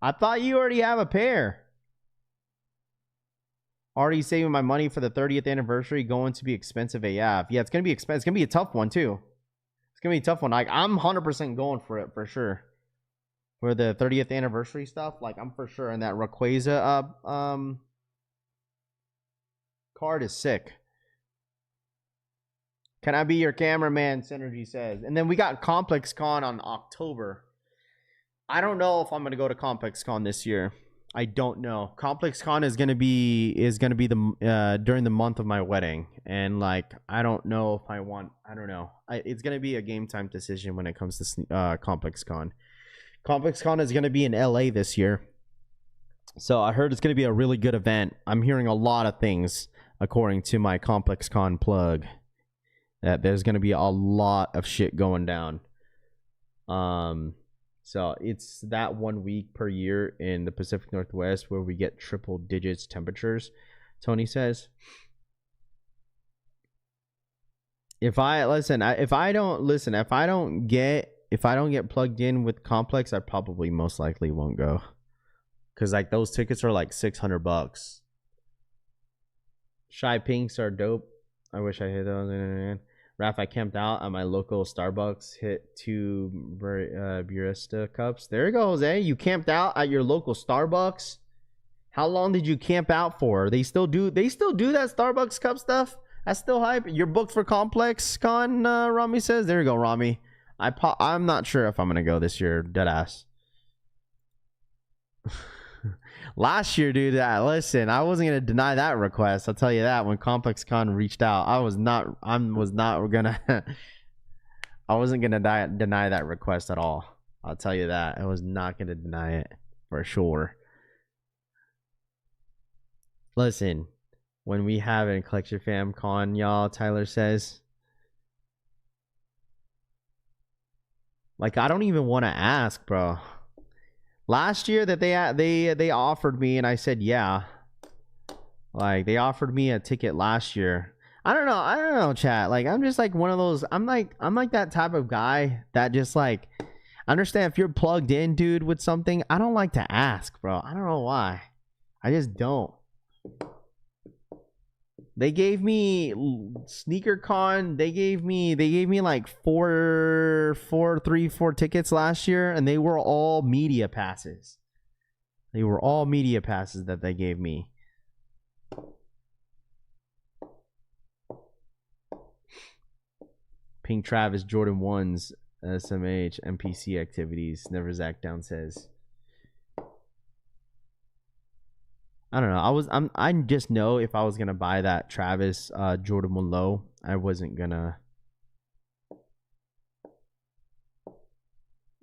I thought you already have a pair. Already saving my money for the 30th anniversary. Going to be expensive AF. Yeah, it's going to be expensive. It's going to be a tough one, too. It's going to be a tough one. Like, I'm 100% going for it, for sure. For the 30th anniversary stuff, like, I'm for sure. And that Rayquaza card is sick. Can I be your cameraman? Synergy says. And then we got Complex Con on October. I don't know if I'm gonna go to Complex Con this year. I don't know. Complex Con is gonna be the during the month of my wedding, and like I don't know if I want. I don't know. It's gonna be a game time decision when it comes to Complex Con. Complex Con is gonna be in LA this year, so I heard it's gonna be a really good event. I'm hearing a lot of things according to my Complex Con plug that there's gonna be a lot of shit going down. So it's that 1 week per year in the Pacific Northwest where we get triple digits temperatures, Tony says. If I don't get plugged in with Complex, I probably most likely won't go. Cause like those tickets are like $600. Shy Pinks are dope. I wish I hit those. Raph, I camped out at my local Starbucks, hit 2 barista cups. There it goes, eh? You camped out at your local Starbucks. How long did you camp out for? They still do that Starbucks cup stuff? That's still hype. You're booked for Complex Con, Rami says. There you go, Rami. I'm not sure if I'm gonna go this year, deadass. Last year, dude, listen, I wasn't gonna deny that request. I'll tell you that. When Complex Con reached out, I wasn't gonna deny that request at all. I'll tell you that. I was not gonna deny it for sure. Listen, when we have a Collection Fam Con, y'all, Tyler says, like, I don't even want to ask, bro. Last year that they offered me and I said yeah. Like they offered me a ticket last year. I don't know, chat. Like I'm just like one of those. I'm like that type of guy that just like understand if you're plugged in, dude, with something. I don't like to ask, bro. I don't know why. I just don't. They gave me SneakerCon. They gave me like four tickets last year, and they were all media passes. They were all media passes that they gave me. Pink Travis Jordan 1s, SMH, NPC activities. Never Zach Down says. I don't know. I just know if I was gonna buy that Travis Jordan 1 low, I wasn't gonna.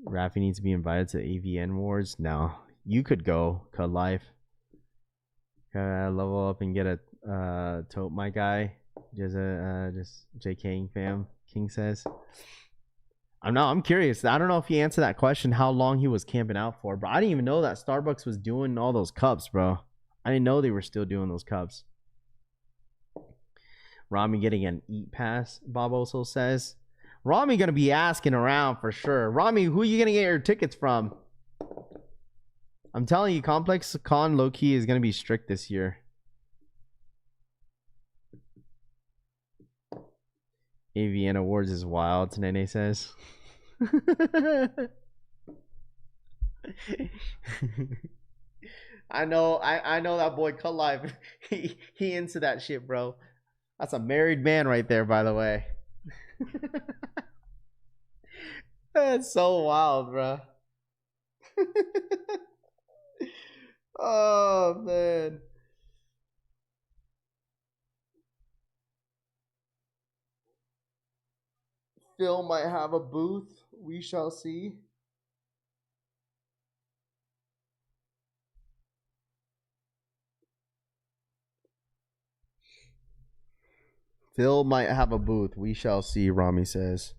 Rafi needs to be invited to AVN Wars. No, you could go. Cut Life. Level up and get a tote, my guy. Just JK fam. King says. I'm curious. I don't know if he answered that question. How long he was camping out for, bro? I didn't even know that Starbucks was doing all those cups, bro. I didn't know they were still doing those cups. Rami getting an eat pass, Bob also says. Rami gonna be asking around for sure. Rami, who are you gonna get your tickets from? I'm telling you, Complex Con low-key is gonna be strict this year. AVN Awards is wild, Nene says. I know that boy Cut Life. He into that shit, bro. That's a married man right there, by the way. That's so wild, bro. Oh man. Phil might have a booth. We shall see. Phil might have a booth. We shall see, Rami says.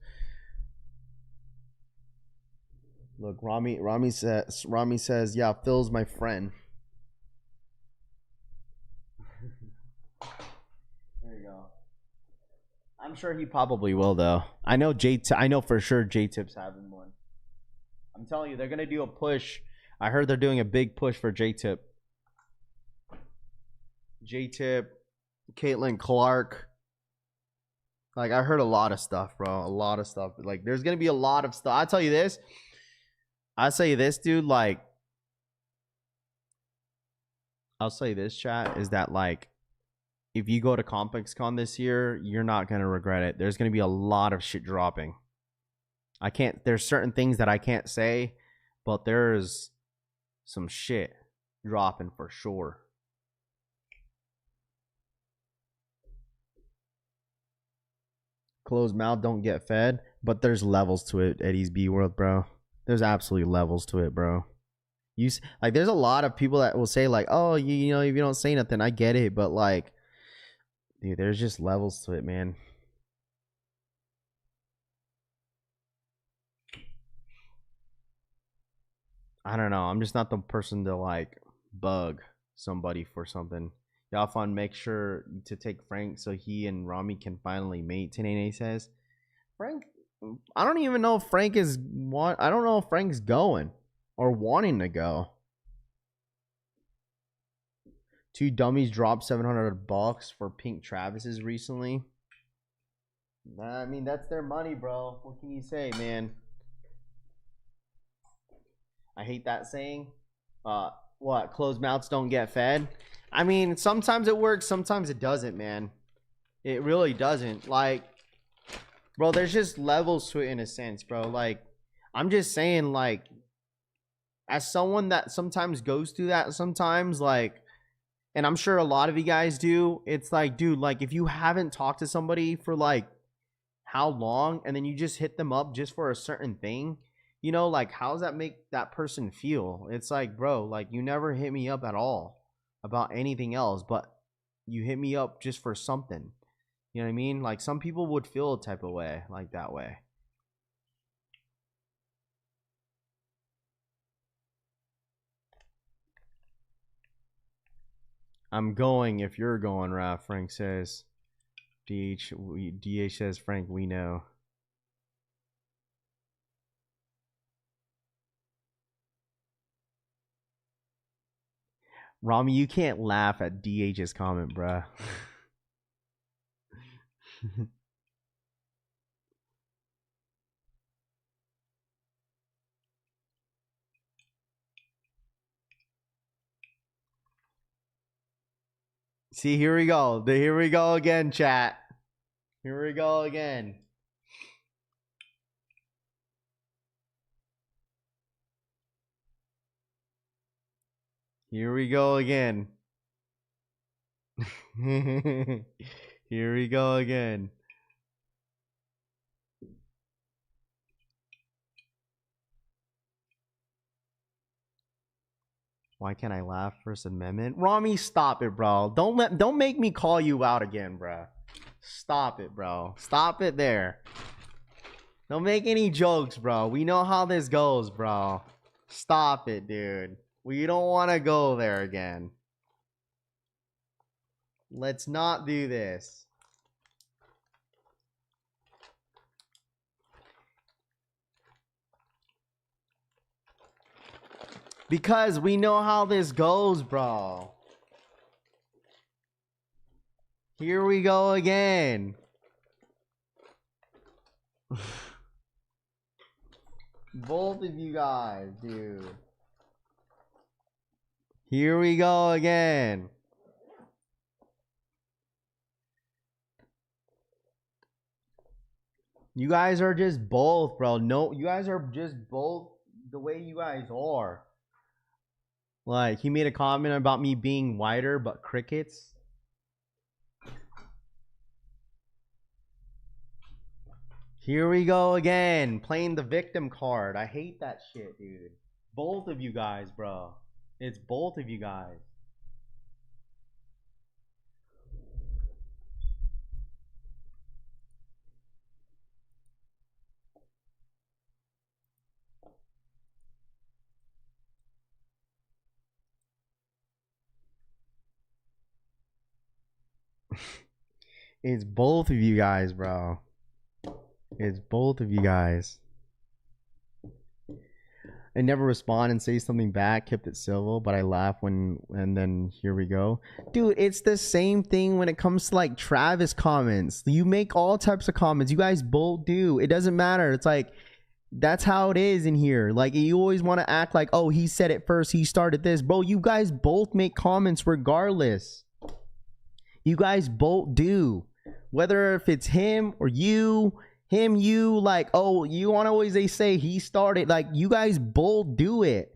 Look, Rami says, yeah, Phil's my friend. There you go. I'm sure he probably will, though. I know for sure J-Tip's having one. I'm telling you, they're gonna do a push. I heard they're doing a big push for J-Tip. J-Tip, Caitlin Clark. Like, I heard a lot of stuff, bro. A lot of stuff. Like, there's gonna be a lot of stuff. I tell you this. I'll say this, dude. Like, I'll say this, chat, is that, like, if you go to Complex Con this year, you're not gonna regret it. There's gonna be a lot of shit dropping. There's certain things that I can't say, but there's some shit dropping for sure. Closed mouth don't get fed, but there's levels to it, Eddie's B World, bro. There's absolutely levels to it, bro. Like, there's a lot of people that will say, like, oh, you know, if you don't say nothing, I get it, but, like, dude, there's just levels to it, man. I don't know. I'm just not the person to, like, bug somebody for something. Y'all fun, make sure to take Frank so he and Rami can finally mate, Tenene says. Frank, I don't even know if Frank is I don't know if Frank's going or wanting to go. Two dummies dropped $700 for pink Travis's recently. I mean, that's their money, bro. What can you say, man? I hate that saying. What? Closed mouths don't get fed? I mean, sometimes it works, sometimes it doesn't, man. It really doesn't. Like, bro, there's just levels to it in a sense, bro. Like, I'm just saying, like, as someone that sometimes goes through that sometimes, like, and I'm sure a lot of you guys do, it's like, dude, like, if you haven't talked to somebody for, like, how long, and then you just hit them up just for a certain thing, you know, like, how does that make that person feel? It's like, bro, like, you never hit me up at all about anything else, but you hit me up just for something. You know what I mean? Like, some people would feel a type of way, like, that way. I'm going if you're going, Raph, Frank says. DH says, Frank, we know. Rami, you can't laugh at DH's comment, bruh. See, here we go. Here we go again, chat. Here we go again. Here we go again. Here we go again. Why can't I laugh? First Amendment. Rami, stop it, bro. Don't make me call you out again, bro. Stop it, bro. Stop it there. Don't make any jokes, bro. We know how this goes, bro. Stop it, dude. We don't want to go there again. Let's not do this. Because we know how this goes, bro. Here we go again. Both of you guys, dude. Here we go again. You guys are just both, bro. No, you guys are just both the way you guys are. Like, he made a comment about me being whiter, but crickets. Here we go again, playing the victim card. I hate that shit, dude. Both of you guys, bro. It's both of you guys. It's both of you guys, bro. It's both of you guys. I never respond and say something back, kept it civil, but I laugh when, and then here we go. Dude, it's the same thing when it comes to like Travis comments. You make all types of comments. You guys both do. It doesn't matter. It's like, that's how it is in here. Like, you always want to act like, oh, he said it first, he started this. Bro, you guys both make comments regardless. You guys both do. Whether if it's him or you, him, you, like, oh, you want to always say he started. Like, you guys both do it.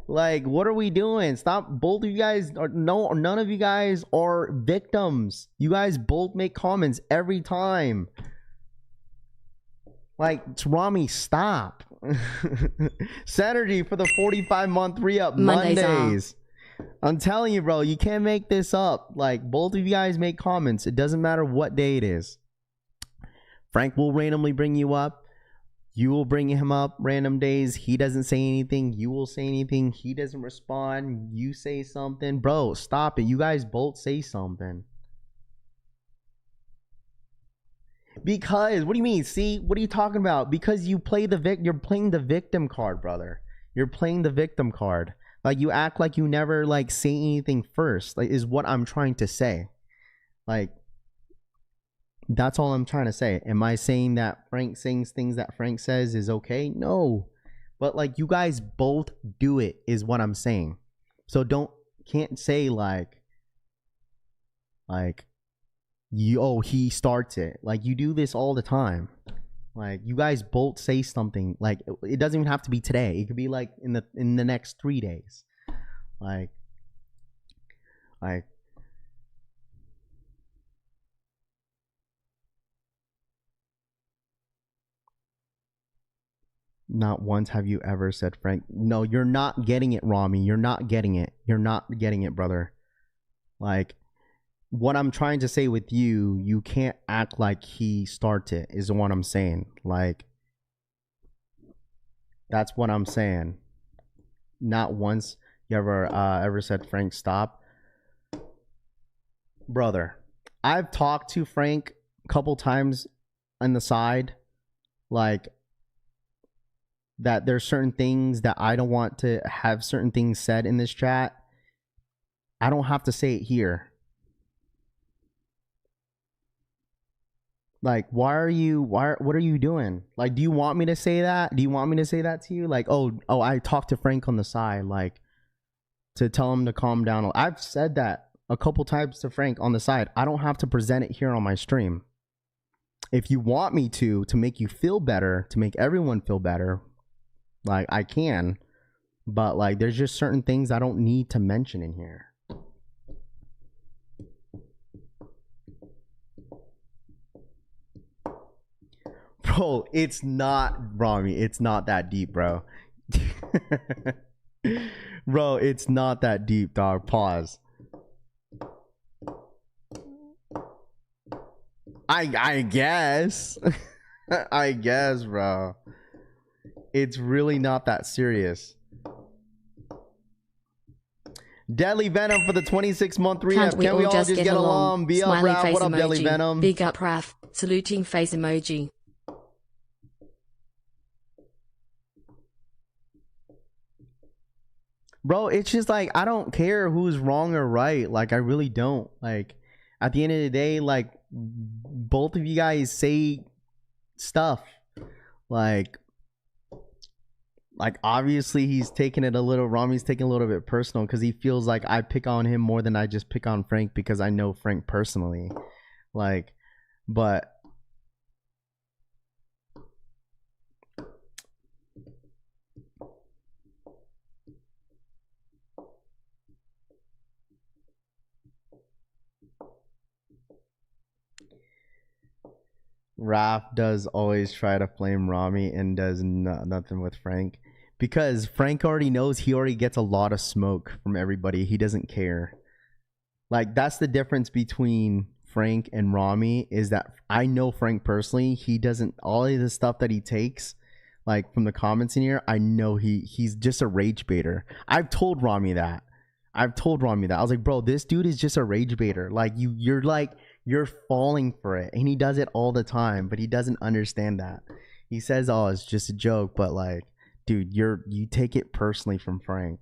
Like, what are we doing? Stop. Both of you guys are, no, none of you guys are victims. You guys both make comments every time. Like, Rami, stop. Saturday for the 45-month re-up. Mondays. I'm telling you, bro, you can't make this up. Like, both of you guys make comments. It doesn't matter what day it is. Frank will randomly bring you up. You will bring him up random days. He doesn't say anything. You will say anything. He doesn't respond. You say something. Bro, stop it. You guys both say something. Because, what do you mean? See, what are you talking about? Because you play the you're playing the victim card, brother. You're playing the victim card. Like, you act like you never, like, say anything first. Like, is what I'm trying to say. Like, that's all I'm trying to say. Am I saying that Frank saying things that Frank says is okay? No. But, like, you guys both do it is what I'm saying. So can't say, like, you, oh, he starts it. Like, you do this all the time. Like, you guys both say something. Like, it doesn't even have to be today. It could be like in the next 3 days. Like not once have you ever said Frank. No, you're not getting it, Rami. You're not getting it. You're not getting it, brother. Like, what I'm trying to say with you, you can't act like he starts it, is what I'm saying. Like, that's what I'm saying. Not once you ever said Frank stop. Brother, I've talked to Frank a couple times on the side, like, that there's certain things that I don't want to have certain things said in this chat. I don't have to say it here. Like, what are you doing? Like, do you want me to say that? Do you want me to say that to you? Like, oh, I talked to Frank on the side, like, to tell him to calm down. I've said that a couple times to Frank on the side. I don't have to present it here on my stream. If you want me to make you feel better, to make everyone feel better, like, I can. But, like, there's just certain things I don't need to mention in here. Bro, it's not, Rami. It's not that deep, bro. Bro, it's not that deep, dog. Pause. I guess. I guess, bro. It's really not that serious. Deadly Venom for the 26-month Can't re-up. we Can we all all just get along? Be up, Smiley Raph. face What up, Deadly emoji. Venom? Big up, Raph. Saluting face emoji. Bro, it's just like, I don't care who's wrong or right. Like, I really don't. Like, at the end of the day, like, both of you guys say stuff. Like obviously he's taking it a little, Rami's taking a little bit personal because he feels like I pick on him more than I just pick on Frank because I know Frank personally. Like, but Raph does always try to flame Rami and does nothing with Frank because Frank already knows he already gets a lot of smoke from everybody. He doesn't care. Like, that's the difference between Frank and Rami, is that I know Frank personally. He doesn't, all of the stuff that he takes, like from the comments in here, I know he's just a rage baiter. I've told Rami that. I was like, bro, this dude is just a rage baiter. Like, you're falling for it, and he does it all the time, but he doesn't understand that. He says, oh, it's just a joke, but like, dude, you take it personally from Frank.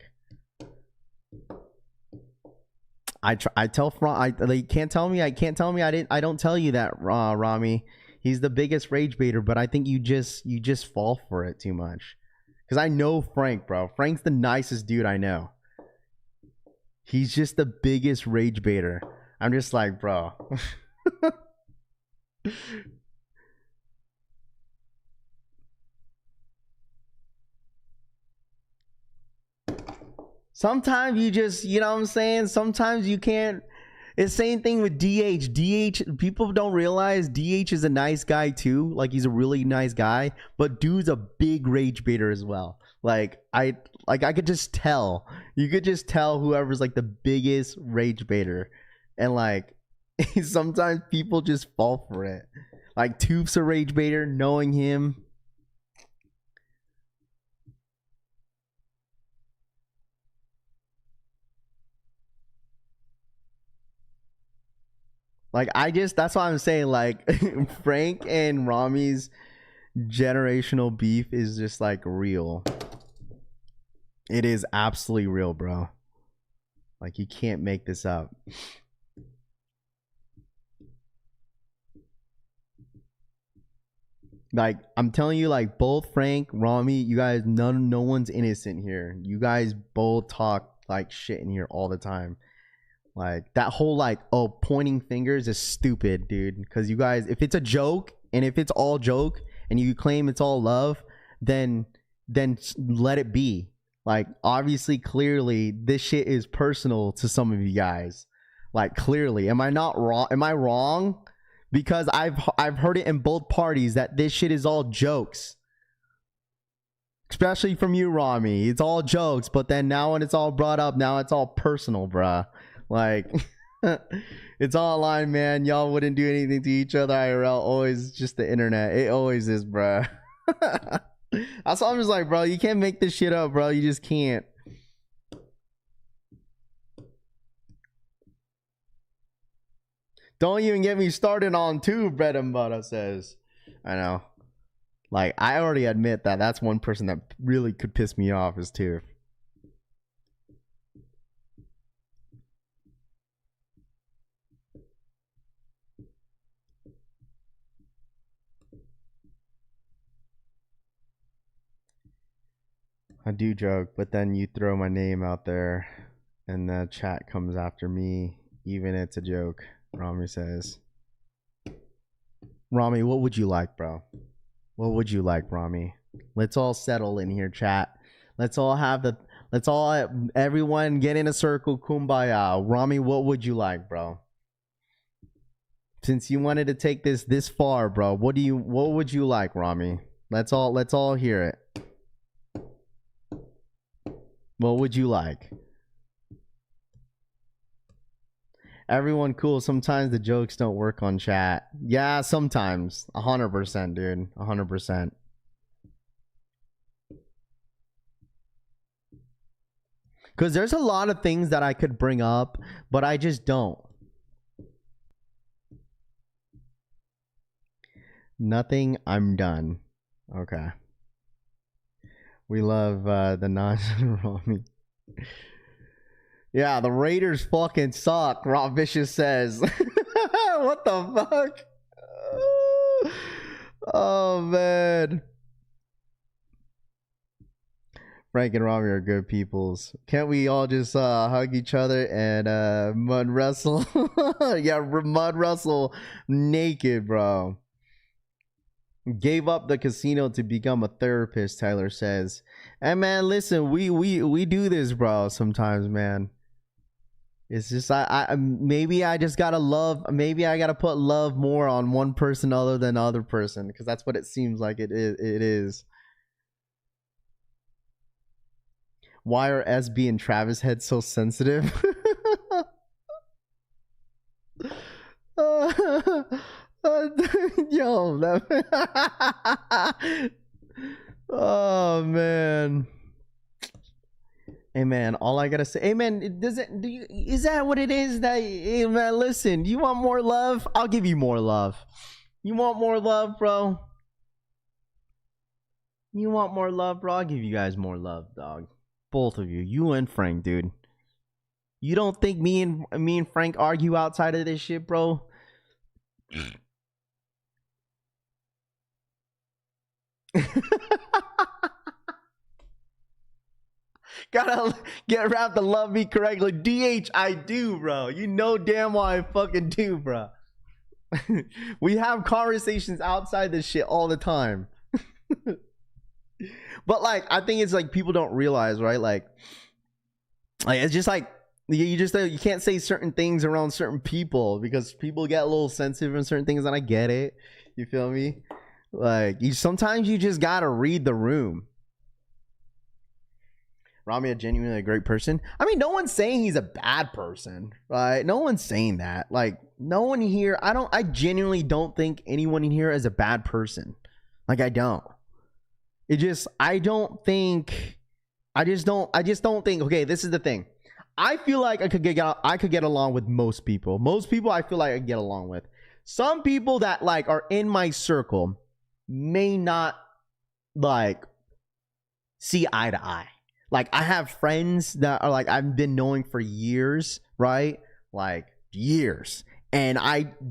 I tell Frank, like, can't tell me I don't tell you that, Rami. He's the biggest rage baiter, but I think you just fall for it too much. Because I know Frank, bro. Frank's the nicest dude I know. He's just the biggest rage baiter. I'm just like, bro. Sometimes you just, you know what I'm saying? Sometimes you can't. It's the same thing with DH. DH, people don't realize DH is a nice guy too. Like, he's a really nice guy, but dude's a big rage baiter as well. Like I could just tell. You could just tell whoever's like the biggest rage baiter. And like, sometimes people just fall for it. Like, Toof's a rage baiter, knowing him. Like, that's why I'm saying, like, Frank and Rami's generational beef is just like real. It is absolutely real, bro. Like, you can't make this up. Like, I'm telling you, like, both Frank, Rami, you guys, no one's innocent here. You guys both talk like shit in here all the time. Like, that whole, like, oh, pointing fingers is stupid, dude. Because you guys, if it's a joke, and if it's all joke, and you claim it's all love, then let it be. Like, obviously, clearly, this shit is personal to some of you guys. Like, clearly. Am I not wrong? Am I wrong? Because I've heard it in both parties that this shit is all jokes. Especially from you, Rami. It's all jokes, but then now when it's all brought up, now it's all personal, bruh. Like, it's all online, man. Y'all wouldn't do anything to each other IRL. Always just the internet. It always is, bruh. That's why I'm just like, bro, you can't make this shit up, bro. You just can't. Don't even get me started on two, bread and butter says. I know. Like, I already admit that that's one person that really could piss me off is Tooth. I do joke, but then you throw my name out there and the chat comes after me, even it's a joke, Rami says. Rami, what would you like, bro? What would you like, Rami? Let's all settle in here, chat. Everyone get in a circle, kumbaya. Rami, what would you like, bro? since you wanted to take this far, bro, what would you like, Rami? Let's all hear it. What would you like? Everyone cool. Sometimes the jokes don't work on chat. Yeah, sometimes. 100%, dude. 100%. Because there's a lot of things that I could bring up, but I just don't. Nothing. I'm done. Okay. We love the non-Rami. Yeah, the Raiders fucking suck, Rob Vicious says. What the fuck? Oh, man. Frank and Rami are good peoples. Can't we all just hug each other and mud wrestle? Yeah, mud wrestle naked, bro. Gave up the casino to become a therapist, Tyler says. And man, listen, we do this, bro, sometimes, man. It's just I maybe I just gotta love, maybe I gotta put love more on one person other than the other person, because that's what it seems like it is. Why are SB and Travis head so sensitive? Yo, oh man. Hey man, all I gotta say, hey man, is that what it is? That, hey man, listen, you want more love? I'll give you more love. You want more love, bro? You want more love, bro? I'll give you guys more love, dog. Both of you, you and Frank, dude. You don't think me and Frank argue outside of this shit, bro? Gotta get around to love me correctly. DH, I do, bro. You know damn well I fucking do, bro. We have conversations outside this shit all the time. But like, I think it's like people don't realize, right? Like it's just like you can't say certain things around certain people because people get a little sensitive in certain things, and I get it. You feel me? Like sometimes you just gotta read the room. Rami, a genuinely great person. I mean, no one's saying he's a bad person, right? No one's saying that. Like, no one here. I genuinely don't think anyone in here is a bad person. Like, I don't. I just don't think. Okay, this is the thing. I feel like I could get along with most people. Most people I feel like I get along with. Some people that like are in my circle may not like see eye to eye. Like, I have friends that are like I've been knowing for years, right? Like years. And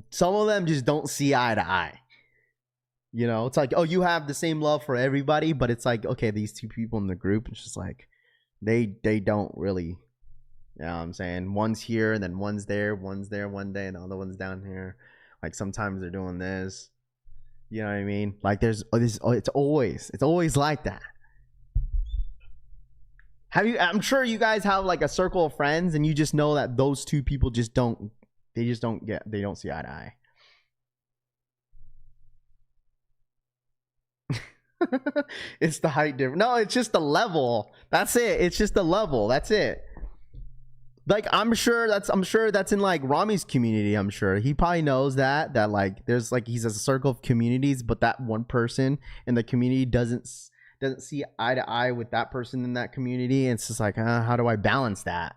some of them just don't see eye to eye. You know, it's like, oh, you have the same love for everybody, but it's like, okay, these two people in the group, it's just like they don't really, you know what I'm saying? One's here and then one's there one day and the other one's down here. Like sometimes they're doing this. You know what I mean? Like it's always like that. I'm sure you guys have like a circle of friends and you just know that those two people they don't see eye to eye. It's the height difference. No, it's just the level. That's it. It's just the level. That's it. Like I'm sure that's in like Rami's community. I'm sure he probably knows that like there's like he's a circle of communities, but that one person in the community doesn't see eye to eye with that person in that community. And it's just like, how do I balance that?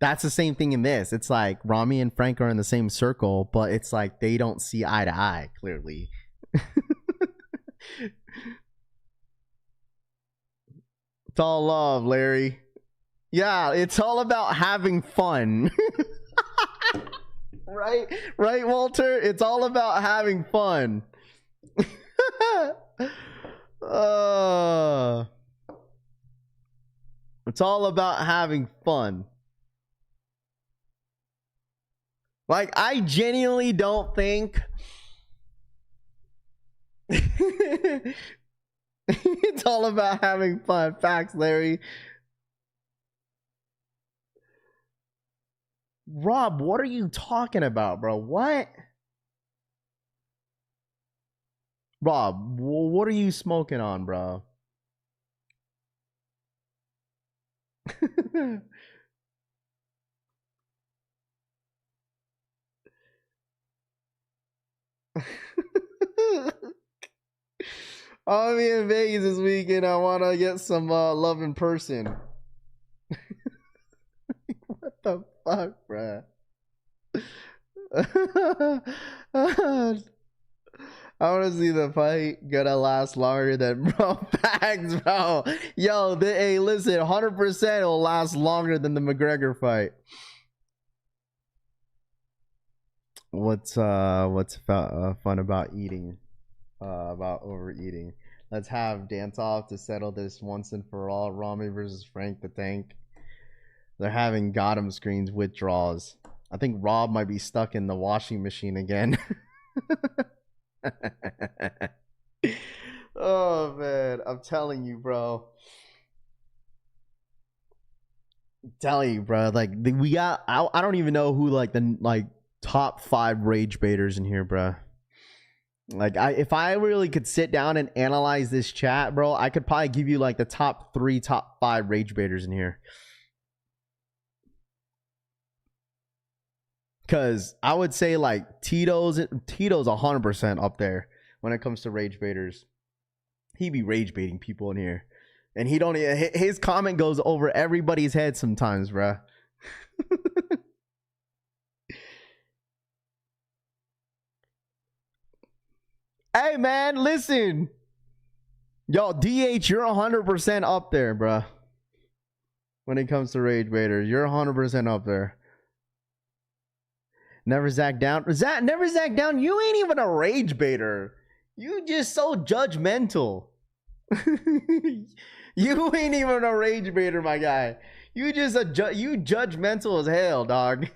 That's the same thing in this. It's like Rami and Frank are in the same circle, but it's like they don't see eye to eye clearly. It's all love, Larry. Yeah, it's all about having fun. Right, Walter? It's all about having fun. It's all about having fun. Like, I genuinely don't think it's all about having fun. Facts, Larry. Rob, what are you talking about, bro? What? Rob, what are you smoking on, bro? I'll be in Vegas this weekend. I want to get some love in person. What the fuck, bruh? I want to see the fight gonna last longer than bro. Facts, bro. Yo, hey, listen, 100% will last longer than the McGregor fight. What's fun about eating? About overeating. Let's have dance off to settle this once and for all. Rami versus Frank the Tank. They're having Gotham screens withdrawals. I think Rob might be stuck in the washing machine again. Oh man, I'm telling you, bro. I'm telling you, bro. Like we got, I don't even know who like the top 5 rage baiters in here, bro. Like if I really could sit down and analyze this chat, bro, I could probably give you like the top 3, top 5 rage baiters in here. Cause I would say like Tito's 100% up there when it comes to rage baiters. He be rage baiting people in here, and he don't. His comment goes over everybody's head sometimes, bruh. Hey man, listen, yo, DH, you're 100% up there, bruh. When it comes to rage baiters, you're 100% up there. Never Zach down. Never Zach down. You ain't even a rage baiter. You just so judgmental. You ain't even a rage baiter, my guy. You just you judgmental as hell, dog.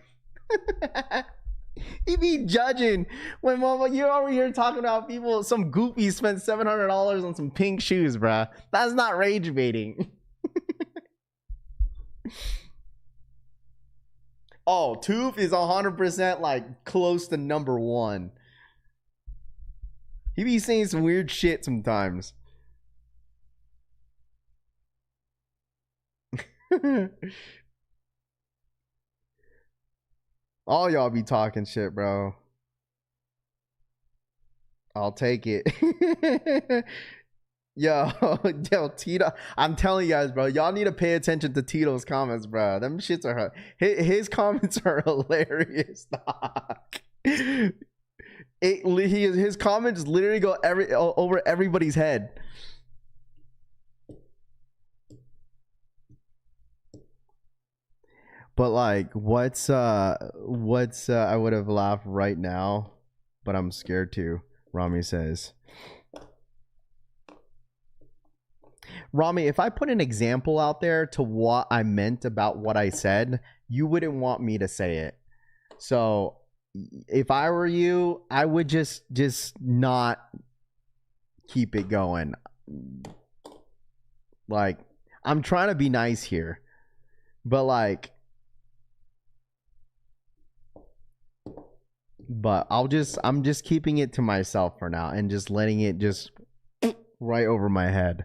You be judging when you're over here talking about people. Some goofy spent $700 on some pink shoes, bruh. That's not rage baiting. Oh, Tooth is 100% like close to number 1. He be saying some weird shit sometimes. All y'all be talking shit, bro. I'll take it. Yo, Tito, I'm telling you guys, bro, y'all need to pay attention to Tito's comments, bro. Them shits are his comments are hilarious, dog. His comments literally go over everybody's head. But like, what's I would have laughed right now, but I'm scared to. Rami says. Rami, if I put an example out there to what I meant about what I said, you wouldn't want me to say it. So if I were you, I would just not keep it going. Like, I'm trying to be nice here, but I'm just keeping it to myself for now and just letting it just right over my head.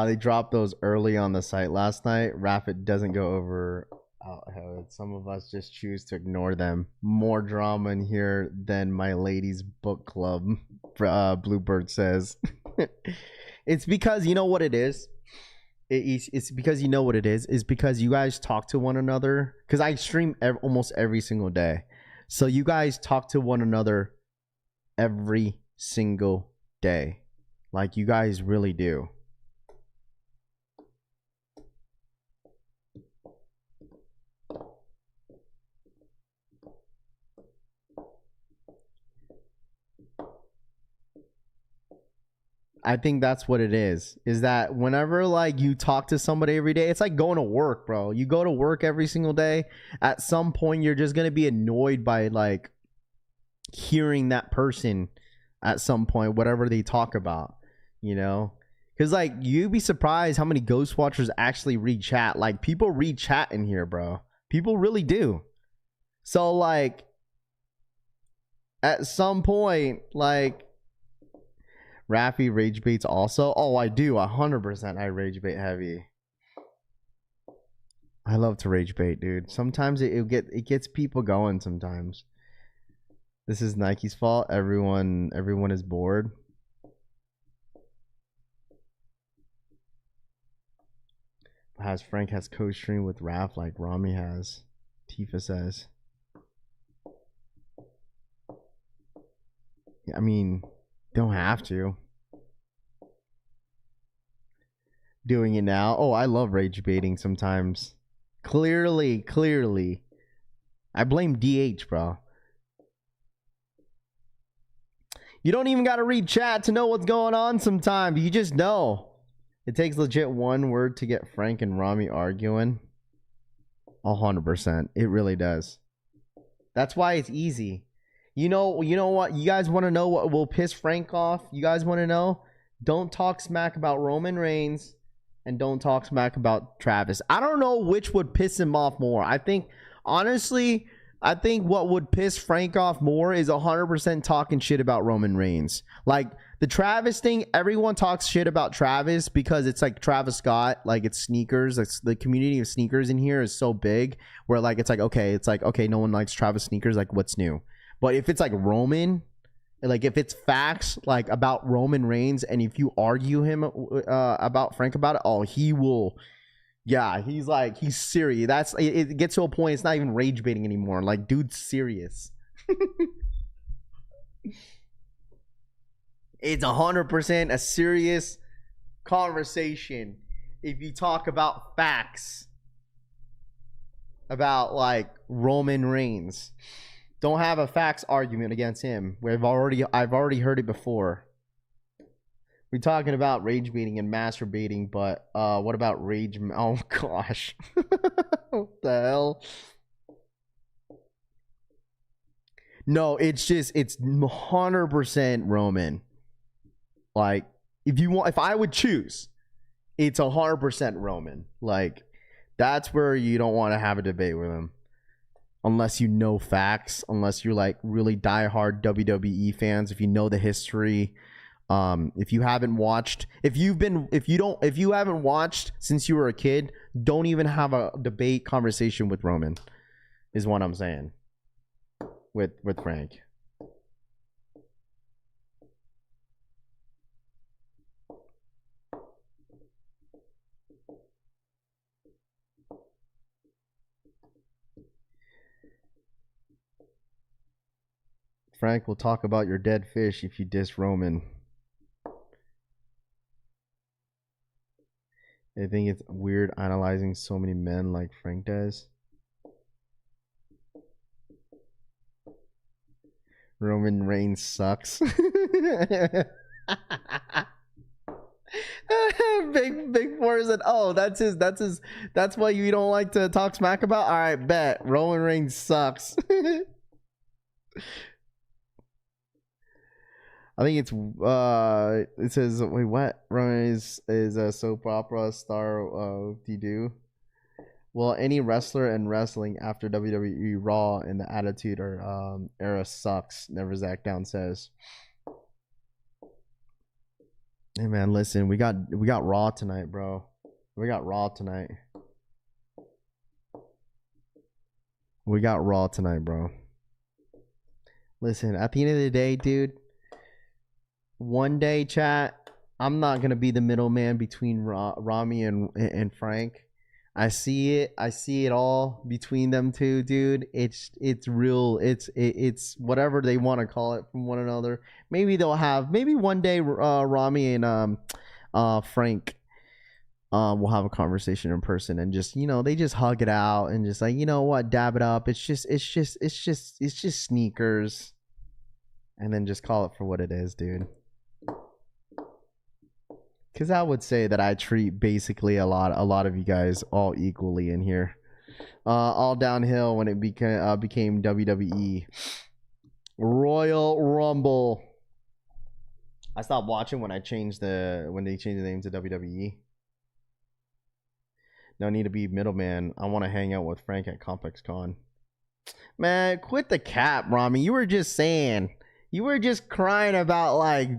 They dropped those early on the site last night. Rapid doesn't go over outhead. Some of us just choose to ignore them. More drama in here than my ladies' book club, Bluebird says. It's because you know what it is? It's because you know what it is because you guys talk to one another. Because I stream almost every single day. So you guys talk to one another every single day. Like you guys really do. I think that's what it is that whenever like you talk to somebody every day, it's like going to work, bro. You go to work every single day. At some point, you're just going to be annoyed by like hearing that person at some point, whatever they talk about, you know, Because, like, you'd be surprised how many Ghost Watchers actually read chat. Like, people read chat in here, bro. People really do. So, like, at some point, like, Raffy rage baits also. Oh, I do. 100% I rage bait heavy. I love to rage bait, dude. Sometimes it gets people going sometimes. This is Nike's fault. Everyone is bored. Frank has co-stream with Raph like Rami has. Tifa says. I mean, don't have to. Doing it now. Oh, I love rage baiting sometimes. Clearly. I blame DH, bro. You don't even got to read chat to know what's going on sometimes. You just know. It takes legit one word to get Frank and Rami arguing. 100%. It really does. That's why it's easy. You know what? You guys want to know what will piss Frank off? You guys want to know? Don't talk smack about Roman Reigns and don't talk smack about Travis. I don't know which would piss him off more. I think, honestly, what would piss Frank off more is 100% talking shit about Roman Reigns. Like, the Travis thing, everyone talks shit about Travis because it's like Travis Scott, like it's sneakers. It's the community of sneakers in here is so big where like it's like okay, no one likes Travis sneakers, like what's new? But if it's like Roman, like if it's facts like about Roman Reigns and if you argue him about Frank about it, oh, he will. Yeah, he's serious. That's it gets to a point it's not even rage baiting anymore. Like, dude's serious. It's 100% a serious conversation if you talk about facts about like Roman Reigns. Don't have a facts argument against him. I've already heard it before. We're talking about rage baiting and masturbating, but what about rage? Oh gosh, what the hell? No, it's 100% Roman. Like, if I would choose, it's 100% Roman. Like, that's where you don't want to have a debate with him, unless you know facts, unless you're like really diehard WWE fans, if you know the history. If you haven't watched, if you haven't watched since you were a kid, don't even have a debate conversation with Roman, is what I'm saying. With Frank. Frank will talk about your dead fish if you diss Roman. I think it's weird analyzing so many men like Frank does. Roman Reigns sucks. Big Four said, "Oh, that's why you don't like to talk smack about." All right, bet Roman Reigns sucks. I think it's it says, wait, what? Roman is a soap opera star of do. Well, any wrestler in wrestling after WWE Raw and the Attitude Era sucks. Never Zach Down says. Hey man, listen, we got Raw tonight, bro. We got Raw tonight. We got Raw tonight, bro. Listen, at the end of the day, dude, one day, chat, I'm not gonna be the middleman between Rami and Frank. I see it all between them two, dude. It's real. It's whatever they want to call it from one another. Maybe one day Rami and Frank will have a conversation in person and just, they just hug it out and just like, you know what, dab it up. It's just sneakers, and then just call it for what it is, dude. Because I would say that I treat basically a lot of you guys all equally in here. All downhill when it became WWE. Royal Rumble. I stopped watching when they changed the name to WWE. No need to be middleman. I want to hang out with Frank at Complex Con. Man, quit the cap, Rami. You were just saying. You were just crying about like,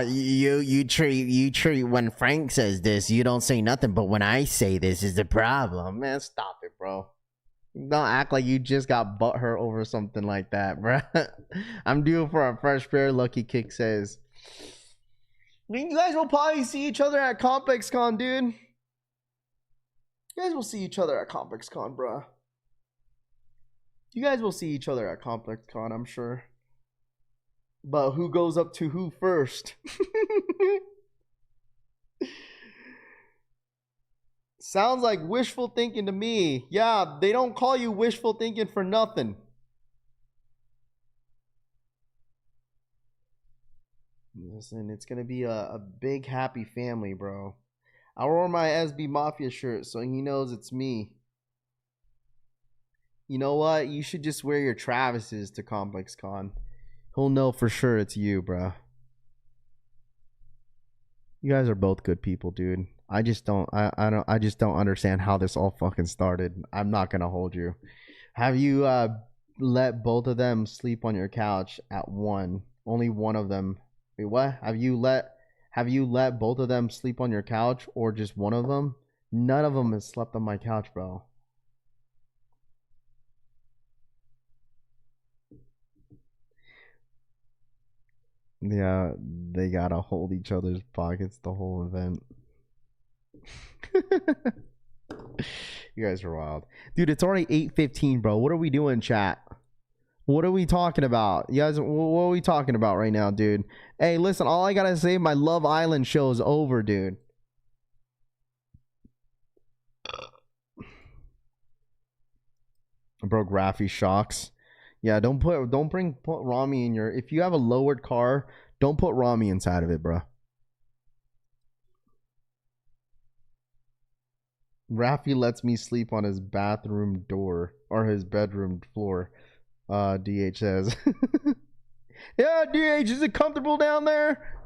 you treat when Frank says this, you don't say nothing, but when I say this is the problem. Man, stop it, bro. Don't act like you just got butthurt over something like that, bro. I'm due for a fresh pair. Lucky Kick says. I mean, you guys will probably see each other at Complex Con, dude. You guys will see each other at Complex Con, bro. You guys will see each other at Complex Con, I'm sure. But who goes up to who first? Sounds like wishful thinking to me. Yeah, they don't call you wishful thinking for nothing. Listen, it's gonna be a big happy family, bro. I wore my SB Mafia shirt so he knows it's me. You know what? You should just wear your Travis's to Complex Con. He'll know for sure it's you, bro. You guys are both good people, dude. I just don't understand how this all fucking started. I'm not gonna hold you. Have you let both of them sleep on your couch at one? Only one of them. Wait, what? Have you let both of them sleep on your couch or just one of them? None of them has slept on my couch, bro. Yeah, they gotta hold each other's pockets the whole event. You guys are wild. Dude, it's already 8:15, bro. What are we doing, chat? What are we talking about? You guys, what are we talking about right now, dude? Hey, listen, all I gotta say, my Love Island show is over, dude. I broke Rafi shocks. Yeah, don't put Rami in your, if you have a lowered car, don't put Rami inside of it, bro. Rafi lets me sleep on his bathroom door or his bedroom floor. DH says. Yeah, DH, is it comfortable down there?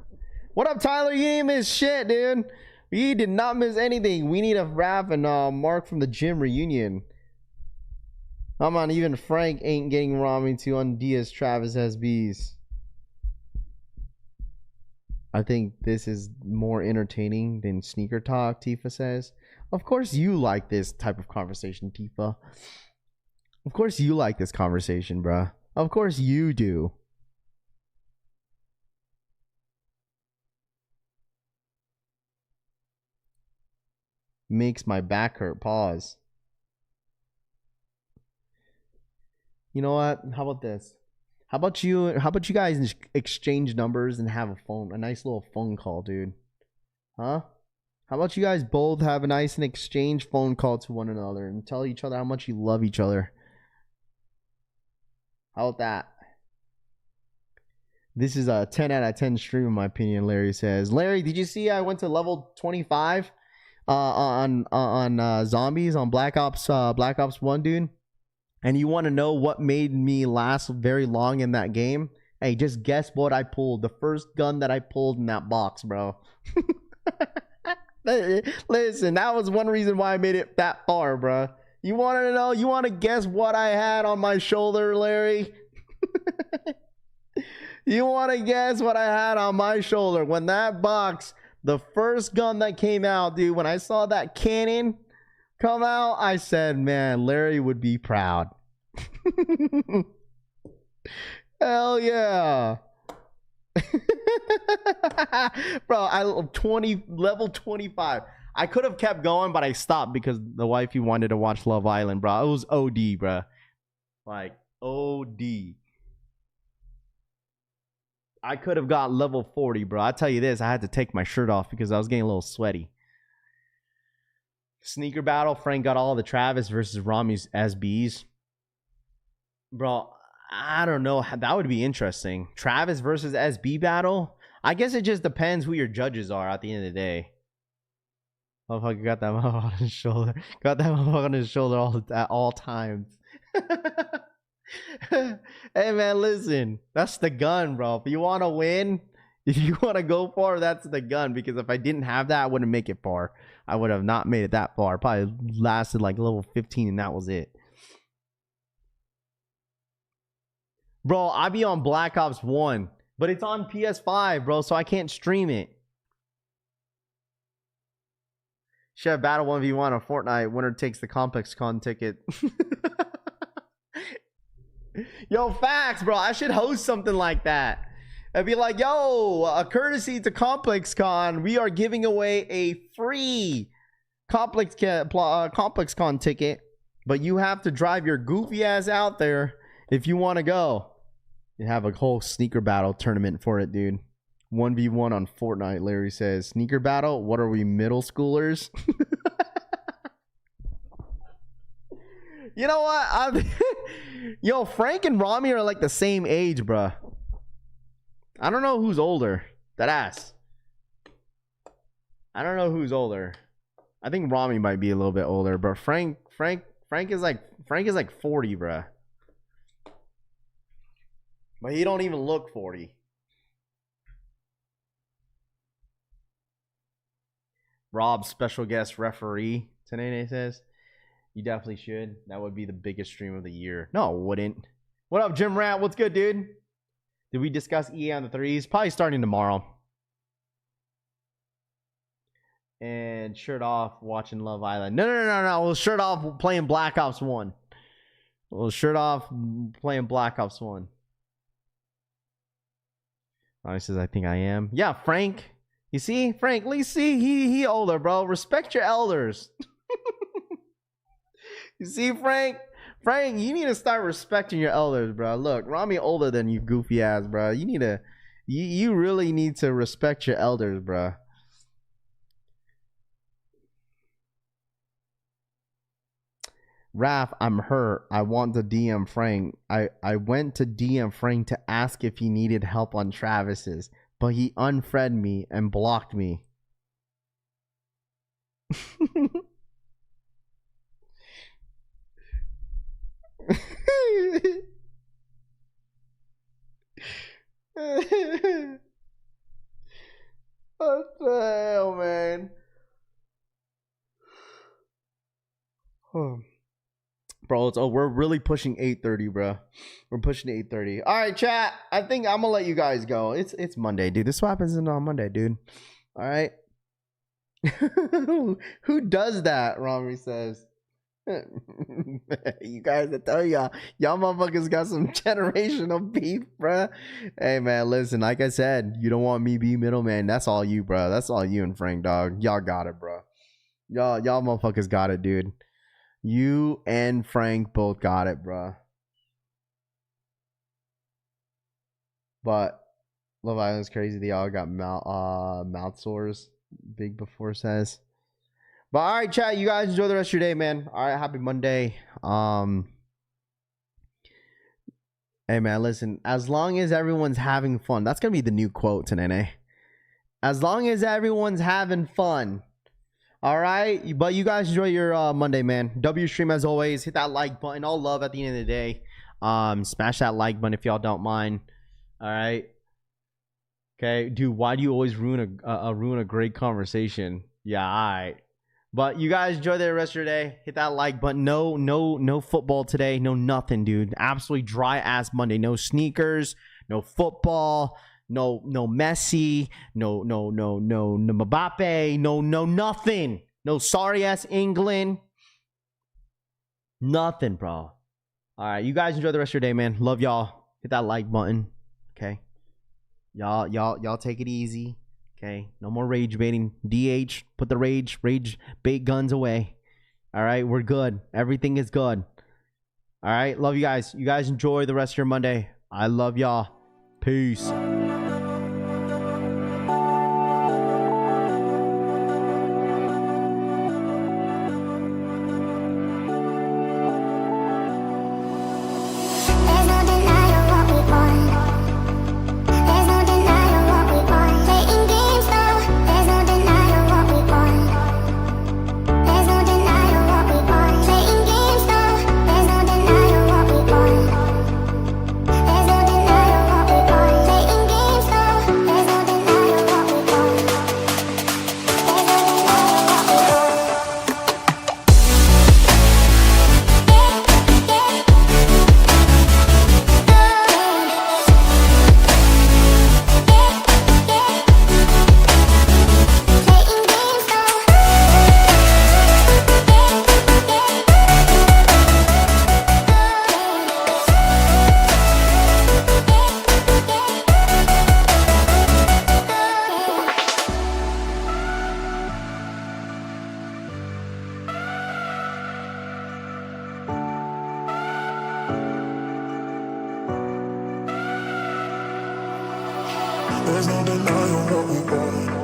What up, Tyler? You ain't miss shit, dude. You did not miss anything. We need a Raph and Mark from the gym reunion. Come on, even Frank ain't getting Rami to on Diaz Travis SBs. I think this is more entertaining than sneaker talk, Tifa says. Of course you like this type of conversation, Tifa. Of course you like this conversation, bruh. Of course you do. Makes my back hurt. Pause. You know what? How about this? How about you guys exchange numbers and have a nice little phone call, dude? Huh? How about you guys both have a nice and exchange phone call to one another and tell each other how much you love each other? How about that? This is a 10 out of 10 stream in my opinion, Larry says. Larry, did you see I went to level 25 on zombies on Black Ops 1, dude? And you want to know what made me last very long in that game? Hey, just guess what I pulled. The first gun that I pulled in that box, bro. Listen, that was one reason why I made it that far, bro. You want to know? You want to guess what I had on my shoulder, Larry? You want to guess what I had on my shoulder? When that box, the first gun that came out, dude, when I saw that cannon come out, I said, man, Larry would be proud. Hell yeah. Bro, level 25. I could have kept going, but I stopped because the wifey wanted to watch Love Island, bro. It was OD, bro. Like, OD. I could have got level 40, bro. I tell you this, I had to take my shirt off because I was getting a little sweaty. Sneaker battle, Frank got all the Travis versus Rami's SBs. Bro, I don't know. That would be interesting. Travis versus SB battle? I guess it just depends who your judges are at the end of the day. Motherfucker got that motherfucker on his shoulder. Got that motherfucker on his shoulder at all times. Hey, man, listen. That's the gun, bro. If you want to win, If you want to go far, that's the gun. Because if I didn't have that, I wouldn't make it far. I would have not made it that far. Probably lasted like level 15 and that was it. Bro, I be on Black Ops 1. But it's on PS5, bro. So I can't stream it. Chef Battle 1v1 on Fortnite. Winner takes the Complex Con ticket. Yo, facts, bro. I should host something like that. I'd be like, yo, a courtesy to Complex Con, we are giving away a free Complex Con ticket, but you have to drive your goofy ass out there if you want to go. You have a whole sneaker battle tournament for it, dude. 1v1 on Fortnite, Larry says. Sneaker battle? What are we, middle schoolers? You know what? Yo, Frank and Rami are like the same age, bruh. I don't know who's older. That ass. I don't know who's older. I think Rami might be a little bit older, but Frank is like 40, bruh. But he don't even look 40. Rob, special guest referee, Tanene says. You definitely should. That would be the biggest stream of the year. No, it wouldn't. What up, Jim Rat? What's good, dude? Did we discuss EA on the threes? Probably starting tomorrow. And shirt off watching Love Island. No. We'll shirt off playing Black Ops 1. We'll shirt off playing Black Ops 1. He says, I think I am. Yeah, Frank. You see? Frank, let's see. He older, bro. Respect your elders. You see, Frank? Frank, you need to start respecting your elders, bro. Look, Rami older than you, goofy ass, bro. You need to, you really need to respect your elders, bro. Raph, I'm hurt. I want to DM Frank. I went to DM Frank to ask if he needed help on Travis's, but he unfriended me and blocked me. What the hell, man? Bro, we're really pushing 8:30, bro. We're pushing 8:30. All right, chat. I think I'm gonna let you guys go. It's Monday, dude. This happens on Monday, dude. All right. Who does that? Rami says. You guys, I tell y'all motherfuckers got some generational beef, bruh. Hey man, listen, like I said, you don't want me be middleman. That's all you, bro. That's all you and Frank, dog. Y'all got it, bro. Y'all motherfuckers got it, dude. You and Frank both got it, bro. But Love Island's crazy. They all got mouth sores. Big Before says. But all right, chat. You guys enjoy the rest of your day, man. All right, happy Monday. Hey, man, listen. As long as everyone's having fun, that's gonna be the new quote today. As long as everyone's having fun. All right, but you guys enjoy your Monday, man. W stream as always. Hit that like button. All love at the end of the day. Smash that like button if y'all don't mind. All right. Okay, dude. Why do you always ruin a great conversation? Yeah, all right. But you guys enjoy the rest of your day. Hit that like button. No football today. No nothing, dude. Absolutely dry ass Monday. No sneakers. No football. No Messi. No Mbappe. No nothing. No sorry ass England. Nothing, bro. All right, you guys enjoy the rest of your day, man. Love y'all. Hit that like button. Okay. Y'all take it easy. Okay, no more rage baiting. DH, put the rage bait guns away. All right, we're good. Everything is good. All right, love you guys. You guys enjoy the rest of your Monday. I love y'all. Peace. Playing There's no denying what we want.